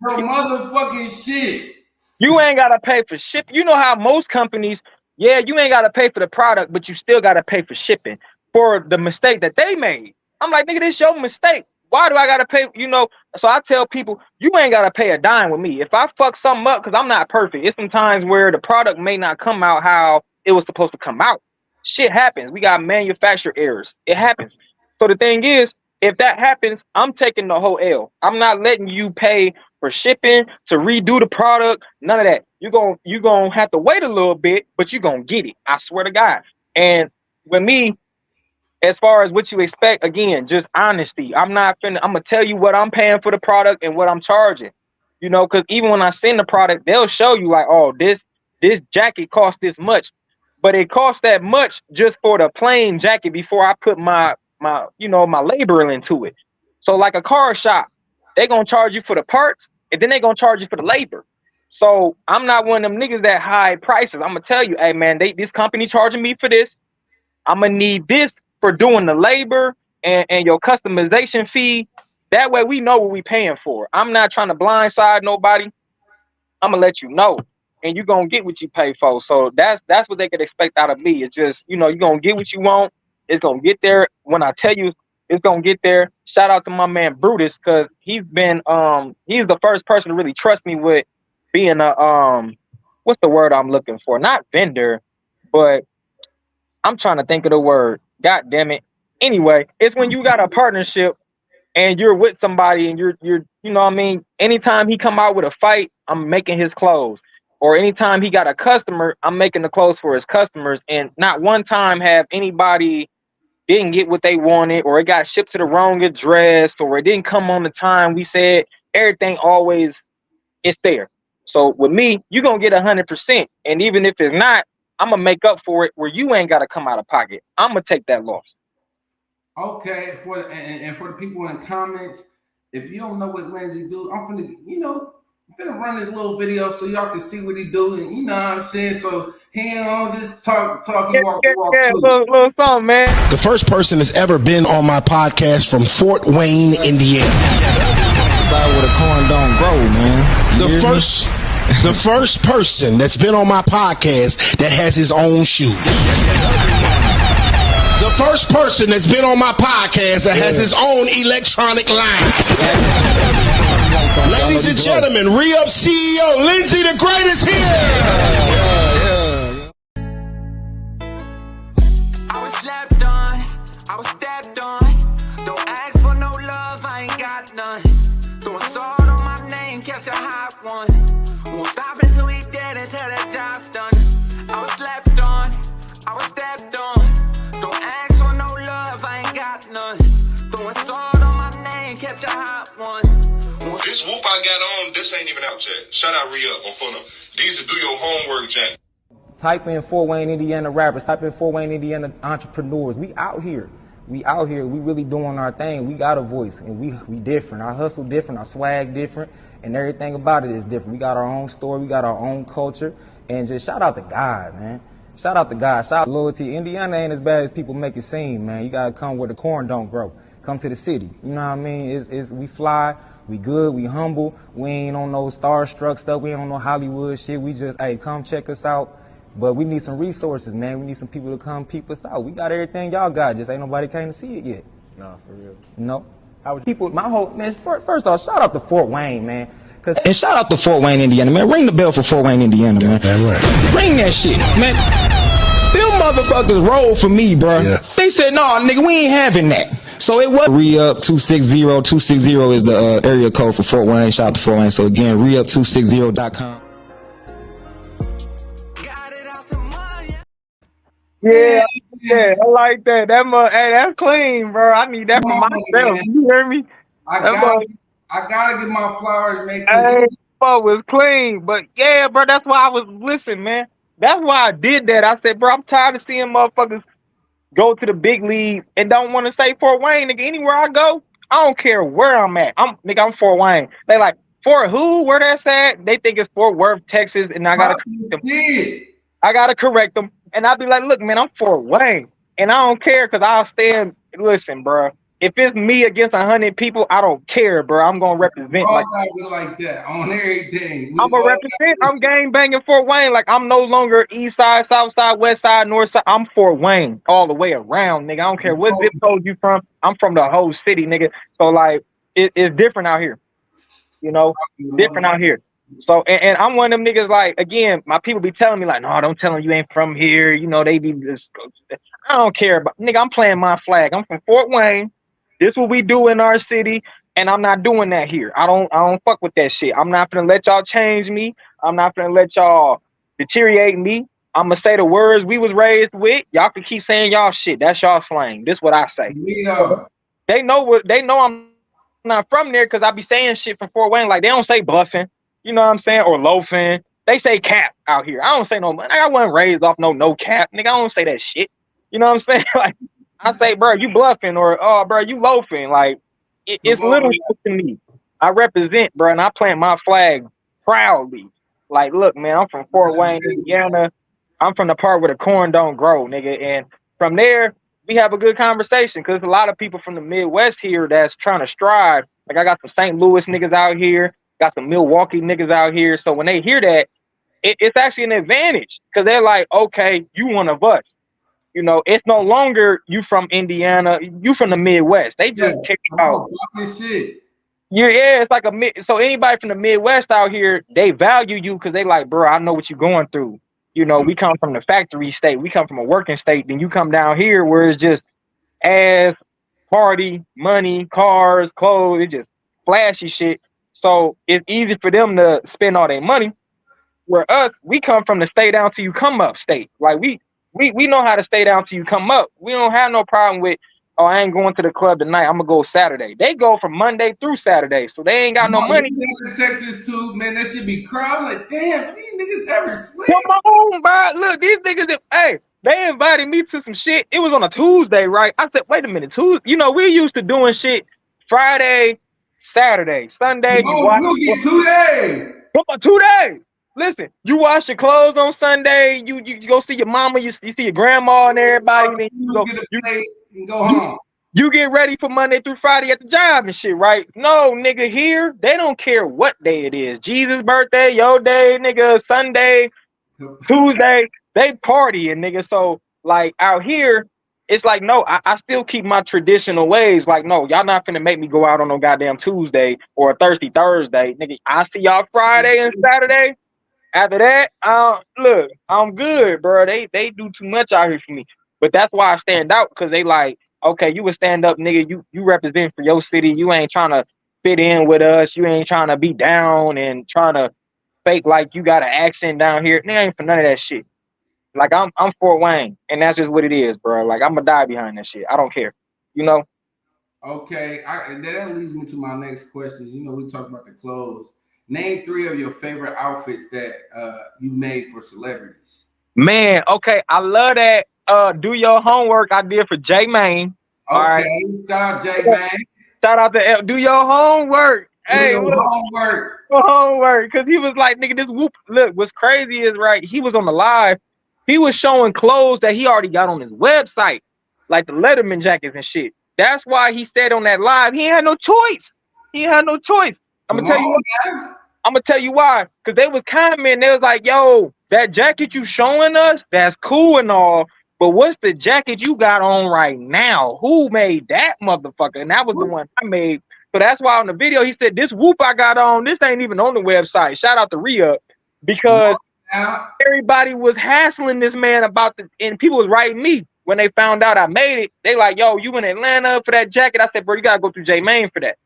for motherfucking shit. You ain't gotta pay for ship. You know how most companies, yeah, you ain't gotta pay for the product, but you still gotta pay for shipping for the mistake that they made. I'm like, nigga, this your mistake. Why do I gotta pay? You know, so I tell people, you ain't gotta pay a dime with me. If I fuck something up, because I'm not perfect, it's some times where the product may not come out how it was supposed to come out. Shit happens. We got manufacturer errors. It happens. So the thing is, if that happens, I'm taking the whole L. I'm not letting you pay for shipping, to redo the product, none of that. You're gonna have to wait a little bit, but you're gonna get it. I swear to God. And with me, as far as what you expect, again, just honesty. I'm gonna tell you what I'm paying for the product and what I'm charging. You know, because even when I send the product, they'll show you like, oh, this jacket costs this much. But it costs that much just for the plain jacket before I put my labor into it. So like a car shop, they're gonna charge you for the parts and then they're gonna charge you for the labor. So I'm not one of them niggas that hide prices. I'm gonna tell you, hey man, this company charging me for this. I'm gonna need this for doing the labor and your customization fee. That way we know what we paying for. I'm not trying to blindside nobody. I'm gonna let you know. And you're gonna get what you pay for. So that's what they could expect out of me. It's just, you know, you're gonna get what you want. It's gonna get there. When I tell you it's gonna get there, shout out to my man Brutus, because he's the first person to really trust me with being a what's the word I'm looking for? Not vendor, but I'm trying to think of the word. God damn it. Anyway, it's when you got a partnership and you're with somebody and you're you know what I mean? Anytime he come out with a fight, I'm making his clothes. Or anytime he got a customer, I'm making the clothes for his customers. And not one time have anybody didn't get what they wanted, or it got shipped to the wrong address, or it didn't come on the time we said. Everything always is there. So with me, you're going to get 100%. And even if it's not, I'm going to make up for it where you ain't got to come out of pocket. I'm going to take that loss. Okay, for the people in the comments, if you don't know what Lenzy do, I'm finna run this little video so y'all can see what he do, and you know what I'm saying. So he ain't on this talk. He walk little something, man. The first person that's ever been on my podcast from Fort Wayne, Indiana. Sorry, where the corn don't grow, man. The first person that's been on my podcast that has his own shoes. The first person that's been on my podcast that has his own electronic line. Ladies and gentlemen, Re-Up CEO Lenzy the Great is here. I was slapped on, I was stepped on. Don't ask for no love, I ain't got none. Throwing salt on my name, catch a hot one. Won't stop until we dead until that job's done. I was slapped on, I was stepped on. Don't ask for no love, I ain't got none. Throwing salt on my name, catch a hot one. This whoop I got on, this ain't even out yet. Shout out Re-Up on Funnel. These to do your homework, Jack. Type in Fort Wayne, Indiana rappers. Type in Fort Wayne, Indiana entrepreneurs. We out here. We really doing our thing. We got a voice, and we different. Our hustle different. Our swag different, and everything about it is different. We got our own story. We got our own culture, and just shout out to God, man. Shout out to God. Shout out to loyalty. Indiana ain't as bad as people make it seem, man. You gotta come where the corn don't grow. Come to the city. You know what I mean? We fly. We good, we humble, we ain't on no starstruck stuff, we ain't on no Hollywood shit, we just, hey, come check us out. But we need some resources, man. We need some people to come peep us out. We got everything y'all got, just ain't nobody came to see it yet. No, for real. No. First off, shout out to Fort Wayne, man. And shout out to Fort Wayne, Indiana, man. Ring the bell for Fort Wayne, Indiana, man. That's right. Ring that shit, man. Them motherfuckers rolled for me, bro. Yeah. They said, no, nigga, we ain't having that. So it was Re-Up 260. 260 is the area code for Fort Wayne. Shout out to Fort Wayne. So again, Re-Up260.com. Yeah, that. I like that. Hey, that's clean, bro. I need that for Come on, myself. man. You hear me? I That gotta, I gotta get my flowers, man. Hey, was clean, but yeah, bro, that's why I was listen, man. That's why I did that. I said, bro, I'm tired of seeing motherfuckers go to the big league and don't want to say Fort Wayne, nigga. Anywhere I go, I don't care where I'm at. I'm Fort Wayne. They like Fort who? Where that's at? They think it's Fort Worth, Texas, and I gotta correct them. And I'll be like, look, man, I'm Fort Wayne, and I don't care because I'll stand. Listen, bro. If it's me against 100 people, I don't care, bro. I'm gonna represent all gotta be like that on everything. I'm a represent. I'm gang banging Fort Wayne. Like I'm no longer East Side, South Side, West Side, North Side. I'm Fort Wayne all the way around, nigga. I don't care what zip code you from. I'm from the whole city, nigga. So like, it's different out here. You know, different out here. So and I'm one of them niggas. Like again, my people be telling me like, no, don't tell them you ain't from here. You know, they be just. I don't care about nigga. I'm playing my flag. I'm from Fort Wayne. This what we do in our city. And I'm not doing that here. I don't fuck with that shit. I'm not gonna let y'all change me. I'm not gonna let y'all deteriorate me. I'm gonna say the words we was raised with. Y'all can keep saying y'all shit. That's y'all slang. This what I say. They know I'm not from there because I be saying shit from Fort Wayne. Like they don't say bluffing, you know what I'm saying, or loafing. They say cap out here. I don't say no. I wasn't raised off no cap, nigga. I don't say that shit. You know what I'm saying? Like I say, bro, you bluffing, or oh, bro, you loafing. Like it's little to me. I represent, bro, and I plant my flag proudly. Like, look, man, I'm from Fort Wayne, Indiana. I'm from the part where the corn don't grow, nigga. And from there, we have a good conversation because a lot of people from the Midwest here that's trying to strive. Like, I got some St. Louis niggas out here, got some Milwaukee niggas out here. So when they hear that, it's actually an advantage because they're like, okay, you one of us. You know, it's no longer you from Indiana, you from the Midwest. They just care about shit. Yeah, it's like so anybody from the Midwest out here, they value you because they like, bro, I know what you're going through. You know, we come from the factory state, we come from a working state, then you come down here where it's just ass, party, money, cars, clothes, it's just flashy shit. So it's easy for them to spend all their money. Where us, we come from the stay down till you come up state. Like we know how to stay down till you come up. We don't have no problem with, oh, I ain't going to the club tonight. I'm gonna go Saturday. They go from Monday through Saturday, so they ain't got no money. In Texas too, man. That should be crowd. Like, damn, these niggas ever sleep? Come on, bro. Look, these niggas. Hey, they invited me to some shit. It was on a Tuesday, right? I said, wait a minute, Tuesday. You know, we're used to doing shit Friday, Saturday, Sunday. We'll get 2 days. Come on, 2 days. Listen, you wash your clothes on Sunday. You go see your mama. You see your grandma and everybody. Then you go home. You get ready for Monday through Friday at the job and shit, right? No, nigga, here they don't care what day it is. Jesus' birthday, your day, nigga, Sunday, Tuesday, they partying, nigga. So like out here, it's like no, I still keep my traditional ways. Like no, y'all not finna make me go out on no goddamn Tuesday or a Thursday, nigga. I see y'all Friday and Saturday. After that, look, I'm good, bro. They do too much out here for me. But that's why I stand out, because they like, okay, you a stand up nigga, you represent for your city. You ain't trying to fit in with us. You ain't trying to be down and trying to fake like you got an accent down here. Nigga ain't for none of that shit. Like I'm Fort Wayne, and that's just what it is, bro. Like I'm gonna die behind that shit. I don't care, you know. Okay, and that leads me to my next question. You know, we talked about the clothes. Name 3 of your favorite outfits that you made for celebrities. Man, okay, I love that. Do your homework I did for J Main. Okay, all right. Shout out J Main. Shout out to do your homework. Hey, homework, because he was like, nigga, this whoop. Look, what's crazy is right. He was on the live. He was showing clothes that he already got on his website, like the Letterman jackets and shit. That's why he said on that live, he had no choice. I'm gonna tell you why. Because they was commenting, they was like, yo, that jacket you showing us, that's cool and all, but what's the jacket you got on right now? Who made that motherfucker? And that was the one I made. So that's why on the video, he said, this whoop I got on, this ain't even on the website. Shout out to Rhea, because everybody was hassling this man about and people was writing me when they found out I made it. They like, yo, you in Atlanta for that jacket? I said, bro, you gotta go through J Main for that.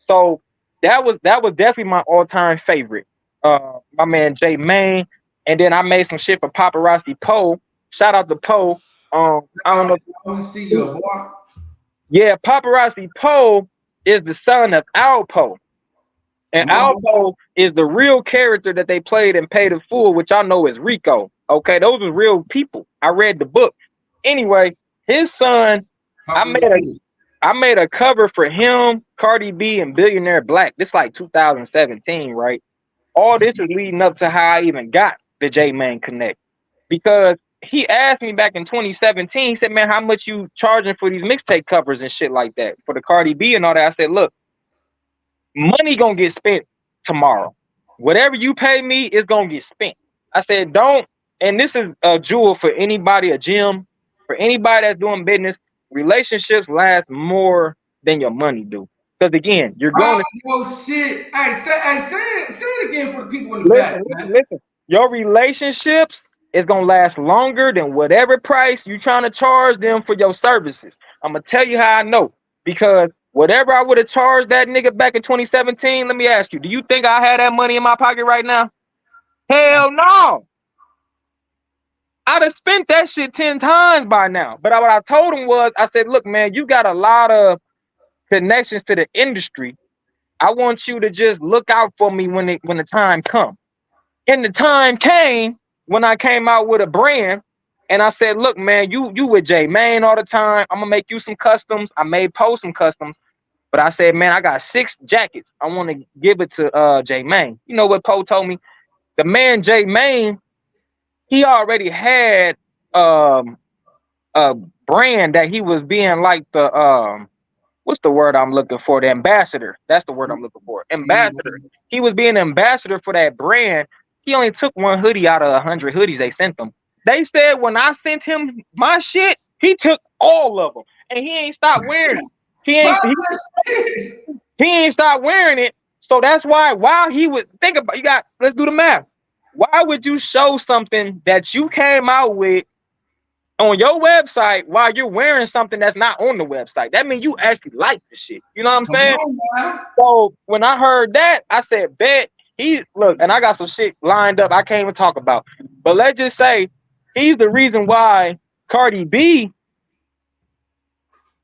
So that was definitely my all-time favorite. My man J Main. And then I made some shit for Paparazzi Poe. Shout out to Poe. I don't know. I want to see you, boy. Yeah, Paparazzi Poe is the son of Al Poe. And Al Poe is the real character that they played in Pay the Fool, which I know is Rico. Okay, those are real people. I read the book. Anyway, his son, I made a cover for him, Cardi B, and Billionaire Black. This like 2017, right? All this is leading up to how I even got the J-Man Connect. Because he asked me back in 2017, he said, man, how much you charging for these mixtape covers and shit like that? For the Cardi B and all that. I said, look, money gonna get spent tomorrow. Whatever you pay me is gonna get spent. I said, don't, and this is a jewel for anybody, a gem, for anybody that's doing business. Relationships last more than your money do. Because again, you're going to. Oh shit! Hey, say it again for the people in the back. Listen. Your relationships is gonna last longer than whatever price you trying to charge them for your services. I'm gonna tell you how I know. Because whatever I would have charged that nigga back in 2017, let me ask you, do you think I had that money in my pocket right now? Hell no. I'd have spent that shit 10 times by now. But what I told him was, I said, look, man, you got a lot of connections to the industry. I want you to just look out for me when the time comes. And the time came when I came out with a brand, and I said, look, man, you with J-Man all the time. I'm gonna make you some customs. I made Poe some customs. But I said, man, I got 6 jackets. I want to give it to J-Man. You know what Poe told me? The man J-Man, he already had a brand that he was being like the what's the word I'm looking for? The ambassador. That's the word I'm looking for. Ambassador. He was being an ambassador for that brand. He only took 1 hoodie out of 100 hoodies they sent him. They said when I sent him my shit, he took all of them, and he ain't stopped wearing it. He ain't stopped wearing it. So that's why while he would think about, let's do the math. Why would you show something that you came out with on your website while you're wearing something that's not on the website? That means you actually like the shit. You know what I'm saying? So when I heard that, I said, bet. Look, and I got some shit lined up I can't even talk about. But let's just say he's the reason why Cardi B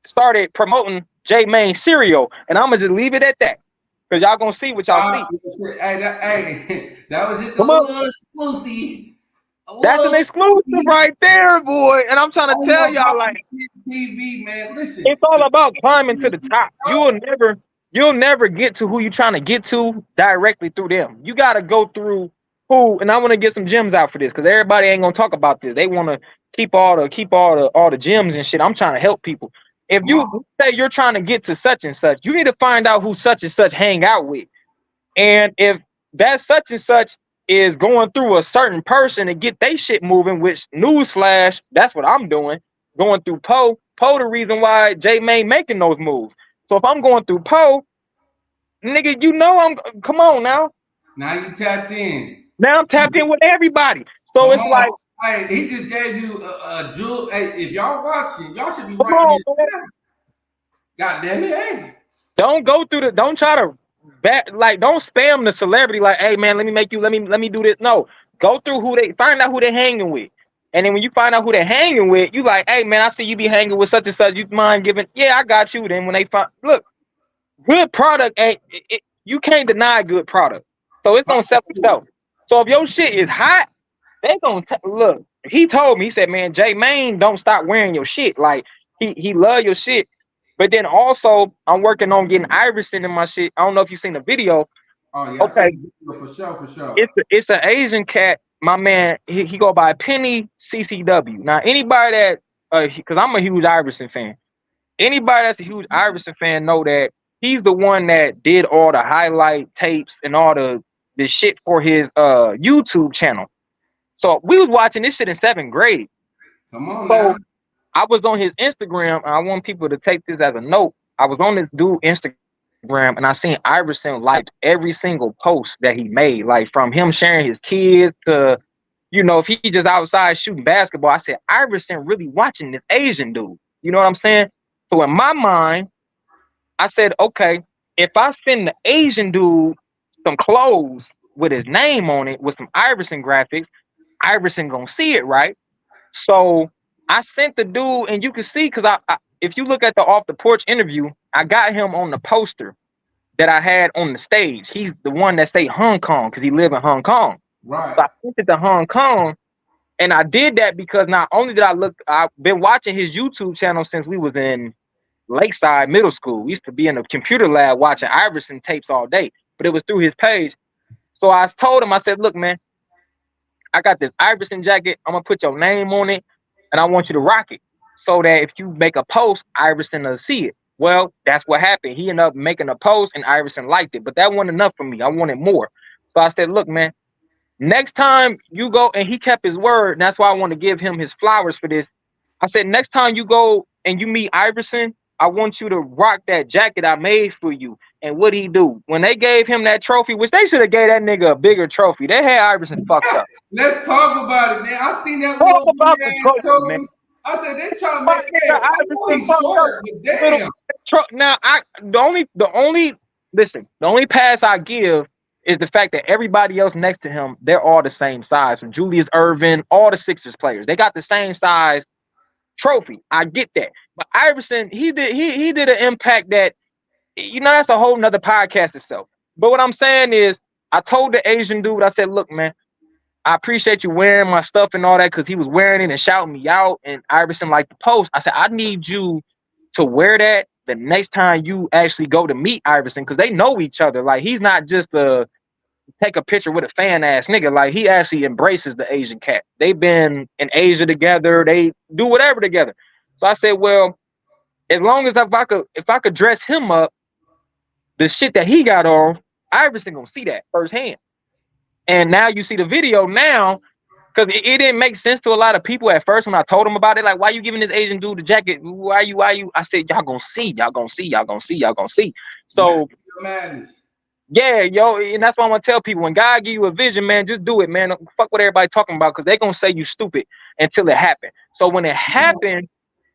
started promoting J-Man cereal, and I'm gonna just leave it at that, because y'all gonna see what y'all see. Hey, that was just a little exclusive. That's an exclusive right there, boy. And I'm trying to tell y'all, like, TV, man. Listen, it's all about climbing to the top. You'll never get to who you're trying to get to directly through them. You gotta go through who, and I want to get some gems out for this, because everybody ain't gonna talk about this. They want to keep all the gems and shit. I'm trying to help people. If you say you're trying to get to such and such, you need to find out who such and such hang out with. And if that such and such is going through a certain person to get they shit moving, which newsflash, that's what I'm doing. Going through Poe, the reason why J-Man making those moves. So if I'm going through Poe, nigga, you know come on now. Now you tapped in. Now I'm tapped in with everybody. So it's like, hey, he just gave you a jewel. Hey, if y'all watching, y'all should be writing this down. God damn it, hey. Don't try to don't spam the celebrity like, hey man, let me do this. No, go through find out who they hanging with. And then when you find out who they're hanging with, you like, hey man, I see you be hanging with such and such. You mind giving? Yeah, I got you. Then when they look, good product, you can't deny good product. So it's gonna sell itself. So if your shit is hot, they gonna look. He told me, he said, man, J-Man don't stop wearing your shit. Like he love your shit. But then also, I'm working on getting Iverson in my shit. I don't know if you've seen the video. Oh yeah, okay. For sure. It's an Asian cat. My man, he go by Penny CCW. Now anybody that, because I'm a huge Iverson fan. Anybody that's a huge Iverson fan know that he's the one that did all the highlight tapes and all the shit for his YouTube channel. So we was watching this shit in 7th grade. Come on, man. I was on his Instagram, and I want people to take this as a note. I was on this dude Instagram, and I seen Iverson liked every single post that he made, like from him sharing his kids to, if he just outside shooting basketball. I said, Iverson really watching this Asian dude. You know what I'm saying? So in my mind, I said, okay, if I send the Asian dude some clothes with his name on it, with some Iverson graphics, Iverson gonna see it, right? So I sent the dude, and you can see because if you look at the off the porch interview, I got him on the poster that I had on the stage. He's the one that say Hong Kong because he live in Hong Kong. Right. So I sent it to Hong Kong, and I did that because not only did I've been watching his YouTube channel since we was in Lakeside Middle School. We used to be in the computer lab watching Iverson tapes all day, but it was through his page. So I told him, I said, look, man, I got this Iverson jacket. I'm gonna put your name on it, and I want you to rock it so that if you make a post, Iverson will see it. Well, that's what happened. He ended up making a post, and Iverson liked it, but that wasn't enough for me. I wanted more. So I said, look, man, next time you go, and he kept his word, and that's why I want to give him his flowers for this. I said, next time you go and you meet Iverson, I want you to rock that jacket I made for you. And what'd he do? When they gave him that trophy, which they should have gave that nigga a bigger trophy, they had Iverson fucked up. Let's talk about it, man. I seen that Talk little about the trophy, man. I said they trying to make it. I know he's short, but damn. Now, the only pass I give is the fact that everybody else next to him, they're all the same size. So Julius Erving, all the Sixers players, they got the same size trophy. I get that, but Iverson, he did an impact that, that's a whole nother podcast itself. But what I'm saying is, I told the Asian dude, I said, look, man, I appreciate you wearing my stuff and all that, because he was wearing it and shouting me out, and Iverson liked the post. I said, I need you to wear that the next time you actually go to meet Iverson, because they know each other. Like, he's not just a take a picture with a fan ass nigga. Like, he actually embraces the Asian cat. They've been in Asia together. They do whatever together. So I said, well, as long as if I could dress him up, the shit that he got on, Iverson gonna see that firsthand. And now you see the video now, because it didn't make sense to a lot of people at first when I told them about it. Like, why you giving this Asian dude the jacket? Why you? I said, y'all gonna see. So, Madness. yeah, yo, and that's why I want to tell people, when God give you a vision, man, just do it, man. Fuck what everybody talking about, because they're going to say you stupid until it happened. So when it happened,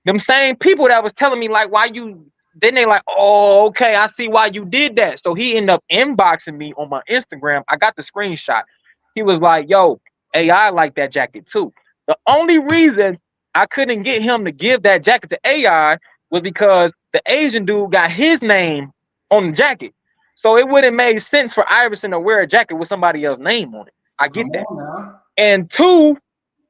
them same people that was telling me, like, why you, then they like, oh, okay, I see why you did that. So he ended up inboxing me on my Instagram. I got the screenshot. He was like, yo, AI like that jacket too. The only reason I couldn't get him to give that jacket to AI was because the Asian dude got his name on the jacket. So it wouldn't make sense for Iverson to wear a jacket with somebody else's name on it. I get that. And two,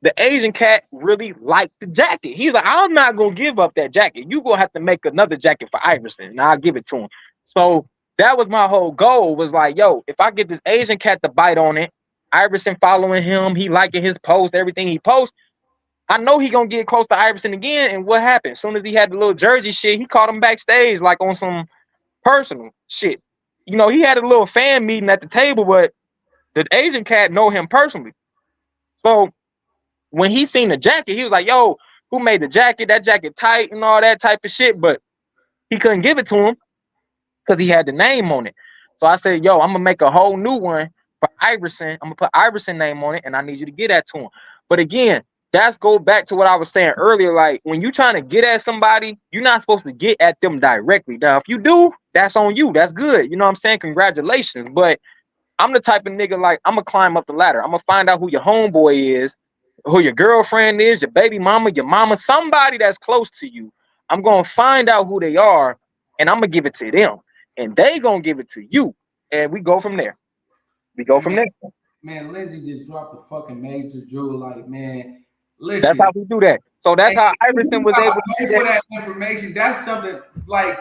the Asian cat really liked the jacket. He's like, I'm not going to give up that jacket. You're going to have to make another jacket for Iverson, and I'll give it to him. So that was my whole goal, was like, yo, if I get this Asian cat to bite on it, Iverson following him, he liking his post, everything he posts, I know he going to get close to Iverson again. And what happened? As soon as he had the little jersey shit, he caught him backstage, like on some personal shit. He had a little fan meeting at the table, but the Asian cat know him personally. So when he seen the jacket, he was like, yo, who made the jacket? That jacket tight and all that type of shit. But he couldn't give it to him because he had the name on it. So I said, yo, I'm going to make a whole new one for Iverson. I'm going to put Iverson name on it, and I need you to get that to him. But again, that's go back to what I was saying earlier. Like, when you're trying to get at somebody, you're not supposed to get at them directly. Now, if you do, that's on you. That's good. You know what I'm saying? Congratulations. But I'm the type of nigga, like, I'm going to climb up the ladder. I'm going to find out who your homeboy is, who your girlfriend is, your baby mama, your mama, somebody that's close to you. I'm going to find out who they are, and I'm going to give it to them. And they going to give it to you. And we go from there. Man, Lenzy just dropped the fucking major jewel. Like, man, listen. That's how we do that. So that's how Iverson was able to pay for that information. That's something, like,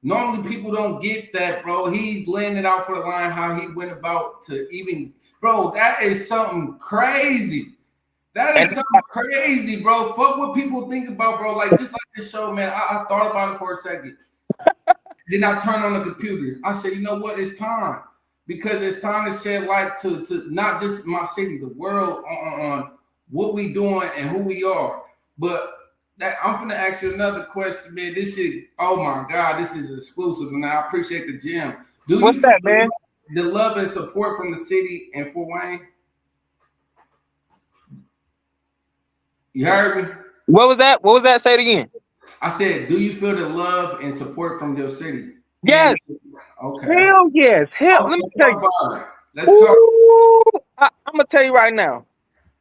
normally people don't get that, bro. He's laying it out for the line, how he went about to even, bro, that is something crazy. That is something crazy, bro. Fuck what people think about, bro. Like, just like this show, man, I thought about it for a second. Then I turned on the computer. I said, you know what? It's time. Because it's time to shed light to not just my city, the world, on what we doing and who we are. But I'm gonna ask you another question, man. This shit, oh my God, this is exclusive, and I appreciate the gym. What's that, man? The love and support from the city and Fort Wayne. You heard me? What was that? What was that? Say it again. I said, do you feel the love and support from your city? Yes. Okay. Hell yes. Hell. Let me tell you. Let's talk. I'm gonna tell you right now.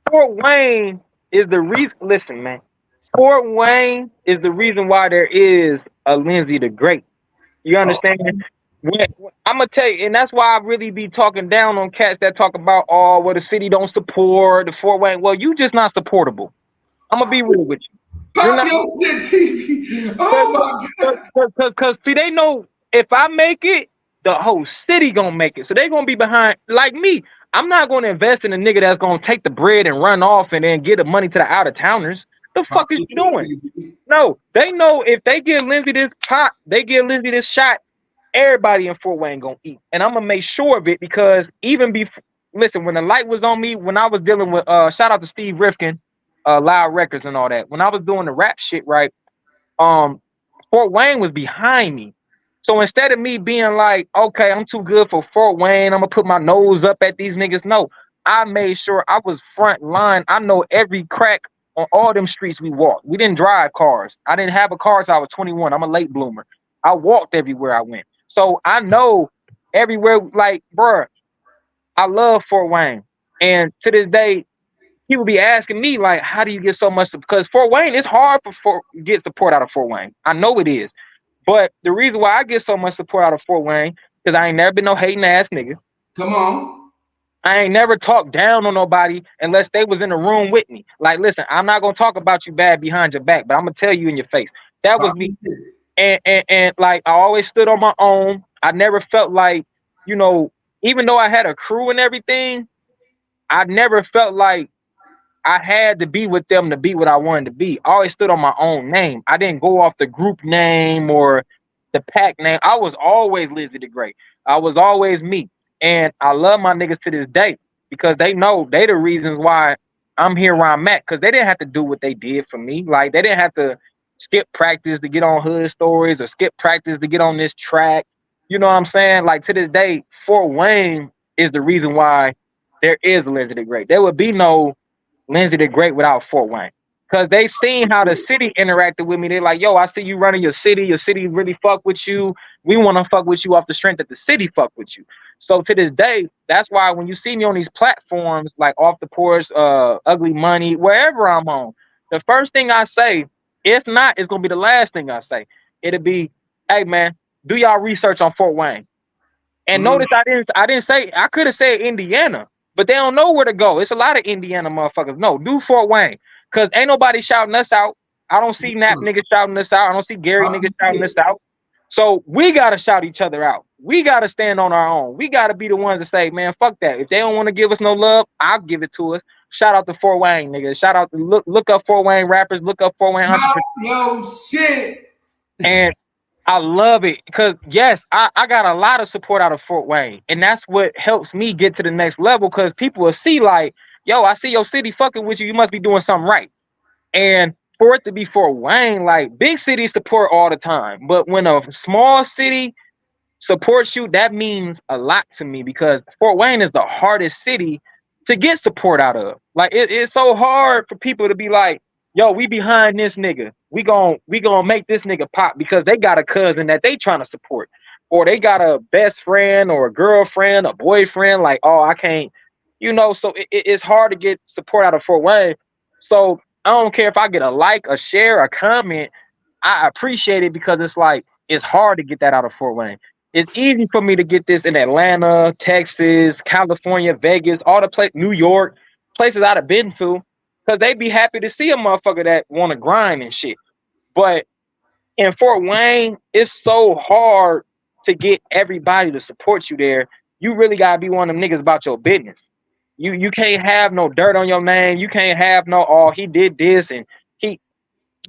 Fort Wayne is the reason. Listen, man. Fort Wayne is the reason why there is a Lenzy the Great. You understand? I'm gonna tell you, and that's why I really be talking down on cats that talk about, oh, well, the city don't support the Fort Wayne. Well, you just not supportable. I'm gonna be real with you. You're Pop not, your shit, TV. Oh my God. cause see, they know if I make it, the whole city gonna make it. So they gonna be behind. Like me, I'm not gonna invest in a nigga that's gonna take the bread and run off and then give the money to the out of towners. The Pop fuck is your you shit, doing? TV. No, they know if they give Lenzy this pot, they give Lenzy this shot, everybody in Fort Wayne gonna eat. And I'm gonna make sure of it because even before, listen, when the light was on me, when I was dealing with, shout out to Steve Rifkin, Loud Records and all that. When I was doing the rap shit, right, um, Fort Wayne was behind me. So instead of me being like, okay, I'm too good for Fort Wayne, I'm gonna put my nose up at these niggas. No, I made sure I was front line. I know every crack on all them streets we walked. We didn't drive cars. I didn't have a car till I was 21. I'm a late bloomer. I walked everywhere I went. So I know everywhere, like, bruh, I love Fort Wayne. And to this day, people be asking me, like, how do you get so much? Because Fort Wayne, it's hard for get support out of Fort Wayne. I know it is. But the reason why I get so much support out of Fort Wayne, because I ain't never been no hating ass nigga. Come on. I ain't never talked down on nobody unless they was in the room with me. Like, listen, I'm not gonna talk about you bad behind your back, but I'm gonna tell you in your face. That was Pop me. your shit. And like I always stood on my own. I never felt like, you know, even though I had a crew and everything, I never felt like I had to be with them to be what I wanted to be. I always stood on my own name. I didn't go off the group name or the pack name. I was always Lenzy the Great. I was always me. And I love my niggas to this day because they know they the reasons why I'm here where I'm at. Because they didn't have to do what they did for me. Like, they didn't have to skip practice to get on Hood Stories or skip practice to get on this track. You know what I'm saying? Like, to this day, Fort Wayne is the reason why there is a Lenzy the Great. There would be no Lenzy the Great without Fort Wayne. Because they seen how the city interacted with me. They're like, yo, I see you running your city really fuck with you. We want to fuck with you off the strength that the city fuck with you. So to this day, that's why when you see me on these platforms, like Off the Porch, Ugly Money, wherever I'm on, the first thing I say, if not, it's gonna be the last thing I say. It'll be, hey man, do y'all research on Fort Wayne. And notice I didn't say, I could have said Indiana, but they don't know where to go. It's a lot of Indiana motherfuckers. No, do Fort Wayne. Cause ain't nobody shouting us out. I don't see Nap niggas shouting us out. I don't see Gary Pop your niggas shouting shit. us out. So we gotta shout each other out. We gotta stand on our own. We gotta be the ones to say, man, fuck that. If they don't want to give us no love, I'll give it to us. Shout out to Fort Wayne, nigga. Shout out to look up Fort Wayne rappers, look up Fort Wayne entrepreneurs. Pop your shit. And I love it because yes, I got a lot of support out of Fort Wayne, and that's what helps me get to the next level. Because people will see like, yo, I see your city fucking with you. You must be doing something right. And for it to be Fort Wayne, like big cities support all the time, but when a small city supports you, that means a lot to me because Fort Wayne is the hardest city to get support out of. Like it's so hard for people to be like, yo, we behind this nigga. We gonna make this nigga pop because they got a cousin that they trying to support. Or they got a best friend or a girlfriend, a boyfriend, like, oh, I can't, so it's hard to get support out of Fort Wayne. So I don't care if I get a like, a share, a comment. I appreciate it because it's like it's hard to get that out of Fort Wayne. It's easy for me to get this in Atlanta, Texas, California, Vegas, all the places, New York, places I'd have been to, because they be happy to see a motherfucker that want to grind and shit. But in Fort Wayne, it's so hard to get everybody to support you there. You really gotta be one of them niggas about your business. You can't have no dirt on your name. You can't have no, oh, he did this and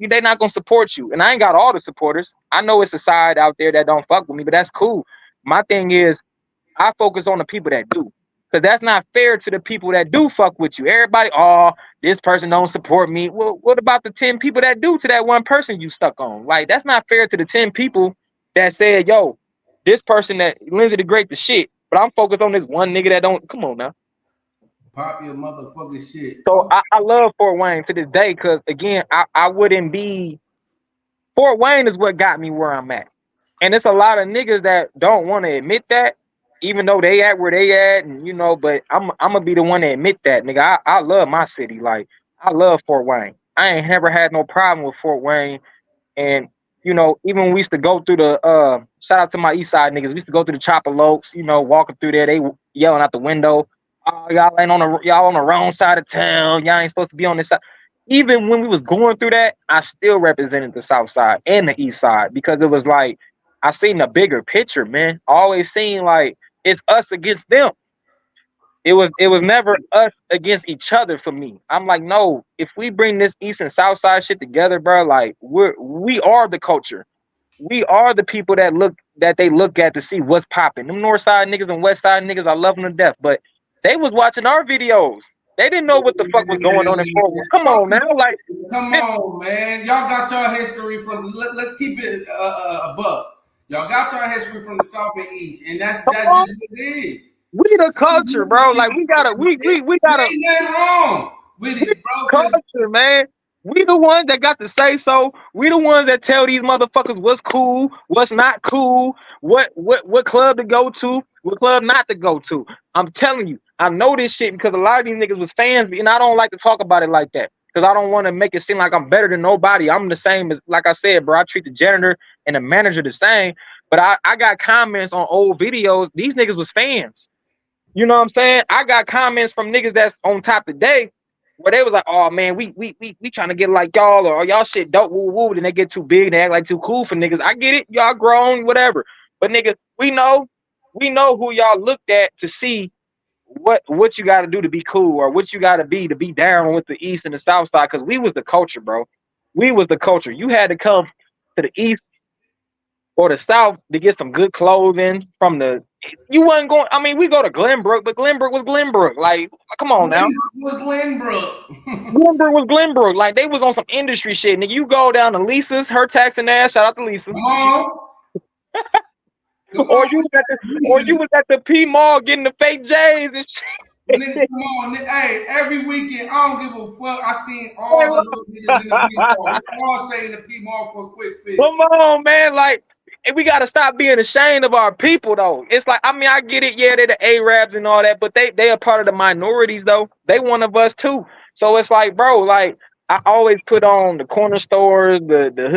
they not gonna support you. And I ain't got all the supporters. I know it's a side out there that don't fuck with me, but that's cool. My thing is I focus on the people that do. Cause that's not fair to the people that do fuck with you. Everybody, oh, this person don't support me. Well, what about the 10 people that do to that one person you stuck on? Like, that's not fair to the 10 people that said, yo, this person that Lenzy the Great the shit, but I'm focused on this one nigga that don't. Come on now. Pop your motherfucking shit. So I love Fort Wayne to this day because, again, I wouldn't be... Fort Wayne is what got me where I'm at. And it's a lot of niggas that don't want to admit that, even though they at where they at, and but I'm going to be the one to admit that, nigga. I love my city. Like, I love Fort Wayne. I ain't never had no problem with Fort Wayne. And even when we used to go through the shout out to my East Side niggas, we used to go through the Chopper Lokes, walking through there, they yelling out the window, "Oh, y'all on the wrong side of town. Y'all ain't supposed to be on this side." Even when we was going through that, I still represented the South Side and the East Side because it was like I seen the bigger picture, man. Always seen like it's us against them. It was never us against each other for me. I'm like, no, if we bring this East and South Side shit together, bro, like we are the culture. We are the people that they look at to see what's popping. Them North Side niggas and West Side niggas, I love them to death, but they was watching our videos. They didn't know what the fuck was going on in Fort Worth. Come on now, like, come on, man. Y'all got y'all history from. Let's keep it a buck. Y'all got y'all history from the South and East, and that's just what it is. We the culture, bro. Like we gotta. Ain't nothing wrong with it, bro. Culture, man. We the ones that got to say so. We the ones that tell these motherfuckers what's cool, what's not cool, what club to go to, what club not to go to. I'm telling you, I know this shit because a lot of these niggas was fans, and I don't like to talk about it like that because I don't want to make it seem like I'm better than nobody. I'm the same as, like I said, bro. I treat the janitor and the manager the same. But I got comments on old videos. These niggas was fans. You know what I'm saying? I got comments from niggas that's on top today where they was like, "Oh man, we trying to get like y'all, or y'all shit dope, woo woo." Then they get too big, they act like too cool for niggas. I get it, y'all grown, whatever. But niggas, we know who y'all looked at to see what you got to do to be cool, or what you got to be down with the East and the South Side. Because we was the culture, bro. We was the culture. You had to come to the East or the South to get some good clothing from the. You wasn't going. I mean, we go to Glenbrook, but Glenbrook was Glenbrook. Like, come on now. Glenbrook. Glenbrook was Glenbrook. Like, they was on some industry shit. Nigga, you go down to Lisa's, her taxing ass. Shout out to Lisa. Come on. Or you was at the P Mall getting the fake J's and shit. Nigga, come on, nigga. Hey, every weekend, I don't give a fuck. I seen all the little niggas in the P Mall. We all stay in the P Mall for a quick fix. Come on, man. Like, we gotta stop being ashamed of our people, though. It's like, I mean, I get it, yeah, they're the Arabs and all that, but they are part of the minorities, though. They one of us too. So it's like, bro, like, I always put on the corner stores,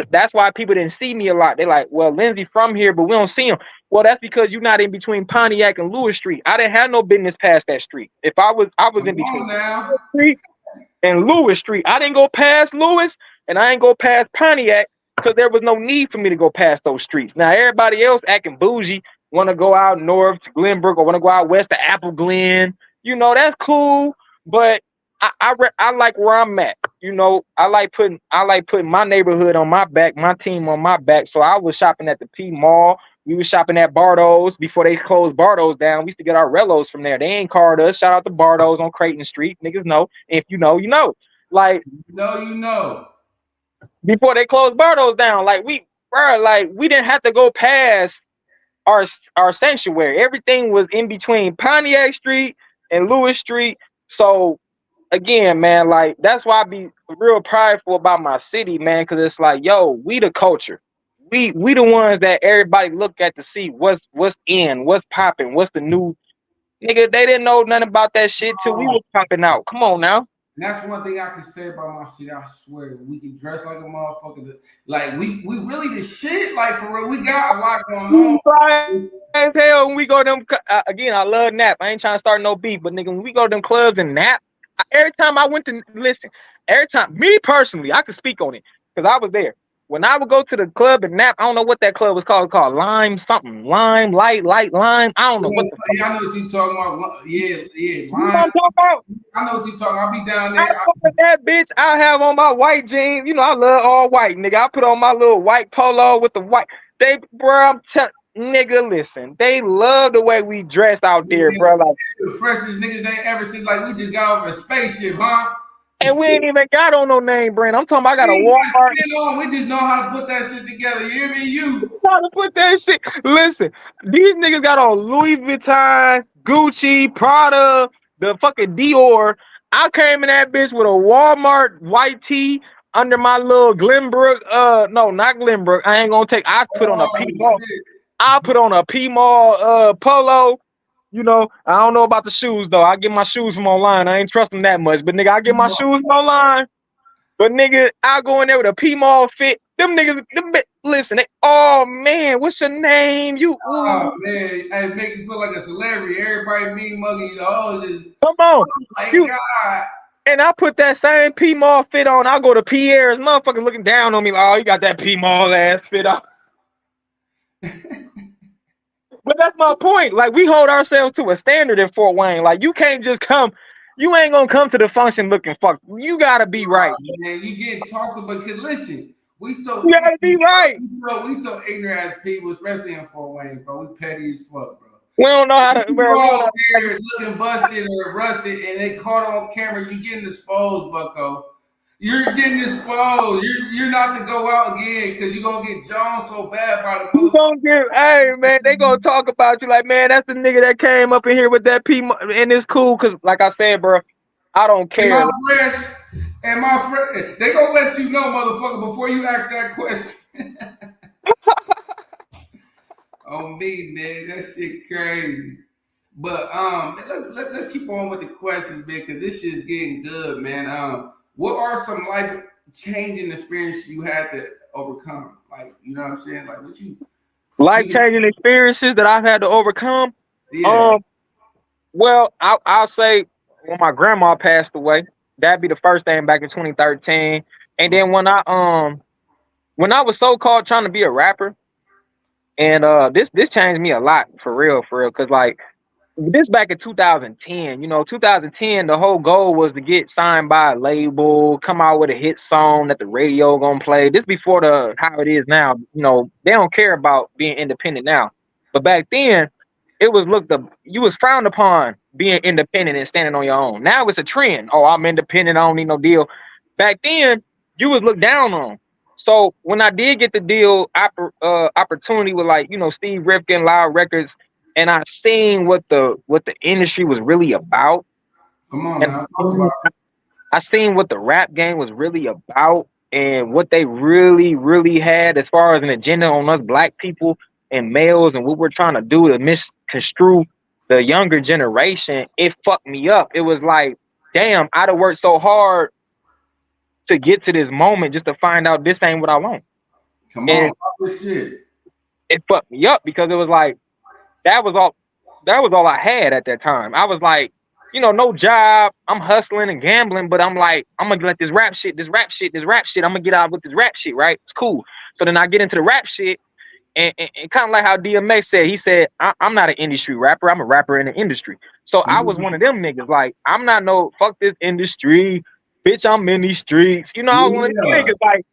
that's why people didn't see me a lot. They're like, well, Lenzy from here, but we don't see him. Well, that's because you're not in between Pontiac and Lewis Street. I didn't have no business past that street. If I was in between Street and Lewis Street. I didn't go past Lewis, and I ain't go past Pontiac because there was no need for me to go past those streets. Now, everybody else acting bougie, want to go out north to Glenbrook or want to go out west to Apple Glen. That's cool, but I like where I'm at. I like putting my neighborhood on my back, my team on my back. So I was shopping at the P Mall. We was shopping at Bardo's before they closed Bardo's down. We used to get our Rellos from there. They ain't carded us. Shout out to Bardo's on Creighton Street. Niggas know. If you know, you know. Like, you know. Before they closed Bardo's down, like we didn't have to go past our sanctuary. Everything was in between Pontiac Street and Lewis Street. So again, man, like, that's why I be real prideful about my city, man, because it's like, yo, we the culture. We the ones that everybody look at to see what's in, what's popping, what's the new. Nigga, they didn't know nothing about that shit till we was popping out. Come on now. And that's one thing I can say about my city. I swear, we can dress like a motherfucker. Like, we really the shit. Like, for real, we got a lot going on. As hell, when we go to them, again, I love Nap. I ain't trying to start no beef, but nigga, when we go to them clubs and Nap, every time I went to listen, every time, me personally, I could speak on it because I was there. When I would go to the club and Nap, I don't know what that club was called. Lime something, Lime, light, lime. I don't know what the fuck. I know what you talking about. Yeah, Lime. You know what I'm talking about? I know what you talking about. I'll be down there. That bitch, I have on my white jeans. I love all white, nigga. I put on my little white polo with the white. Nigga, listen. They love the way we dress out there, bro. Like, the freshest niggas they ever seen. Like, we just got off a spaceship, huh? And we ain't even got on no name brand. I'm talking about I got a Walmart. We just know how to put that shit together. You hear me? You how to put that shit. Listen, these niggas got on Louis Vuitton, Gucci, Prada, the fucking Dior. I came in that bitch with a Walmart white tee under my little Glenbrook. No, not Glenbrook. I ain't gonna take. I put on a P Mall. I put on a P Mall polo. I don't know about the shoes though. I get my shoes from online. I ain't trusting that much, but nigga, I get my shoes from online. But nigga, I go in there with a P-Mall fit. Them niggas, listen, oh man, what's your name? Oh man, it make you feel like a celebrity. Everybody mean mugging you. Oh, just come on. oh my You, God. and I put that same P-Mall fit on. I go to Pierre's, motherfucker looking down on me like, oh, you got that P-Mall ass fit on. But that's my point. Like, we hold ourselves to a standard in Fort Wayne. Like, you can't just come. You ain't gonna come to the function looking fucked. You gotta be right. Man, you get talked about. Cause listen, we so You gotta be right. bro, we so ignorant as people, especially in Fort Wayne, bro. We petty as fuck, bro. We don't know how to. You all there looking busted or rusted, and they caught on camera. You getting exposed, Bucko. You're getting exposed. You're not to go out again because you're gonna get Jones so bad by the. You gonna get, hey man, they gonna talk about you like, man, that's the nigga that came up in here with that P, and it's cool because, like I said, bro, I don't care. And my friend, they gonna let you know, motherfucker, before you ask that question. On me, man, that shit crazy. But let's keep on with the questions, man, because this shit's getting good, man. What are some life changing experiences you had to overcome? Like, you know what I'm saying? Like, what you life changing experiences that I've had to overcome? Yeah. Well, I'll say when my grandma passed away, that'd be the first thing back in 2013. And then when I was so-called trying to be a rapper, and this changed me a lot for real, because like this back in 2010, 2010, the whole goal was to get signed by a label, come out with a hit song that the radio gonna play. This before how it is now. They don't care about being independent now, but back then it was you was frowned upon being independent and standing on your own. Now it's a trend. Oh, I'm independent, I don't need no deal. Back then you was looked down on. So when I did get the deal opportunity with Steve Rifkin, Loud Records, and I seen what the industry was really about. Come on, man. Talk about it. I seen what the rap game was really about and what they really, really had as far as an agenda on us black people and males and what we're trying to do to misconstrue the younger generation. It fucked me up. It was like, damn, I'd have worked so hard to get to this moment just to find out this ain't what I want. Come on, this shit. It fucked me up because it was like, that was all I had at that time. I was like, no job. I'm hustling and gambling, but I'm like, I'm gonna let this rap shit. I'm gonna get out with this rap shit, right? It's cool. So then I get into the rap shit, and kind of like how DMA said, he said, I'm not an industry rapper. I'm a rapper in the industry. So I was one of them niggas. Like, I'm not fuck this industry, bitch. I'm in these streets. I was one of them niggas. Like,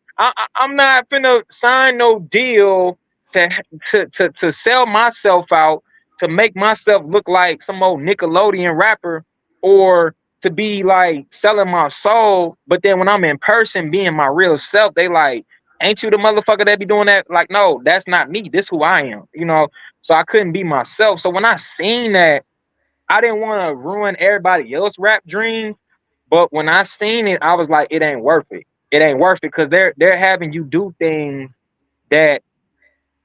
I'm not finna sign no deal to sell myself out, to make myself look like some old Nickelodeon rapper, or to be like selling my soul. But then when I'm in person being my real self, they like, ain't you the motherfucker that be doing that? Like, no, that's not me. This who I am, so I couldn't be myself. So when I seen that, I didn't want to ruin everybody else's rap dreams. But when I seen it, I was like, it ain't worth it. It ain't worth it because they're having you do things that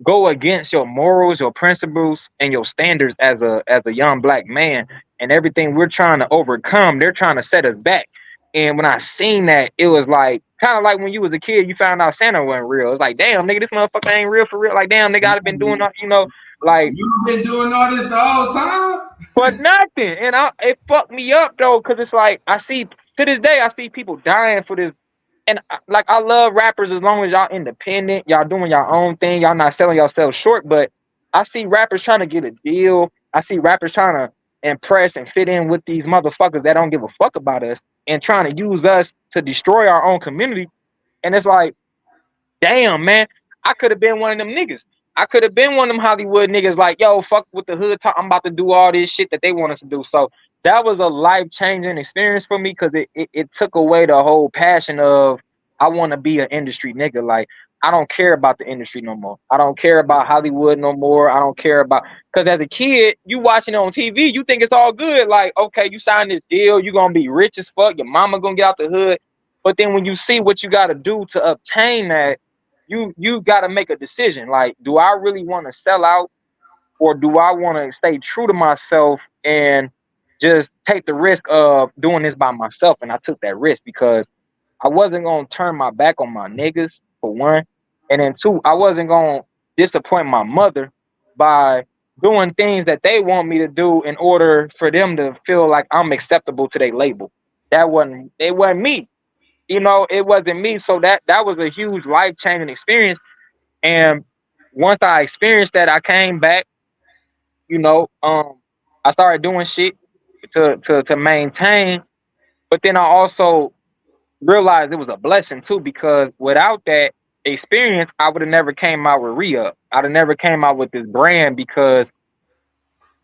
go against your morals, your principles, and your standards as a young black man. And everything we're trying to overcome, they're trying to set us back. And when I seen that, it was like kind of like when you was a kid, you found out Santa wasn't real. It's like, damn, nigga, this motherfucker ain't real for real. Like, damn, nigga, I've been doing all, like you've been doing all this the whole time, but nothing. And it fucked me up though, because it's like I see to this day, I see people dying for this. And like, I love rappers as long as y'all independent, y'all doing your own thing, y'all not selling yourself short. But I see rappers trying to get a deal. I see rappers trying to impress and fit in with these motherfuckers that don't give a fuck about us and trying to use us to destroy our own community. And it's like, damn, man, I could have been one of them niggas. I could have been one of them Hollywood niggas like, yo, fuck with the hood talk. I'm about to do all this shit that they want us to do. So that was a life-changing experience for me because it took away the whole passion of I want to be an industry nigga. Like, I don't care about the industry no more. I don't care about Hollywood no more. I don't care about, because as a kid, you watching it on TV, you think it's all good. Like, okay, you signed this deal, you going to be rich as fuck, your mama going to get out the hood. But then when you see what you got to do to obtain that, you got to make a decision. Like, do I really want to sell out, or do I want to stay true to myself and just take the risk of doing this by myself? And I took that risk because I wasn't gonna turn my back on my niggas for one, and then two, I wasn't gonna disappoint my mother by doing things that they want me to do in order for them to feel like I'm acceptable to their label. It wasn't me. You know, it wasn't me. So that was a huge life changing experience. And once I experienced that, I came back. You know, I started doing shit to maintain. But then I also realized it was a blessing too, because without that experience, I would have never came out with Re-Up. I'd have never came out with this brand, because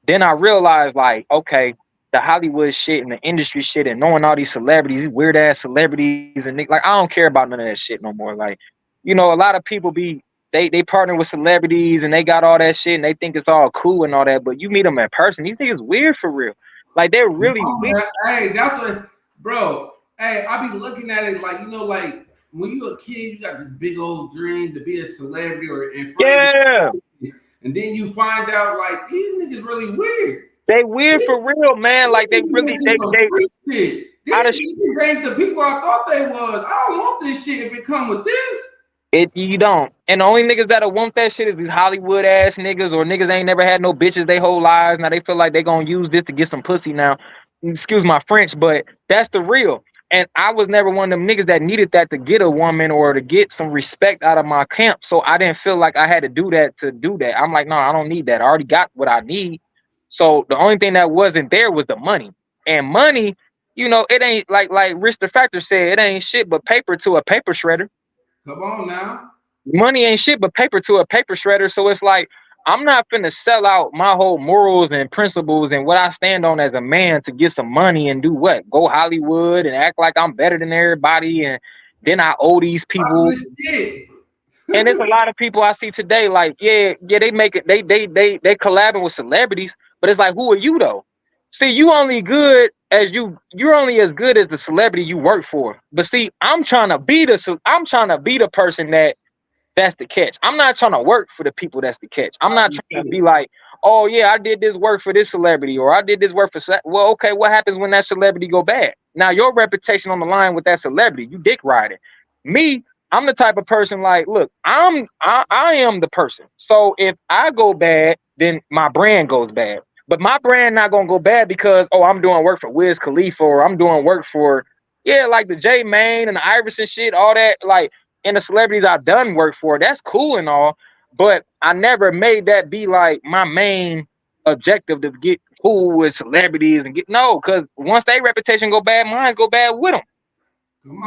then I realized, like, okay, the Hollywood shit and the industry shit and knowing all these celebrities, these weird ass celebrities, and like, I don't care about none of that shit no more. Like, you know, a lot of people they partner with celebrities and they got all that shit and they think it's all cool and all that, but you meet them in person, these niggas weird for real. Like, they're really weird. Hey, that's what, bro. Hey, I be looking at it like, you know, like when you a kid, you got this big old dream to be a celebrity or in front of you, and then you find out like these niggas really weird. They weird for real, man. Like, they really These niggas ain't the people I thought they was. I don't want this shit if it come with this. You don't. And the only niggas that'll want that shit is these Hollywood ass niggas, or niggas ain't never had no bitches their whole lives. Now they feel like they gonna use this to get some pussy now. Excuse my French, but that's the real. And I was never one of them niggas that needed that to get a woman or to get some respect out of my camp. So I didn't feel like I had to do that to do that. I'm like, no, I don't need that. I already got what I need. So the only thing that wasn't there was the money. And money, you know, it ain't like Rich the Factor said, it ain't shit but paper to a paper shredder. Come on now. Money ain't shit but paper to a paper shredder. So it's like, I'm not finna sell out my whole morals and principles and what I stand on as a man to get some money and do what? Go Hollywood and act like I'm better than everybody, and then I owe these people. And there's a lot of people I see today, like, yeah, they make it, they collabing with celebrities, but it's like, who are you though? See, you're only as good as the celebrity you work for. But see, I'm trying to be the person that's the catch. I'm not trying to work for the people that's the catch. I'm not trying to be like, oh yeah, I did this work for this celebrity, or I did this work for, well, okay, what happens when that celebrity go bad? Now your reputation on the line with that celebrity, you dick riding. Me, I'm the type of person like, look, I am the person. So if I go bad, then my brand goes bad. But my brand not gonna go bad because, oh, I'm doing work for Wiz Khalifa, or I'm doing work for, like the J Mane and the Iverson shit, all that, like, and the celebrities I've done work for. That's cool and all, but I never made that be like my main objective to get cool with celebrities and no, because once their reputation go bad, mine go bad with them.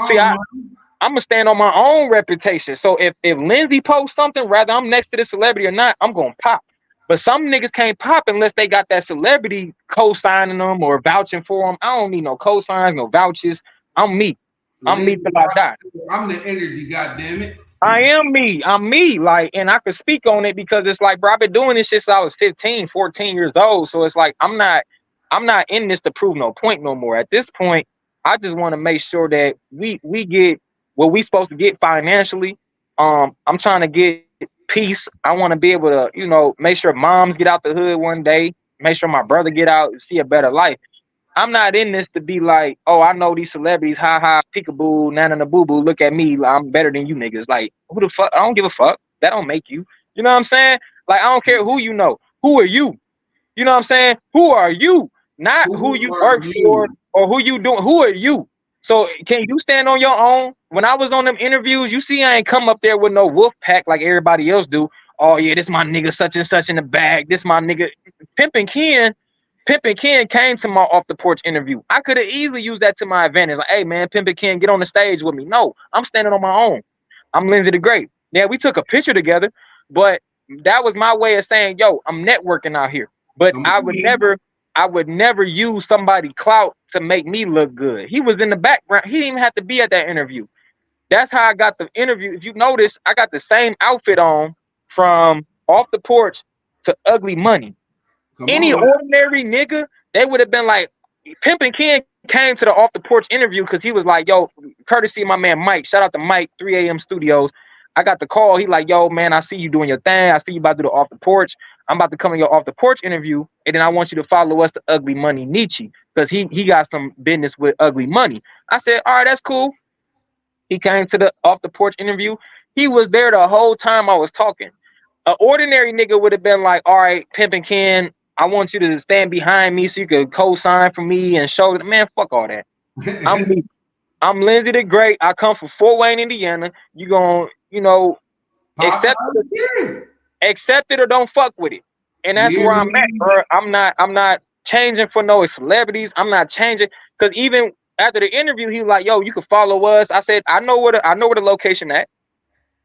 See, I'm gonna stand on my own reputation. So if Lenzy posts something, whether I'm next to the celebrity or not, I'm gonna pop. But some niggas can't pop unless they got that celebrity co-signing them or vouching for them. I don't need no co-signs, no vouchers. I'm me. I'm me till I die. I'm the energy, goddammit. I am me. I'm me. Like, and I could speak on it because it's like, bro, I've been doing this shit since I was 15, 14 years old. So it's like, I'm not in this to prove no point no more. At this point, I just want to make sure that we get what we supposed to get financially. I'm trying to get peace. I want to be able to, you know, make sure moms get out the hood one day, make sure my brother get out and see a better life. I'm not in this to be like, oh, I know these celebrities, ha, peekaboo, nana, boo boo, look at me, I'm better than you niggas. Like, who the fuck? I don't give a fuck. That don't make you. You know what I'm saying? Like, I don't care who you know. Who are you? You know what I'm saying? Who are you? Not who you work for or who you doing. Who are you? So can you stand on your own? When I was on them interviews, you see I ain't come up there with no wolf pack like everybody else do. Oh yeah, this my nigga such and such in the bag. This my nigga. Pimpin' Ken came to my off the porch interview. I could have easily used that to my advantage. Like, hey man, Pimpin' Ken, get on the stage with me. No, I'm standing on my own. I'm Lenzy the Great. Yeah, we took a picture together, but that was my way of saying, yo, I'm networking out here. But I would never use somebody clout to make me look good. He was in the background. He didn't even have to be at that interview. That's how I got the interview. If you notice, I got the same outfit on from off the porch to Ugly Money. Any ordinary nigga, they would have been like, Pimpin' Ken came to the off the porch interview because he was like, yo, courtesy of my man Mike, shout out to Mike, 3 a.m. Studios. I got the call. He like, yo, man, I see you doing your thing. I see you about to do the off the porch. I'm about to come in your off the porch interview, and then I want you to follow us to Ugly Money Nietzsche because he got some business with Ugly Money. I said, all right, that's cool. He came to the off the porch interview. He was there the whole time I was talking. An ordinary nigga would have been like, all right, Pimpin' Ken, I want you to stand behind me so you could co-sign for me and show that. Man, fuck all that. I'm Lenzy the Great. I come from Fort Wayne, Indiana. You gonna, accept it or don't fuck with it. And that's where I'm at, bro. I'm not changing for no celebrities. I'm not changing because even after the interview, he was like, yo, you can follow us. I said, I know where the location at.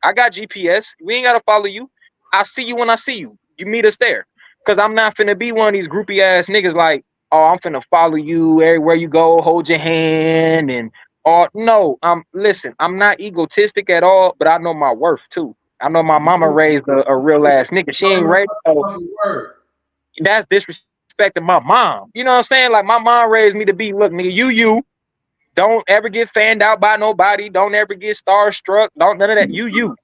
I got GPS. We ain't gotta follow you. I see you when I see you. You meet us there. Cause I'm not finna be one of these groupie ass niggas like, oh, I'm finna follow you everywhere you go, hold your hand and no. Listen, I'm not egotistic at all, but I know my worth too. I know my mama raised a real ass nigga. She ain't raised that's disrespecting my mom. You know what I'm saying? Like my mom raised me to be, look, nigga, you. Don't ever get fanned out by nobody. Don't ever get starstruck. Don't none of that. You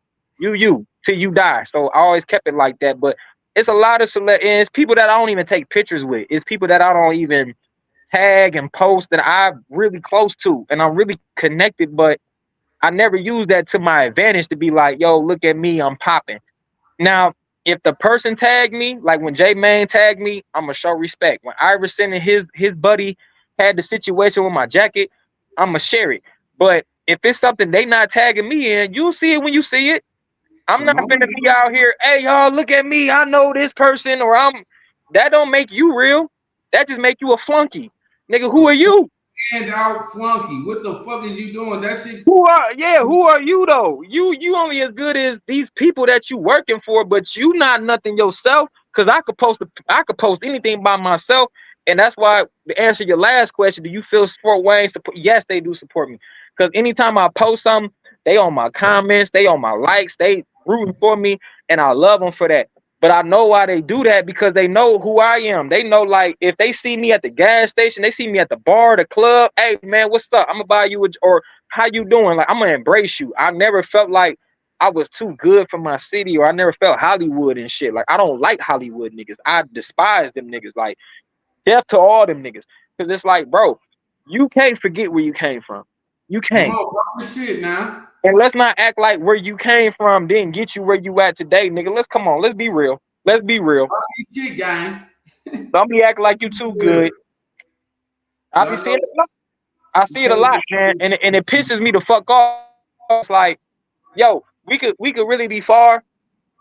till you die. So I always kept it like that. But it's a lot of and it's people that I don't even take pictures with. It's people that I don't even tag and post that I'm really close to and I'm really connected. But I never use that to my advantage to be like, yo, look at me, I'm popping. Now, if the person tagged me, like when J Main tagged me, I'm gonna show respect. When Iverson and his buddy had the situation with my jacket, I'm gonna share it. But if it's something they not tagging me in, you'll see it when you see it. I'm not gonna be out here, hey y'all, look at me, I know this person, or that don't make you real. That just make you a flunky. Nigga, who are you? Stand out flunky. What the fuck is you doing? That shit. Who are you though? You only as good as these people that you working for, but you not nothing yourself. Cause I could post anything by myself. And that's why, to answer your last question, do you feel Fort Wayne support? Yes, they do support me. Because anytime I post something, they on my comments, they on my likes, they rooting for me, and I love them for that. But I know why they do that because they know who I am. They know, like, if they see me at the gas station, they see me at the bar, the club, hey, man, what's up? I'm going to buy you or how you doing? Like, I'm going to embrace you. I never felt like I was too good for my city or I never felt Hollywood and shit. Like, I don't like Hollywood niggas. I despise them niggas. Like, death to all them niggas. Because it's like, bro, you can't forget where you came from. You can't. Shit now. And let's not act like where you came from didn't get you where you at today, nigga. Let's be real. Let's be real. Shit, gang. Don't be acting like you too good. I see it a lot, man. And it pisses me the fuck off. It's like, yo, we could really be far,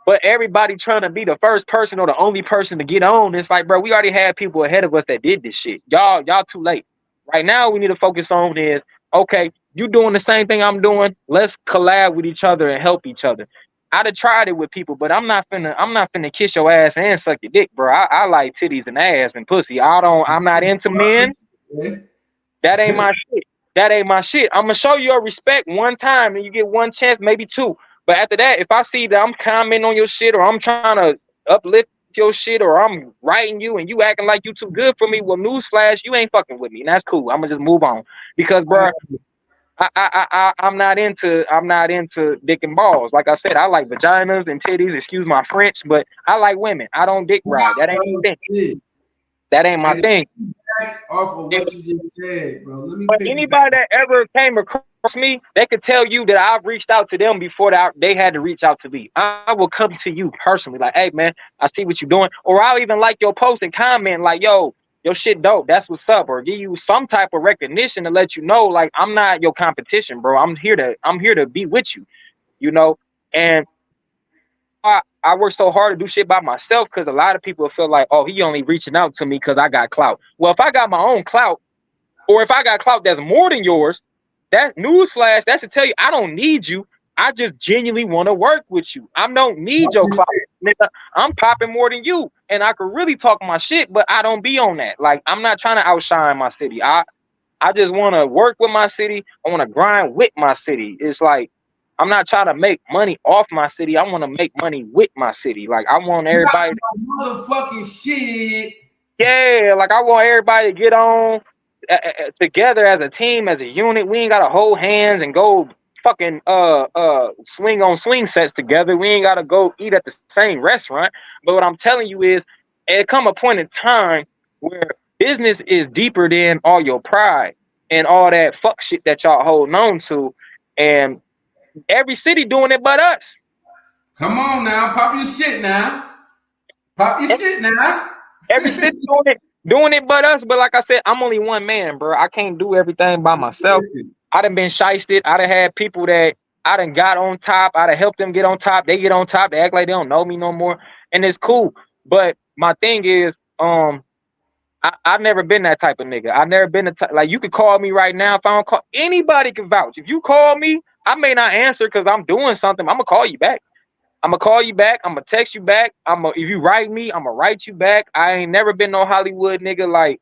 but everybody trying to be the first person or the only person to get on. It's like, bro, we already had people ahead of us that did this shit. Y'all too late. Right now, we need to focus on is, okay, you doing the same thing I'm doing. Let's collab with each other and help each other. I'd have tried it with people, but I'm not finna kiss your ass and suck your dick, bro. I like titties and ass and pussy. I'm not into men. That ain't my shit. That ain't my shit. I'm gonna show you your respect one time and you get one chance, maybe two. But after that, if I see that I'm commenting on your shit or I'm trying to uplift your shit or I'm writing you and you acting like you too good for me, well, newsflash, you ain't fucking with me. And that's cool. I'm gonna just move on. Because, bro, I'm not into dick and balls. Like I said, I like vaginas and titties, excuse my French, but I like women. I don't dick ride. That ain't my thing. That ain't my thing. Off of what you just said, bro. But anybody that ever came across me, they could tell you that I've reached out to them before they had to reach out to me. I will come to you personally, like, hey man, I see what you're doing, or I'll even like your post and comment like, yo, your shit dope, that's what's up, or give you some type of recognition to let you know, like, I'm not your competition, bro. I'm here to be with you, you know. And I work so hard to do shit by myself because a lot of people feel like, oh, he only reaching out to me because I got clout. Well, if I got my own clout, or if I got clout that's more than yours, that newsflash, that's to tell you I don't need you. I just genuinely want to work with you. I don't need your clout. Nigga, I'm popping more than you. And I could really talk my shit, but I don't be on that. Like, I'm not trying to outshine my city. I just want to work with my city. I want to grind with my city. It's like, I'm not trying to make money off my city. I want to make money with my city. Like, I want everybody motherfucking shit. Yeah, like I want everybody to get on together as a team, as a unit. We ain't gotta hold hands and go fucking swing on swing sets together. We ain't gotta go eat at the same restaurant. But what I'm telling you is, it come a point in time where business is deeper than all your pride and all that fuck shit that y'all holding on to. And every city doing it but us. Come on now, pop your shit now. Pop your shit now. Every city doing it but us. But like I said, I'm only one man, bro. I can't do everything by myself. I done been shysted. I done had people that I done got on top. I done helped them get on top. They get on top. They act like they don't know me no more. And it's cool. But my thing is, I've never been that type of nigga. I've never been like, you could call me right now. If I don't call, anybody can vouch. If you call me, I may not answer because I'm doing something. I'm gonna call you back. I'm gonna call you back. I'm gonna text you back. If you write me, I'm gonna write you back. I ain't never been no Hollywood nigga like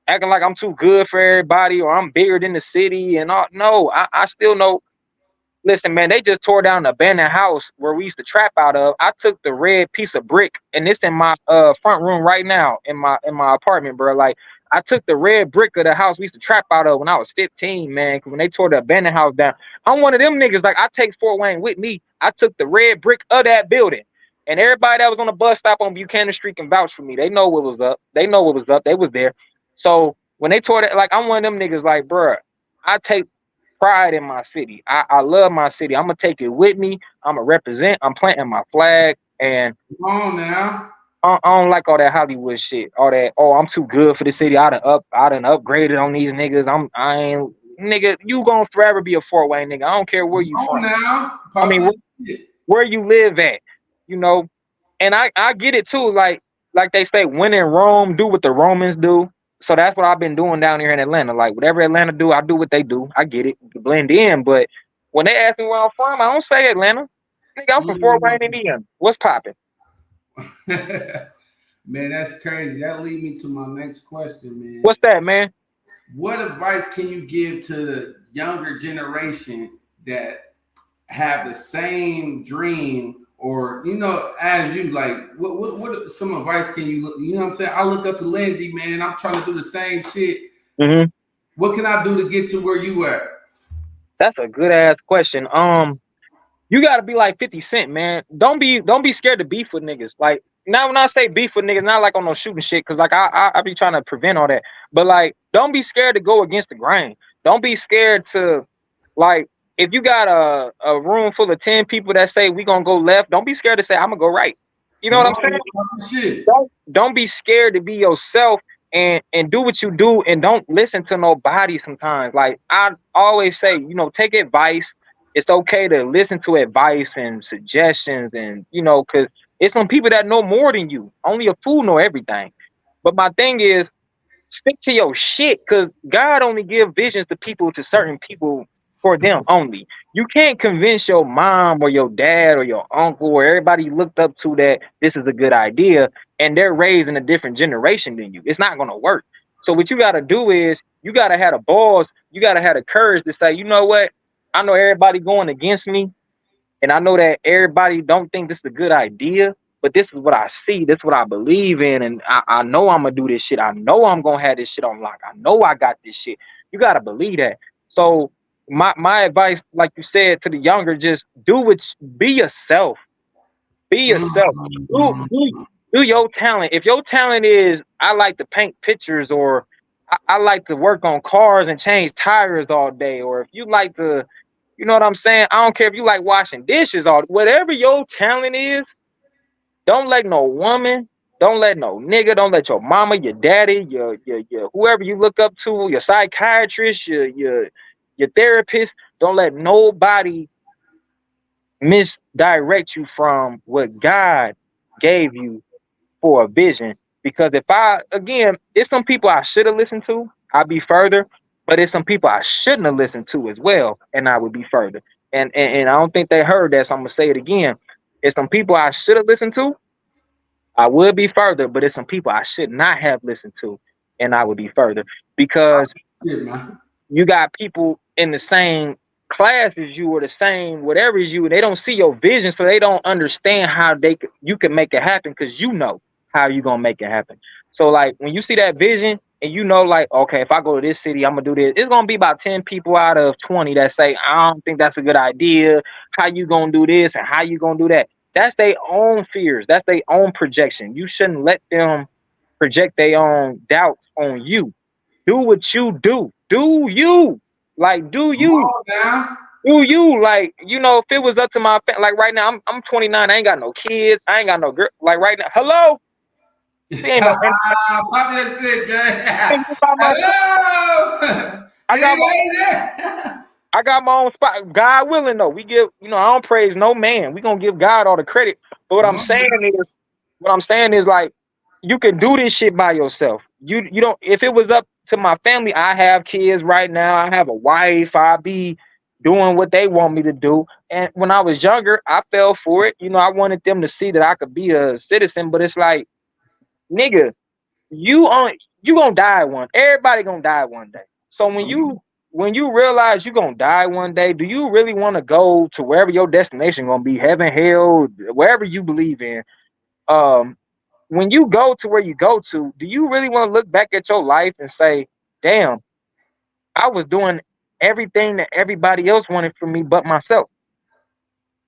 acting like I'm too good for everybody or I'm bigger than the city and all. No, I still know. Listen, man, they just tore down the abandoned house where we used to trap out of. I took the red piece of brick, and it's in my front room right now in my apartment, bro. Like, I took the red brick of the house we used to trap out of when I was 15, man. When they tore the abandoned house down, I'm one of them niggas. Like, I take Fort Wayne with me. I took the red brick of that building, and everybody that was on the bus stop on Buchanan Street can vouch for me. They know what was up. They know what was up. They was there. So when they tore that, like, I'm one of them niggas. Like, bro, I take pride in my city. I love my city. I'm gonna take it with me. I'm gonna represent. I'm planting my flag. And come on now. I don't like all that Hollywood shit. All that. Oh, I'm too good for the city. I done upgraded on these niggas. I ain't nigga. You gonna forever be a Fort Wayne nigga. I don't care where you from. Now. I mean, where you live at. You know. And I get it too. Like they say, when in Rome, do what the Romans do. So that's what I've been doing down here in Atlanta. Like, whatever Atlanta do, I do what they do. I get it. Blend in. But when they ask me where I'm from, I don't say Atlanta. Nigga, I'm from Fort Wayne, Indiana. What's popping? Man, that's crazy. That leads me to my next question, man. What's that, man? What advice can you give to the younger generation that have the same dream? Or, you know, as you, like, what some advice can you look, you know what I'm saying? I look up to Lenzy, man. I'm trying to do the same shit. Mm-hmm. What can I do to get to where you at? That's a good ass question. You gotta be like 50 Cent, man. Don't be scared to beef with niggas. Like, now when I say beef with niggas, not like on no shooting shit, because like I be trying to prevent all that. But like, don't be scared to go against the grain. Don't be scared to, like, if you got a room full of 10 people that say we gonna go left, don't be scared to say I'm gonna go right. You know what I'm saying? Don't be scared to be yourself and do what you do, and don't listen to nobody sometimes. Like, I always say, you know, take advice. It's okay to listen to advice and suggestions, and, you know, because it's some people that know more than you. Only a fool know everything. But my thing is, stick to your shit, because God only give visions to certain people for them only. You can't convince your mom or your dad or your uncle or everybody you looked up to that this is a good idea, and they're raised in a different generation than you. It's not going to work. So what you got to do is, you got to have the balls, you got to have the courage to say, you know what? I know everybody going against me, and I know that everybody don't think this is a good idea, but this is what I see. This is what I believe in, and I know I'm going to do this shit. I know I'm going to have this shit on lock. I know I got this shit. You got to believe that. So my advice, like you said, to the younger, just be yourself. Be yourself. Do your talent. If your talent is, I like to paint pictures, or I like to work on cars and change tires all day, or if you like to, you know what I'm saying? I don't care if you like washing dishes, whatever your talent is, don't let no woman, don't let no nigga, don't let your mama, your daddy, your whoever you look up to, your psychiatrist, your therapist, don't let nobody misdirect you from what God gave you for a vision. Because it's some people I should have listened to, I'd be further, but it's some people I shouldn't have listened to as well, and I would be further. And I don't think they heard that, so I'm gonna say it again. It's some people I should have listened to, I would be further, but it's some people I should not have listened to, and I would be further. Because you got people in the same class as you or the same whatever as you, they don't see your vision, so they don't understand how you can make it happen, because you know how you gonna make it happen. So like, when you see that vision and you know, like, okay, if I go to this city, I'm gonna do this, it's gonna be about 10 people out of 20 that say, I don't think that's a good idea. How you gonna do this and how you gonna do that? That's their own fears. That's their own projection. You shouldn't let them project their own doubts on you. Do what you do. Do you. Like, do you. Do you like, if it was up to my family, like right now, I'm 29, I ain't got no kids, I ain't got no girl. Like right now, hello, she ain't no. Pop that shit, gang. I Hello. got my, Anybody there? I got my own spot. God willing, though, we give, I don't praise no man. We gonna give God all the credit. But Come on, what I'm saying is like, you can do this shit by yourself. You don't. If it was up to my family, I have kids right now. I have a wife. I be doing what they want me to do. And when I was younger, I fell for it. I wanted them to see that I could be a citizen. But it's like, nigga, you gonna die one. Everybody gonna die one day. So when you realize you gonna die one day, do you really want to go to wherever your destination gonna be, heaven, hell, wherever you believe in? When you go to where you go to, do you really want to look back at your life and say, damn, I was doing everything that everybody else wanted from me but myself?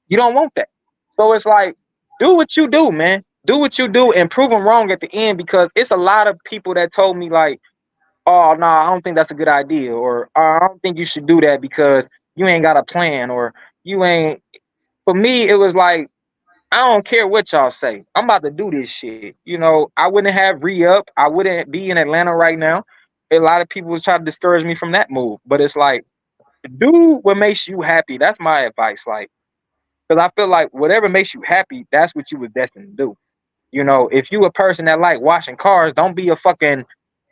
You don't want that. So it's like, do what you do, man. Do what you do and prove them wrong at the end, because it's a lot of people that told me like, oh no, I don't think that's a good idea, or I don't think you should do that because you ain't got a plan, or you ain't. For me, it was like, I don't care what y'all say. I'm about to do this shit. I wouldn't have re-up. I wouldn't be in Atlanta right now. A lot of people would try to discourage me from that move. But it's like, do what makes you happy. That's my advice. Like, because I feel like whatever makes you happy, that's what you was destined to do. If you a person that like washing cars, don't be a fucking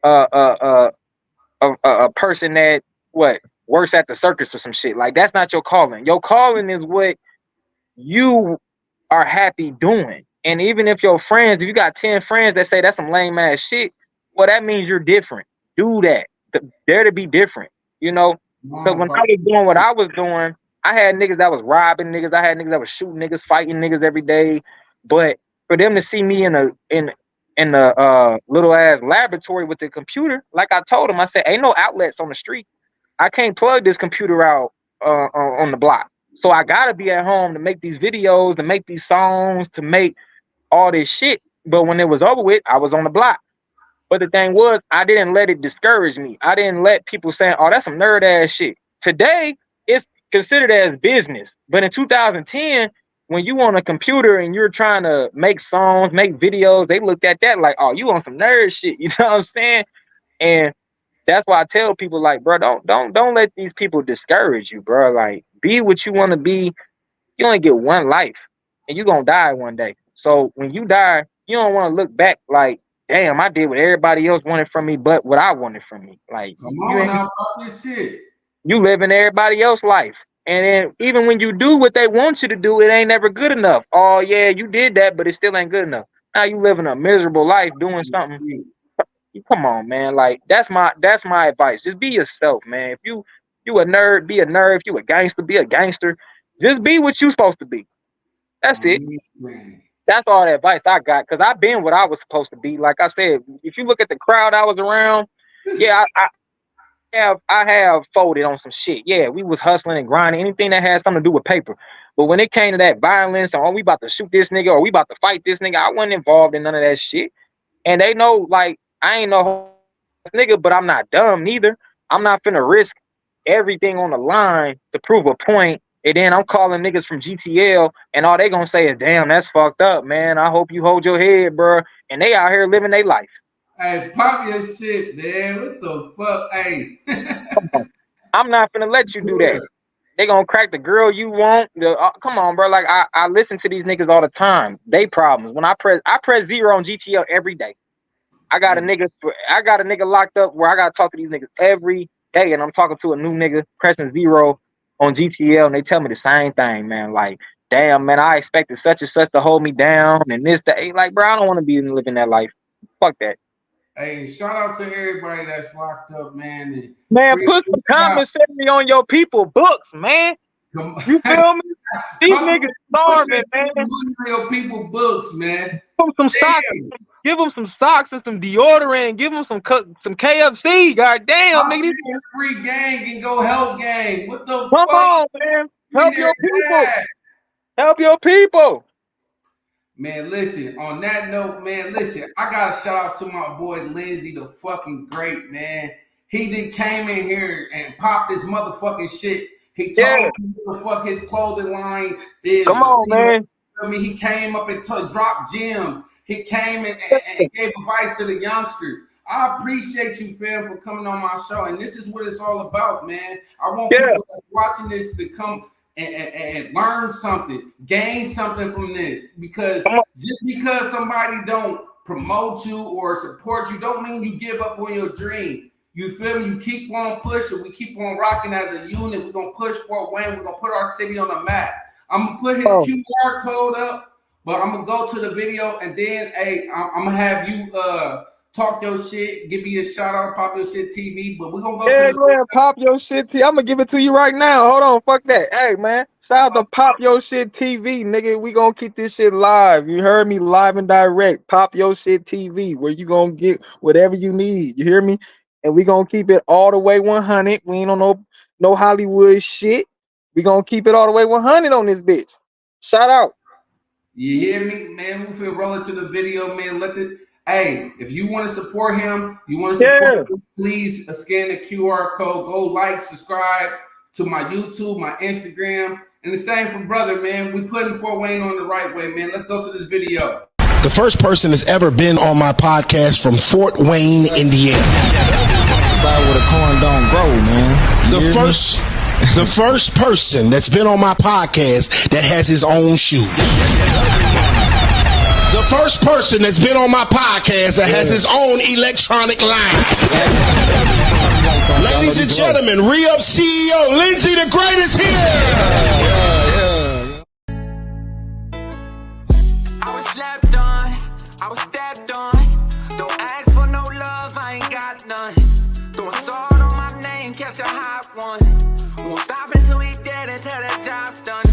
uh uh uh a person that works at the circus or some shit. Like, that's not your calling. Your calling is what you are happy doing. And even if your friends, if you got 10 friends that say that's some lame ass shit, well, that means you're different. Do that. Dare to be different. Because when I was doing what I was doing, I had niggas that was robbing niggas. I had niggas that was shooting niggas, fighting niggas every day. But for them to see me in the little ass laboratory with the computer, like I told them, I said, ain't no outlets on the street. I can't plug this computer out on the block. So I gotta be at home to make these videos, to make these songs, to make all this shit. But when it was over with, I was on the block. But the thing was, I didn't let it discourage me. I didn't let people saying, oh, that's some nerd ass shit. Today, it's considered as business. But in 2010, when you on a computer and you're trying to make songs, make videos, they looked at that like, oh, you on some nerd shit. You know what I'm saying? And that's why I tell people, like, bro, don't let these people discourage you, bro. Like, be what you want to be. You only get one life, and you gonna die one day. So when you die, you don't want to look back like, damn, I did what everybody else wanted from me, but what I wanted from me. Like, come on now, pop this shit. You living everybody else's life, and then even when you do what they want you to do, it ain't never good enough. Oh yeah, you did that, but it still ain't good enough. Now you living a miserable life doing something. Come on, man. Like, that's my advice. Just be yourself, man. If you a nerd, be a nerd. If you a gangster, be a gangster. Just be what you supposed to be. That's it. That's all the advice I got, because I've been what I was supposed to be. Like I said, if you look at the crowd I was around, yeah, I have folded on some shit. Yeah, we was hustling and grinding, anything that had something to do with paper. But when it came to that violence, and we about to shoot this nigga, or we about to fight this nigga, I wasn't involved in none of that shit. And they know, like, I ain't no nigga, but I'm not dumb neither. I'm not finna risk everything on the line to prove a point. And then I'm calling niggas from GTL, and all they gonna say is, damn, that's fucked up, man. I hope you hold your head, bro. And they out here living their life. Hey, pop your shit, man. What the fuck? Hey. I'm not finna let you do that. They gonna crack the girl you want. Come on, bro. Like, I listen to these niggas all the time. They problems. When I press 0 on GTL every day. I got a nigga locked up where I gotta talk to these niggas every day, and I'm talking to a new nigga pressing 0 on GTL, and they tell me the same thing, man. Like, damn, man, I expected such and such to hold me down, and this, that. Like, bro, I don't want to be living that life. Fuck that. Hey, shout out to everybody that's locked up, man. Man, put some commentary on your people books, man. You feel me? These niggas starving, man. Your people books, man. Give them some socks. Give them some socks and some deodorant. Give them some KFC. Goddamn, nigga. Free gang and go help gang. What the fuck? Come on, man. Help your people. Help your people. Man, listen, on that note, man, listen, I got to shout out to my boy Lenzy, the fucking great, man. He done came in here and popped this motherfucking shit. He told me what the fuck his clothing line is. Come on, man. I mean, he came up and dropped gems. He came and gave advice to the youngsters. I appreciate you, fam, for coming on my show. And this is what it's all about, man. I want people that's watching this to come and learn something, gain something from this. Because just because somebody don't promote you or support you, don't mean you give up on your dream. You feel me? You keep on pushing. We keep on rocking as a unit. We're going to push Fort Wayne. We're going to put our city on the map. I'm going to put his QR code up, but I'm going to go to the video, and then, hey, I'm going to have you talk your shit, give me a shout out, Pop Your Shit TV, but we're going to go to the Pop Your Shit TV. I'm going to give it to you right now. Hold on, fuck that. Hey, man, shout out to Pop Your Shit TV, nigga. We going to keep this shit live. You heard me? Live and direct. Pop Your Shit TV, where you going to get whatever you need. You hear me? And we going to keep it all the way 100. We ain't on no Hollywood shit. We gonna keep it all the way 100 on this bitch. Shout out. You hear me, man? We feel rolling to the video, man. Hey, if you want to support him, you want to support him, please scan the QR code. Go like, subscribe to my YouTube, my Instagram, and the same for brother, man. We putting Fort Wayne on the right way, man. Let's go to this video. The first person that's ever been on my podcast from Fort Wayne, Indiana. Sorry, where the corn don't grow, man. The first person that's been on my podcast that has his own shoes. The first person that's been on my podcast that has his own electronic line. Ladies and gentlemen, Re-Up CEO Lenzy the Great is here. I was slapped on, I was stabbed on. Don't ask for no love, I ain't got none. Throwing salt on my name, catch a hot one. Won't stop until we dead until that job's done.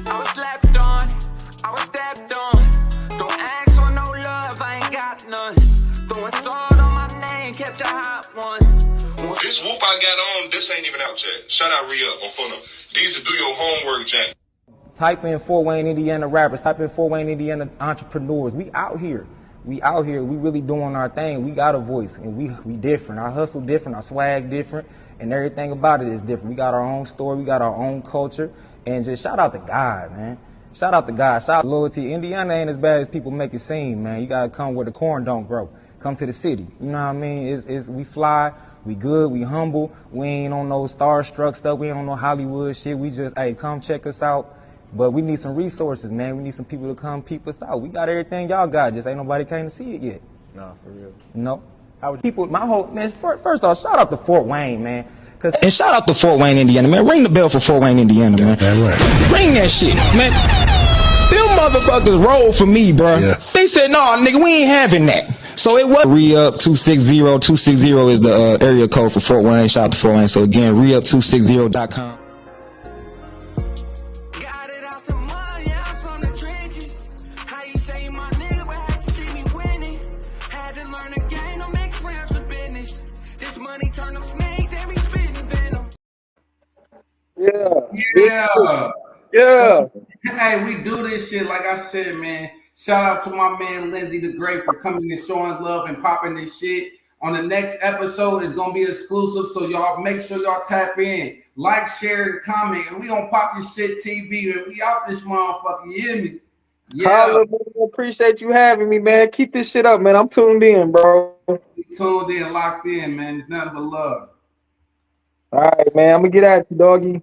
I was slapped on, I was stabbed on. Don't ask for no love, I ain't got none. Throwing salt on my name, catch a hot one. This whoop I got on, this ain't even out yet. Shout out Re-Up on Funnel. These to do your homework, Jack. Type in Fort Wayne, Indiana rappers. Type in Fort Wayne, Indiana entrepreneurs. We out here. We out here. We really doing our thing. We got a voice, and we different. Our hustle different. Our swag different. And everything about it is different. We got our own story. We got our own culture. And just shout out to God, man. Shout out to God. Shout out to loyalty. Indiana ain't as bad as people make it seem, man. You got to come where the corn don't grow. Come to the city. You know what I mean? We fly. We good. We humble. We ain't on no starstruck stuff. We ain't on no Hollywood shit. We just, hey, come check us out. But we need some resources, man. We need some people to come peep us out. We got everything y'all got. Just ain't nobody came to see it yet. No, for real. No. First off, shout out to Fort Wayne, man. And shout out to Fort Wayne, Indiana, man. Ring the bell for Fort Wayne, Indiana, man. That's right. Ring that shit, man. Them motherfuckers rolled for me, bro. Yeah. They said, no, nigga, we ain't having that. So it was Re-Up 260. 260 is the area code for Fort Wayne. Shout out to Fort Wayne. So again, Re-Up260.com. Yeah. Hey, we do this shit, like I said, man. Shout out to my man Lenzy the Great for coming and showing love and popping this shit. On the next episode, it's gonna be exclusive, so y'all make sure y'all tap in, like, share, and comment. And we gonna pop your shit TV, and we out this motherfucker. You hear me? Yeah. Hallelujah. Appreciate you having me, man. Keep this shit up, man. I'm tuned in, bro. We tuned in, locked in, man. It's nothing but love. All right, man. I'm gonna get at you, doggy.